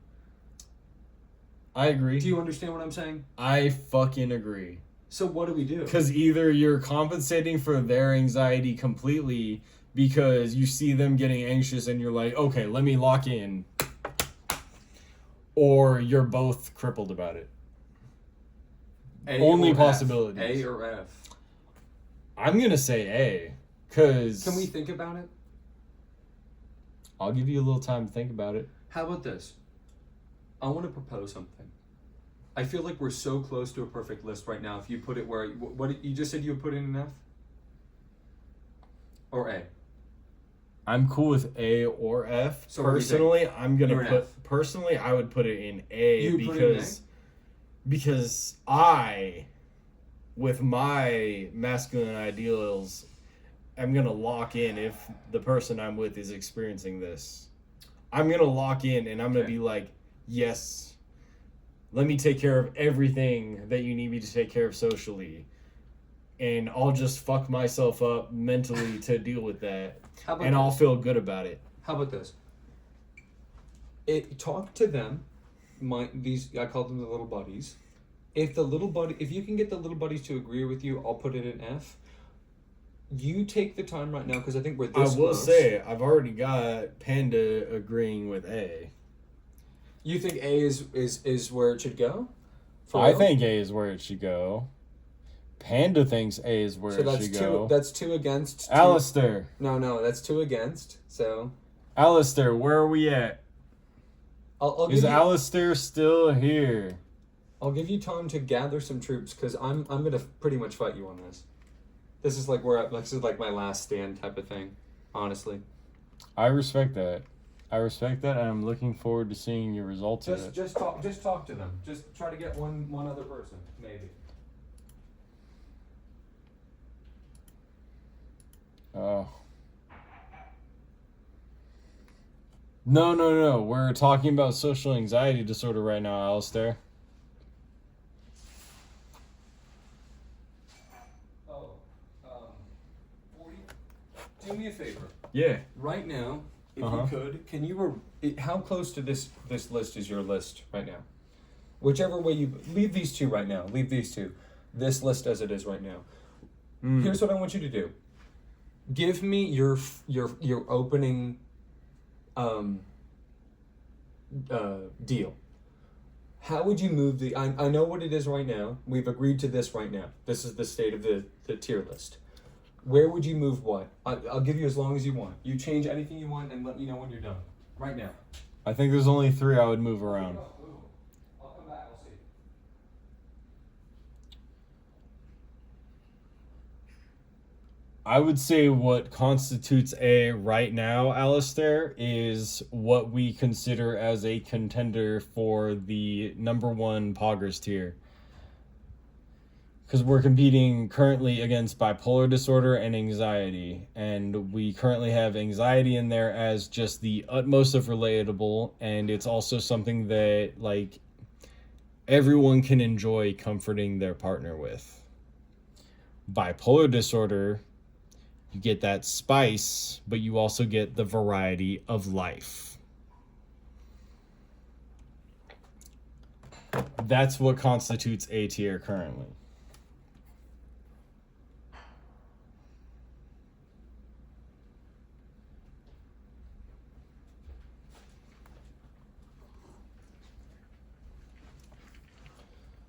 [SPEAKER 2] I agree.
[SPEAKER 1] Do you understand what I'm saying?
[SPEAKER 2] I fucking agree.
[SPEAKER 1] So what do we do?
[SPEAKER 2] Because either you're compensating for their anxiety completely because you see them getting anxious and you're like, okay, let me lock in. Or you're both crippled about it.
[SPEAKER 1] A
[SPEAKER 2] Only
[SPEAKER 1] or F.
[SPEAKER 2] possibilities.
[SPEAKER 1] A or F.
[SPEAKER 2] I'm going to say A. Because
[SPEAKER 1] Can we think about it?
[SPEAKER 2] I'll give you a little time to think about it.
[SPEAKER 1] How about this? I want to propose something. I feel like we're so close to a perfect list right now. If you put it where... What you just said you would put it in F? Or A?
[SPEAKER 2] I'm cool with A or F.
[SPEAKER 1] So what do you think?
[SPEAKER 2] Personally, I'm going
[SPEAKER 1] You're
[SPEAKER 2] to
[SPEAKER 1] an F.
[SPEAKER 2] put... Personally, I would put it in A
[SPEAKER 1] You would put it in A?
[SPEAKER 2] because I, with my masculine ideals, I'm going to lock in if the person I'm with is experiencing this. I'm going to lock in and I'm going to
[SPEAKER 1] Okay.
[SPEAKER 2] be like, yes, let me take care of everything that you need me to take care of socially. And I'll just fuck myself up mentally to deal with that.
[SPEAKER 1] How about
[SPEAKER 2] And I'll
[SPEAKER 1] this?
[SPEAKER 2] feel good about it.
[SPEAKER 1] How about this? Talk to them. I call them the little buddies. If you can get the little buddies to agree with you, I'll put it in F. you take the time right now because I think we're
[SPEAKER 2] I
[SPEAKER 1] this
[SPEAKER 2] will
[SPEAKER 1] close.
[SPEAKER 2] say, I've already got Panda agreeing with A.
[SPEAKER 1] You think A is where it should go? For
[SPEAKER 2] I
[SPEAKER 1] real?
[SPEAKER 2] think A is where it should go. Panda thinks A is where
[SPEAKER 1] So
[SPEAKER 2] it
[SPEAKER 1] that's
[SPEAKER 2] should
[SPEAKER 1] two.
[SPEAKER 2] go.
[SPEAKER 1] That's two against. Two.
[SPEAKER 2] Alistair.
[SPEAKER 1] No, that's two against. So
[SPEAKER 2] Alistair, where are we at?
[SPEAKER 1] I'll
[SPEAKER 2] Is
[SPEAKER 1] give you.
[SPEAKER 2] Alistair still here?
[SPEAKER 1] I'll give you time to gather some troops because I'm gonna pretty much fight you on this. This is like this is like my last stand type of thing, honestly.
[SPEAKER 2] I respect that. And I'm looking forward to seeing your results of it.
[SPEAKER 1] Just talk to them. Just try to get one other person, maybe.
[SPEAKER 2] Oh. No. We're talking about social anxiety disorder right now, Alistair.
[SPEAKER 1] Oh, 40. Do me a favor.
[SPEAKER 2] Yeah.
[SPEAKER 1] Right now, if
[SPEAKER 2] Uh-huh.
[SPEAKER 1] you could, can you how close to this list is your list right now? Whichever way you leave these two right now. Leave these two. This list as it is right now. Here's what I want you to do. Give me your opening deal. How would you move the I know what it is right now. We've agreed to this right now. This is the state of the tier list. Where would you move what? I'll give you as long as you want. You change anything you want and let me know when you're done. Right now.
[SPEAKER 2] I think there's only 3 I would move around.
[SPEAKER 1] I'll come back. I'll see.
[SPEAKER 2] I would say what constitutes A right now, Alistair, is what we consider as a contender for the number 1 Poggers tier. Because we're competing currently against bipolar disorder and anxiety. And we currently have anxiety in there as just the utmost of relatable. And it's also something that, like, everyone can enjoy comforting their partner with. Bipolar disorder, you get that spice, but you also get the variety of life. That's what constitutes A tier currently.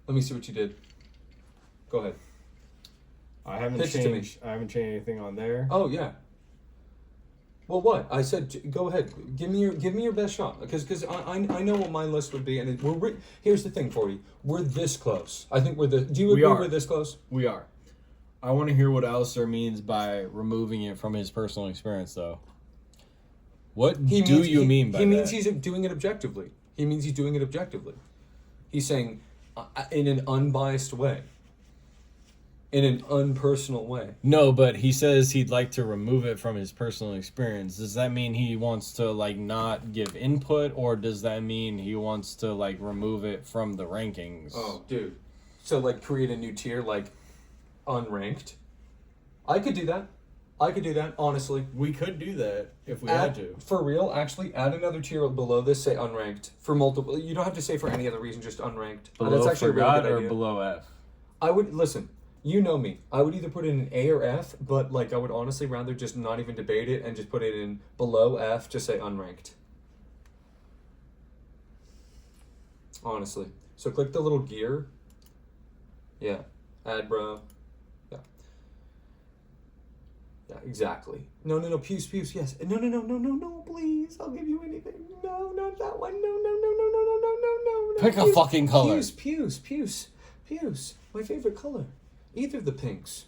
[SPEAKER 1] Let me see what you did. Go ahead.
[SPEAKER 2] I haven't
[SPEAKER 1] Pitch to me.
[SPEAKER 2] changed anything on there.
[SPEAKER 1] Oh yeah. Well, what I said? Go ahead. Give me your best shot because I know what my list would be, and here's the thing, 40. We're this close. I think we're the. Do you agree we're this close?
[SPEAKER 2] We are. I want to hear what Alistair means by removing it from his personal experience, though. What do you mean by that?
[SPEAKER 1] He means he's doing it objectively. He means he's doing it objectively. He's saying, in an unbiased way. In an unpersonal way.
[SPEAKER 2] No, but he says he'd like to remove it from his personal experience. Does that mean he wants to, like, not give input, or does that mean he wants to, like, remove it from the rankings?
[SPEAKER 1] Oh, dude. So, like, create a new tier, like, unranked. I could do that. Honestly.
[SPEAKER 2] We could do that if we had to.
[SPEAKER 1] For real, actually, add another tier below this, say unranked. For multiple, you don't have to say for any other reason, just unranked.
[SPEAKER 2] Below
[SPEAKER 1] That's actually a really
[SPEAKER 2] forgot
[SPEAKER 1] good
[SPEAKER 2] or
[SPEAKER 1] idea.
[SPEAKER 2] below F?
[SPEAKER 1] I would, listen, you know me. I would either put it in A or F, but, like, I would honestly rather just not even debate it and just put it in below F, just say unranked. Honestly. So click the little gear. Yeah. Add, bro. Yeah. Yeah, exactly. No, Puce, yes. No, please. I'll give you anything. No, not that one. No.
[SPEAKER 2] Pick a fucking color.
[SPEAKER 1] Puce. My favorite color. Either of the pinks,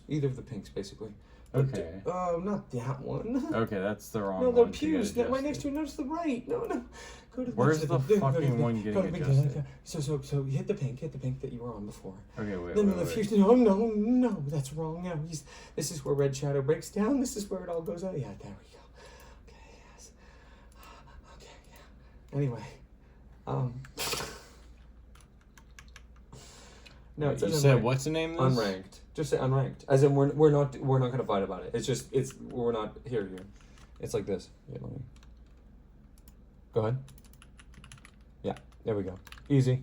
[SPEAKER 1] basically. But
[SPEAKER 2] Okay.
[SPEAKER 1] not that one.
[SPEAKER 2] Okay, that's the wrong
[SPEAKER 1] No,
[SPEAKER 2] one.
[SPEAKER 1] the
[SPEAKER 2] to get
[SPEAKER 1] pews. Right
[SPEAKER 2] adjusted.
[SPEAKER 1] next to it. Notice the right. No. Go to the
[SPEAKER 2] Where's
[SPEAKER 1] next
[SPEAKER 2] the
[SPEAKER 1] to
[SPEAKER 2] fucking one
[SPEAKER 1] go to
[SPEAKER 2] getting
[SPEAKER 1] the-
[SPEAKER 2] adjusted?
[SPEAKER 1] So hit the pink that you were on before.
[SPEAKER 2] Okay, wait.
[SPEAKER 1] Then the fuse. No, that's wrong. No, this is where Red Shadow breaks down. This is where it all goes out. Yeah, there we go. Okay, yes. Okay, yeah. Anyway, no, it
[SPEAKER 2] You
[SPEAKER 1] says
[SPEAKER 2] said
[SPEAKER 1] unranked.
[SPEAKER 2] what's the name of this?
[SPEAKER 1] Unranked. Just say unranked. As in we're not gonna fight about it. It's we're not here. It's like this. Yeah, let me. Go ahead. Yeah, there we go. Easy.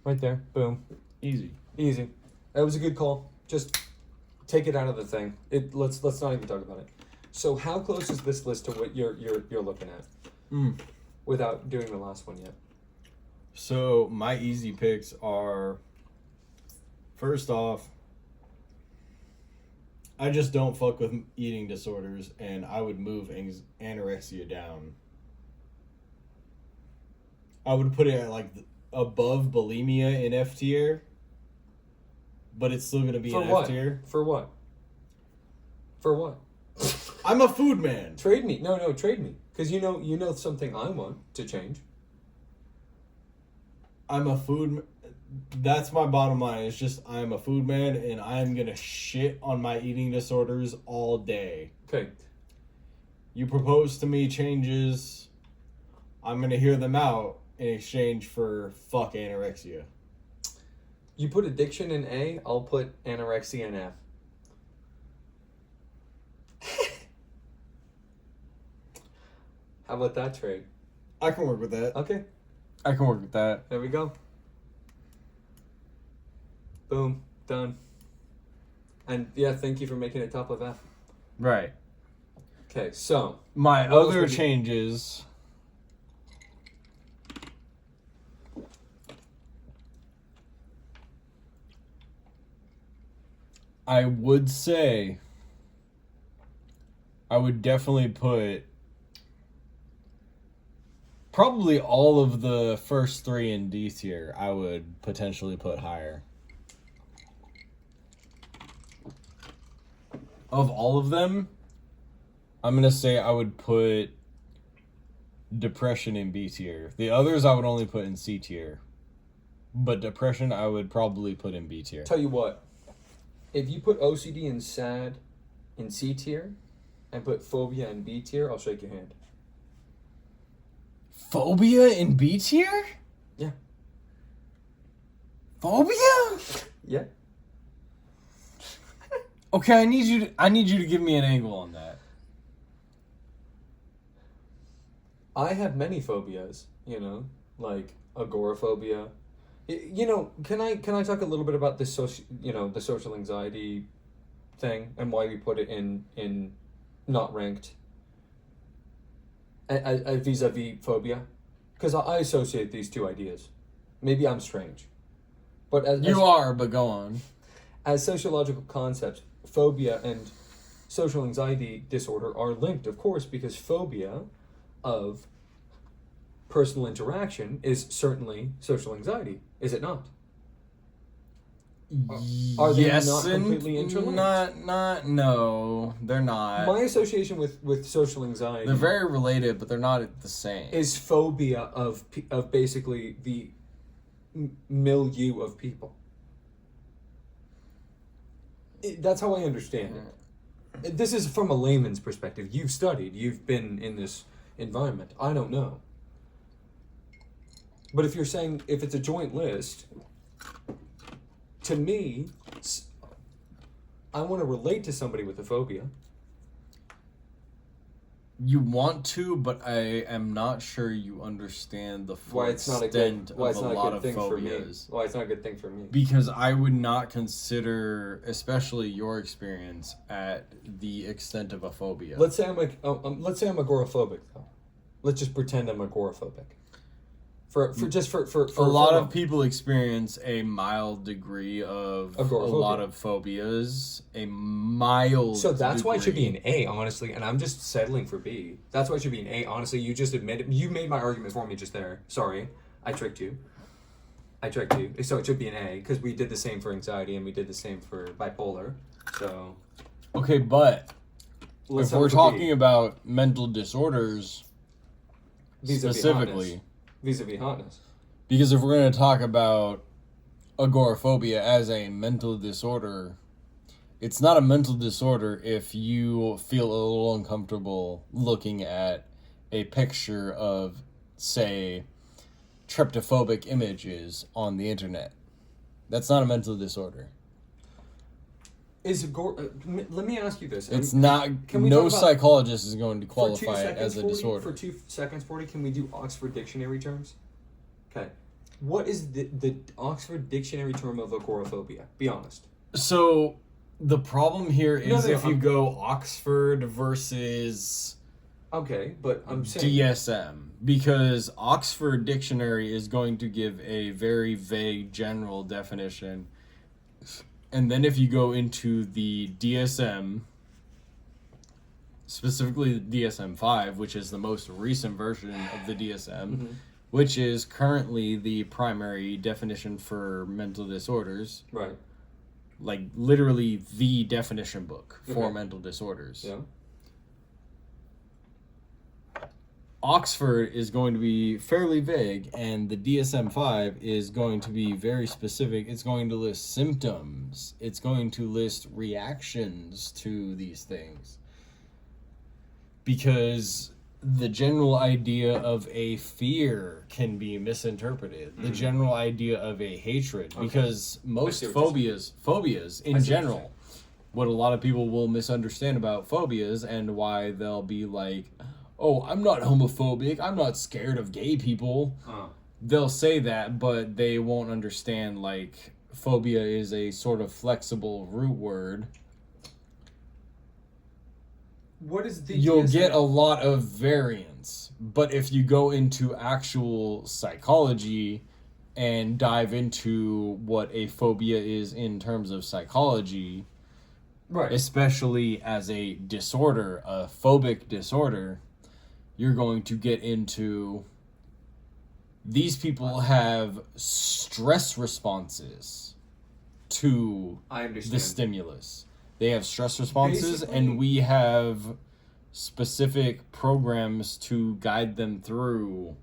[SPEAKER 1] Right there. Boom.
[SPEAKER 2] Easy.
[SPEAKER 1] Easy. That was a good call. Just Take it out of the thing. Let's not even talk about it. So how close is this list to what you're looking at? Without doing the last one yet.
[SPEAKER 2] So my easy picks are, first off, I just don't fuck with eating disorders, and I would move anorexia down. I would put it at like above bulimia in F tier, but it's still gonna be in F tier.
[SPEAKER 1] For what? For what?
[SPEAKER 2] I'm a food man.
[SPEAKER 1] Trade me. No, trade me. Because you know something I want to change.
[SPEAKER 2] I'm a food. That's my bottom line. It's just I'm a food man, and I'm gonna shit on my eating disorders all day.
[SPEAKER 1] Okay.
[SPEAKER 2] You propose to me changes, I'm gonna hear them out in exchange for fuck anorexia.
[SPEAKER 1] You put addiction in A, I'll put anorexia in F. How about that trade?
[SPEAKER 2] I can work with that.
[SPEAKER 1] Okay,
[SPEAKER 2] I can work with that.
[SPEAKER 1] there we go. Boom, done. And yeah, thank you for making it top of F.
[SPEAKER 2] Right.
[SPEAKER 1] Okay, so
[SPEAKER 2] My
[SPEAKER 1] What else
[SPEAKER 2] other
[SPEAKER 1] would you-
[SPEAKER 2] changes. I would say I would definitely put probably all of the first three in D tier. I would potentially put higher. Of all of them, I'm going to say I would put depression in B tier. The others I would only put in C tier. But depression I would probably put in B tier.
[SPEAKER 1] tell you what, if you put OCD and SAD in C tier and put phobia in B tier, I'll shake your hand.
[SPEAKER 2] Phobia in B tier?
[SPEAKER 1] Yeah.
[SPEAKER 2] Phobia?
[SPEAKER 1] Yeah.
[SPEAKER 2] Okay, I need you to give me an angle on that.
[SPEAKER 1] I have many phobias, like agoraphobia. Can I talk a little bit about this the social anxiety thing and why we put it in not ranked vis-a-vis phobia? Because I associate these two ideas. Maybe I'm strange, but
[SPEAKER 2] You are, but go on.
[SPEAKER 1] as sociological concepts, phobia and social anxiety disorder are linked, of course, because phobia of personal interaction is certainly social anxiety, is it not? Are they
[SPEAKER 2] Yes
[SPEAKER 1] not
[SPEAKER 2] and
[SPEAKER 1] completely interlinked?
[SPEAKER 2] No, they're not.
[SPEAKER 1] My association with social anxiety
[SPEAKER 2] They're very related, but they're not the same.
[SPEAKER 1] is phobia of basically the milieu of people. That's how I understand it. This is from a layman's perspective. You've studied, you've been in this environment. I don't know. But if you're saying, if it's a joint list, to me, I want to relate to somebody with a phobia.
[SPEAKER 2] You want to, but I am not sure you understand the full
[SPEAKER 1] Why it's not a
[SPEAKER 2] extent
[SPEAKER 1] good, why
[SPEAKER 2] of
[SPEAKER 1] it's
[SPEAKER 2] a
[SPEAKER 1] not a
[SPEAKER 2] lot
[SPEAKER 1] good
[SPEAKER 2] of
[SPEAKER 1] thing for me.
[SPEAKER 2] phobias.
[SPEAKER 1] Why it's not a good thing for me.
[SPEAKER 2] Because I would not consider, especially your experience, at the extent of a phobia.
[SPEAKER 1] Let's say I'm agoraphobic though. Let's just pretend I'm agoraphobic. For
[SPEAKER 2] a lot of people experience a mild degree of
[SPEAKER 1] Agoraphobia.
[SPEAKER 2] a lot of phobias. A mild.
[SPEAKER 1] So that's why it should be
[SPEAKER 2] degree.
[SPEAKER 1] an A, honestly, and I'm just settling for B. That's why it should be an A, honestly. You just admitted, you made my argument for me just there. Sorry, I tricked you. So it should be an A, because we did the same for anxiety and we did the same for bipolar. So
[SPEAKER 2] Okay, but
[SPEAKER 1] let's
[SPEAKER 2] if
[SPEAKER 1] have
[SPEAKER 2] we're
[SPEAKER 1] it be
[SPEAKER 2] talking about mental disorders
[SPEAKER 1] vis-a-vis
[SPEAKER 2] specifically,
[SPEAKER 1] hotness. Vis-a-vis hotness.
[SPEAKER 2] because if we're going to talk about agoraphobia as a mental disorder, it's not a mental disorder if you feel a little uncomfortable looking at a picture of, say, tryptophobic images on the internet. That's not a mental disorder.
[SPEAKER 1] Let me ask you this.
[SPEAKER 2] It's not.
[SPEAKER 1] Can we
[SPEAKER 2] No
[SPEAKER 1] talk about-
[SPEAKER 2] psychologist is going to
[SPEAKER 1] For 2
[SPEAKER 2] qualify it
[SPEAKER 1] seconds,
[SPEAKER 2] as a
[SPEAKER 1] 40,
[SPEAKER 2] disorder.
[SPEAKER 1] For 2 seconds, 40, can we do Oxford Dictionary terms? Okay. What is the Oxford Dictionary term of agoraphobia? Be honest.
[SPEAKER 2] So, The problem here is
[SPEAKER 1] No,
[SPEAKER 2] if you go Oxford versus
[SPEAKER 1] Okay, but I'm saying
[SPEAKER 2] DSM, because Oxford Dictionary is going to give a very vague general definition. And then if you go into the DSM, specifically the DSM-5, which is the most recent version of the DSM, which is currently the primary definition for mental disorders,
[SPEAKER 1] right.
[SPEAKER 2] like literally the definition book for
[SPEAKER 1] Okay.
[SPEAKER 2] mental disorders.
[SPEAKER 1] Yeah.
[SPEAKER 2] Oxford is going to be fairly vague, and the DSM-5 is going to be very specific. It's going to list symptoms. It's going to list reactions to these things. Because the general idea of a fear can be misinterpreted. The general idea of a hatred.
[SPEAKER 1] Okay.
[SPEAKER 2] Because most
[SPEAKER 1] see what you're
[SPEAKER 2] phobias in
[SPEAKER 1] I see what you're
[SPEAKER 2] general,
[SPEAKER 1] saying.
[SPEAKER 2] what a lot of people will misunderstand about phobias and why they'll be like, oh, I'm not homophobic, I'm not scared of gay people. They'll say that, but they won't understand, like, phobia is a sort of flexible root word.
[SPEAKER 1] What is the
[SPEAKER 2] You'll
[SPEAKER 1] DSM?
[SPEAKER 2] get a lot of variance, but if you go into actual psychology and dive into what a phobia is in terms of psychology,
[SPEAKER 1] right.
[SPEAKER 2] especially as a disorder, a phobic disorder, you're going to get into these people have stress responses to
[SPEAKER 1] I understand.
[SPEAKER 2] the stimulus. They have stress responses,
[SPEAKER 1] Basically-
[SPEAKER 2] and we have specific programs to guide them through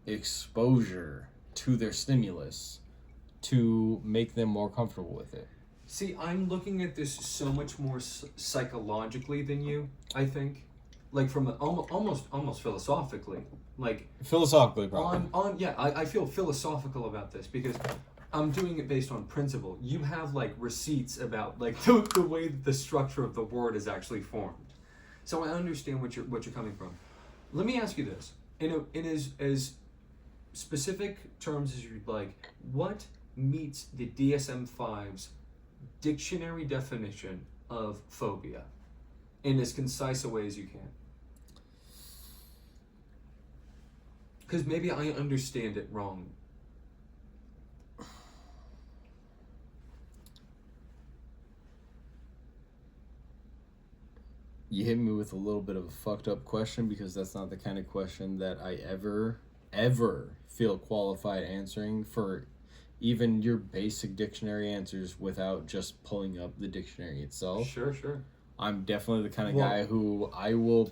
[SPEAKER 2] exposure to their stimulus to make them more comfortable with it.
[SPEAKER 1] See, I'm looking at this so much more psychologically than you, I think. Like from almost philosophically. Like
[SPEAKER 2] Philosophically, probably.
[SPEAKER 1] I feel philosophical about this because I'm doing it based on principle. You have like receipts about like the way that the structure of the word is actually formed. So I understand what you're coming from. Let me ask you this. In as specific terms as you'd like, what meets the DSM-5's dictionary definition of phobia in as concise a way as you can? Because maybe I understand it wrong.
[SPEAKER 2] You hit me with a little bit of a fucked up question because that's not the kind of question that I ever feel qualified answering for even your basic dictionary answers without just pulling up the dictionary itself.
[SPEAKER 1] Sure.
[SPEAKER 2] I'm definitely the kind of
[SPEAKER 1] Well-
[SPEAKER 2] guy who I will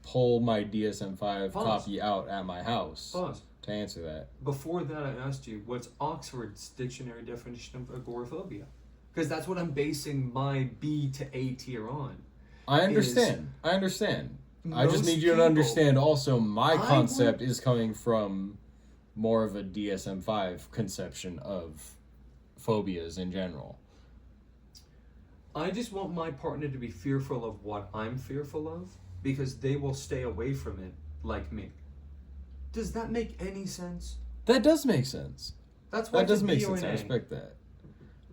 [SPEAKER 2] pull my DSM-5
[SPEAKER 1] Pause.
[SPEAKER 2] copy out at my house
[SPEAKER 1] Pause.
[SPEAKER 2] to answer that.
[SPEAKER 1] Before that, I asked you, what's Oxford's dictionary definition of agoraphobia? Because that's what I'm basing my B to A tier on.
[SPEAKER 2] I understand. I just
[SPEAKER 1] most
[SPEAKER 2] need you to
[SPEAKER 1] people-
[SPEAKER 2] understand also my
[SPEAKER 1] I
[SPEAKER 2] concept is coming from more of a DSM-5 conception of phobias in general.
[SPEAKER 1] I just want my partner to be fearful of what I'm fearful of because they will stay away from it like me. Does that make any sense?
[SPEAKER 2] That does make sense.
[SPEAKER 1] That's why
[SPEAKER 2] That does
[SPEAKER 1] it's a
[SPEAKER 2] make
[SPEAKER 1] B or
[SPEAKER 2] sense.
[SPEAKER 1] an
[SPEAKER 2] I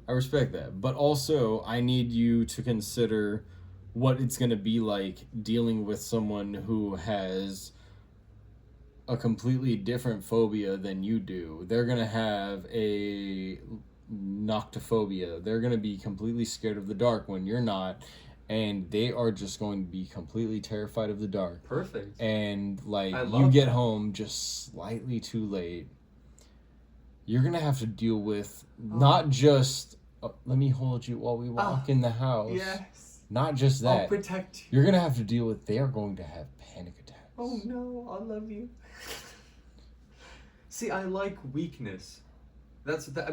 [SPEAKER 1] A.
[SPEAKER 2] respect that. But also, I need you to consider what it's going to be like dealing with someone who has a completely different phobia than you do. They're going to have a noctophobia. They're going to be completely scared of the dark when you're not. And they are just going to be completely terrified of the dark.
[SPEAKER 1] Perfect.
[SPEAKER 2] And like
[SPEAKER 1] I
[SPEAKER 2] you
[SPEAKER 1] love
[SPEAKER 2] get
[SPEAKER 1] that.
[SPEAKER 2] home just slightly too late, you're gonna have to deal with not just let me hold you while we walk in the house.
[SPEAKER 1] Yes.
[SPEAKER 2] Not just
[SPEAKER 1] I'll
[SPEAKER 2] that.
[SPEAKER 1] protect you.
[SPEAKER 2] You're gonna have to deal with they are going to have panic attacks.
[SPEAKER 1] Oh no, I love you. See, I like weakness.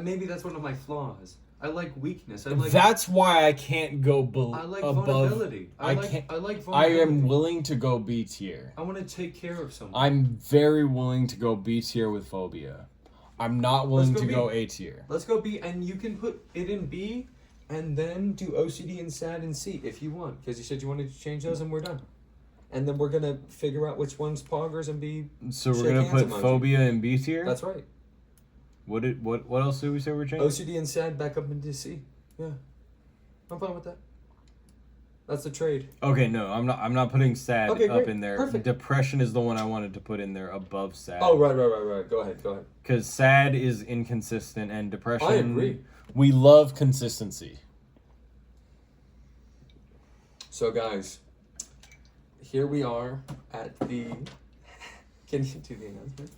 [SPEAKER 1] Maybe that's one of my flaws. I like weakness. I like
[SPEAKER 2] That's why I can't go
[SPEAKER 1] I like
[SPEAKER 2] above.
[SPEAKER 1] vulnerability. I like
[SPEAKER 2] I
[SPEAKER 1] vulnerability.
[SPEAKER 2] am willing to go B tier.
[SPEAKER 1] I want to take care of someone.
[SPEAKER 2] I'm very willing to go B tier with phobia. I'm not willing
[SPEAKER 1] Let's
[SPEAKER 2] to
[SPEAKER 1] go
[SPEAKER 2] go
[SPEAKER 1] B.
[SPEAKER 2] A tier.
[SPEAKER 1] Let's go B, and you can put it in B, and then do OCD and SAD in C if you want, because you said you wanted to change those, and we're done. And then we're gonna figure out which one's poggers and B.
[SPEAKER 2] So we're
[SPEAKER 1] Shake
[SPEAKER 2] gonna
[SPEAKER 1] hands
[SPEAKER 2] put
[SPEAKER 1] emoji.
[SPEAKER 2] phobia in B tier.
[SPEAKER 1] That's right.
[SPEAKER 2] What else did we say we're changing?
[SPEAKER 1] OCD and SAD back up into C. Yeah. I'm fine with that. That's a trade.
[SPEAKER 2] Okay, no, I'm not putting sad
[SPEAKER 1] Okay,
[SPEAKER 2] up
[SPEAKER 1] great.
[SPEAKER 2] in there.
[SPEAKER 1] Perfect.
[SPEAKER 2] Depression is the one I wanted to put in there above sad.
[SPEAKER 1] Oh, right. Go ahead.
[SPEAKER 2] Because sad is inconsistent, and depression.
[SPEAKER 1] I agree.
[SPEAKER 2] We love consistency.
[SPEAKER 1] So, guys, here we are at the... Can you do the announcement?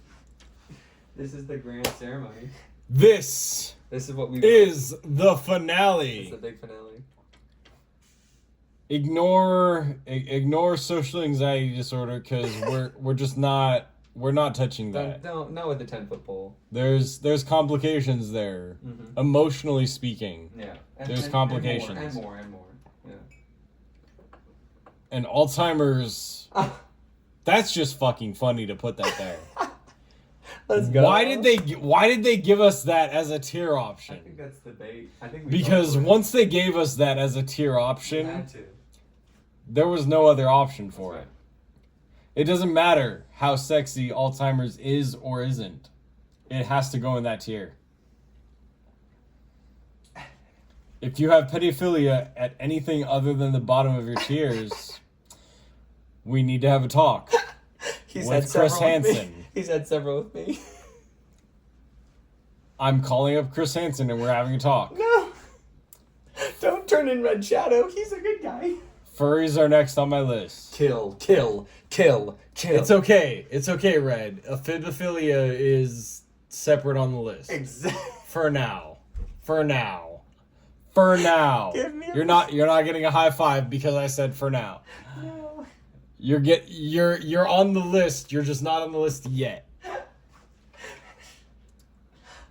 [SPEAKER 1] This is the grand ceremony.
[SPEAKER 2] This
[SPEAKER 1] This is what we...
[SPEAKER 2] is the
[SPEAKER 1] It's
[SPEAKER 2] finale.
[SPEAKER 1] the big finale.
[SPEAKER 2] Ignore social anxiety disorder because we're just not touching that.
[SPEAKER 1] Not with the 10-foot pole.
[SPEAKER 2] There's complications there,
[SPEAKER 1] Mm-hmm.
[SPEAKER 2] emotionally speaking,
[SPEAKER 1] Yeah.
[SPEAKER 2] There's complications.
[SPEAKER 1] And more. Yeah.
[SPEAKER 2] and Alzheimer's. That's just fucking funny to put that there.
[SPEAKER 1] Let's go.
[SPEAKER 2] Why did they give us that as a tier
[SPEAKER 1] I
[SPEAKER 2] option?
[SPEAKER 1] think that's the bait. I think we
[SPEAKER 2] Because once they gave us that as a tier
[SPEAKER 1] we
[SPEAKER 2] option,
[SPEAKER 1] had to.
[SPEAKER 2] there was no other option for
[SPEAKER 1] That's
[SPEAKER 2] it. It doesn't matter how sexy Alzheimer's is or isn't. It has to go in that tier. If you have pedophilia at anything other than the bottom of your tiers, we need to have a talk.
[SPEAKER 1] He's
[SPEAKER 2] with
[SPEAKER 1] had several
[SPEAKER 2] Chris
[SPEAKER 1] with me.
[SPEAKER 2] Hansen.
[SPEAKER 1] He's had several with me.
[SPEAKER 2] I'm calling up Chris Hansen and we're having a talk.
[SPEAKER 1] No. Don't turn in Red Shadow. He's a good guy.
[SPEAKER 2] Furries are next on my list.
[SPEAKER 1] Kill.
[SPEAKER 2] It's okay, Red. Pedophilia is separate on the list.
[SPEAKER 1] Exactly.
[SPEAKER 2] For now.
[SPEAKER 1] Give me a-
[SPEAKER 2] You're not getting a high five because I said for now.
[SPEAKER 1] No.
[SPEAKER 2] You're on the list. You're just not on the list yet.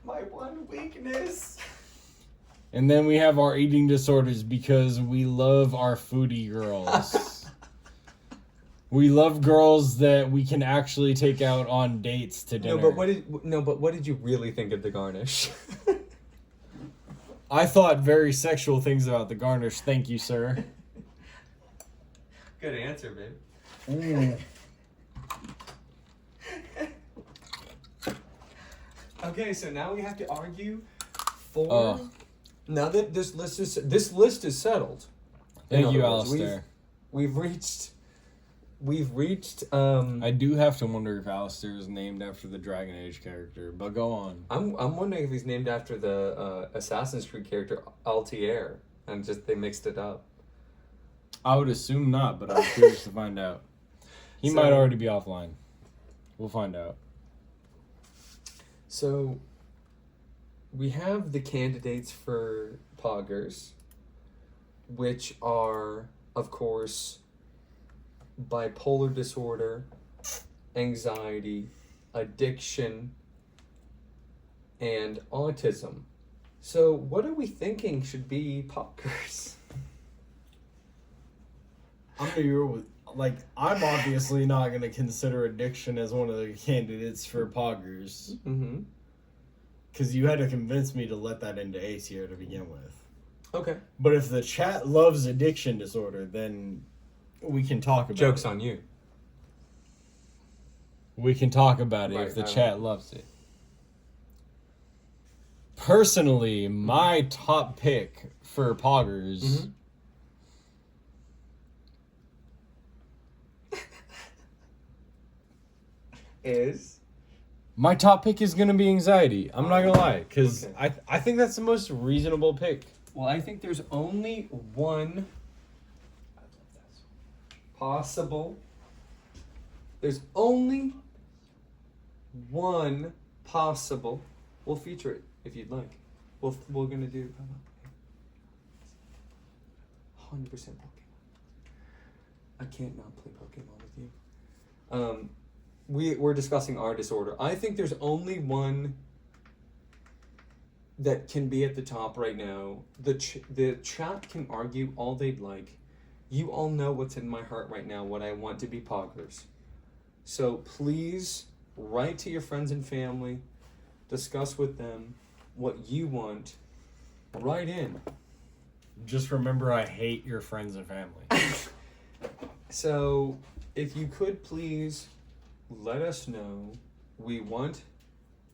[SPEAKER 1] My one weakness.
[SPEAKER 2] And then we have our eating disorders because we love our foodie girls. We love girls that we can actually take out on dates to dinner.
[SPEAKER 1] But what did you really think of the garnish?
[SPEAKER 2] I thought very sexual things about the garnish. Thank you, sir.
[SPEAKER 1] Good answer, babe. Okay, so now we have to argue for. Now that this list is settled.
[SPEAKER 2] Thank
[SPEAKER 1] In
[SPEAKER 2] you,
[SPEAKER 1] other words,
[SPEAKER 2] Alistair.
[SPEAKER 1] We've reached.
[SPEAKER 2] I do have to wonder if Alistair is named after the Dragon Age character, but go on.
[SPEAKER 1] I'm wondering if he's named after the Assassin's Creed character Altair, and just they mixed it up.
[SPEAKER 2] I would assume not, but I'm curious to find out. He
[SPEAKER 1] So-
[SPEAKER 2] might already be offline. We'll find out.
[SPEAKER 1] So, we have the candidates for Poggers, which are, of course, bipolar disorder, anxiety, addiction, and autism. So, what are we thinking should be Poggers?
[SPEAKER 2] I'm obviously not going to consider addiction as one of the candidates for Poggers.
[SPEAKER 1] Mm-hmm.
[SPEAKER 2] Because you had to convince me to let that into A tier to begin with.
[SPEAKER 1] Okay.
[SPEAKER 2] But if the chat loves addiction disorder, then we can talk about
[SPEAKER 1] Joke's
[SPEAKER 2] it.
[SPEAKER 1] on you.
[SPEAKER 2] We can talk about it
[SPEAKER 1] Right,
[SPEAKER 2] if the
[SPEAKER 1] I
[SPEAKER 2] chat loves it. Personally, my top pick for Poggers...
[SPEAKER 1] Mm-hmm. Is...
[SPEAKER 2] My top pick is going to be anxiety. I'm not going to lie. Because
[SPEAKER 1] Okay.
[SPEAKER 2] I think that's the most reasonable pick.
[SPEAKER 1] Well, I think there's only one possible. There's only one possible. We'll feature it if you'd like. We're gonna do 100% Pokemon. I can't not play Pokemon with you. We're discussing our disorder. I think there's only one that can be at the top right now. The chat can argue all they'd like. You all know what's in my heart right now, what I want to be Poggers. So please write to your friends and family, discuss with them what you want. Write in.
[SPEAKER 2] Just remember, I hate your friends and family.
[SPEAKER 1] So if you could please let us know. We want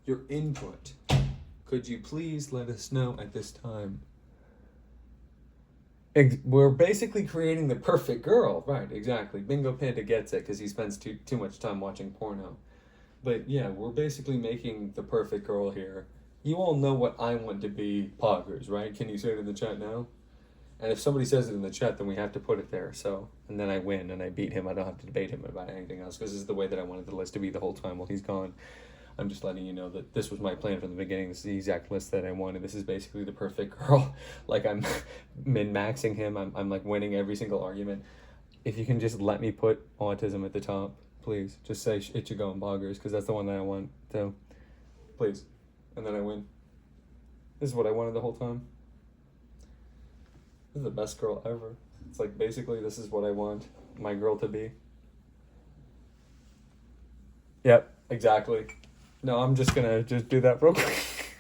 [SPEAKER 1] your input. Could you please let us know at this time We're basically creating the perfect girl. Right, exactly. Bingo Panda gets it because he spends too much time watching porno. But yeah, we're basically making the perfect girl here. You all know what I want to be, poggers, right? Can you say it in the chat now? And if somebody says it in the chat, then we have to put it there. So, and then I win and I beat him. I don't have to debate him about anything else because this is the way that I wanted the list to be the whole time while he's gone. I'm just letting you know that this was my plan from the beginning. This is the exact list that I wanted. This is basically the perfect girl. Like, I'm min-maxing him. I'm like winning every single argument. If you can just let me put autism at the top, please. Just say Ichigo and Boggers because that's the one that I want. So, please. And then I win. This is what I wanted the whole time. This is the best girl ever. It's like, basically, this is what I want my girl to be. Yep, exactly. No, I'm just gonna do that real quick.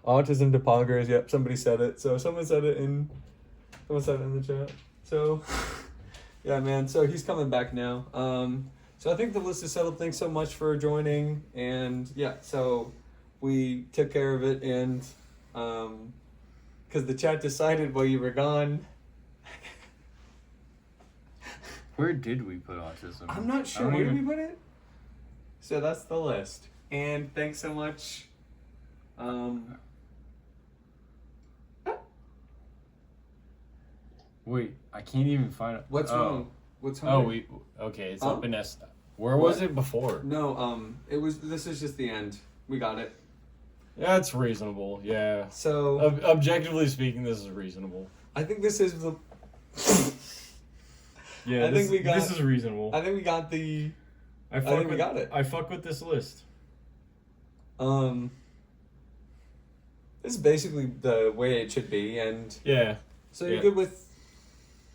[SPEAKER 1] Autism to poggers. Yep, somebody said it. So someone said it in the chat. So, yeah, man. So he's coming back now. So I think the list is settled. Thanks so much for joining. And yeah, so we took care of it. And because the chat decided while you were gone.
[SPEAKER 2] Where did we put autism?
[SPEAKER 1] I'm not sure. Where did we put it? So that's the list. And thanks so much.
[SPEAKER 2] Wait, I can't even find it.
[SPEAKER 1] What's wrong? What's
[SPEAKER 2] Oh,
[SPEAKER 1] wrong?
[SPEAKER 2] okay, it's up in S. Where was it before?
[SPEAKER 1] No, this is just the end. We got it.
[SPEAKER 2] Yeah, it's reasonable. Yeah.
[SPEAKER 1] So
[SPEAKER 2] Objectively speaking, this is reasonable.
[SPEAKER 1] I think this is the.
[SPEAKER 2] Yeah, this is reasonable.
[SPEAKER 1] I think we got the.
[SPEAKER 2] I think we got it. I fuck with this list.
[SPEAKER 1] This is basically the way it should be, and
[SPEAKER 2] yeah.
[SPEAKER 1] So you're good with.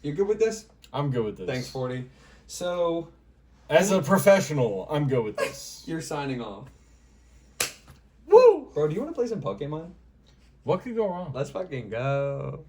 [SPEAKER 1] You're good with this?
[SPEAKER 2] I'm good with this.
[SPEAKER 1] Thanks, 40. So.
[SPEAKER 2] As a professional, I'm good with this.
[SPEAKER 1] You're signing off.
[SPEAKER 2] Woo!
[SPEAKER 1] Bro, do you want to play some Pokemon?
[SPEAKER 2] What could go wrong?
[SPEAKER 1] Let's fucking go.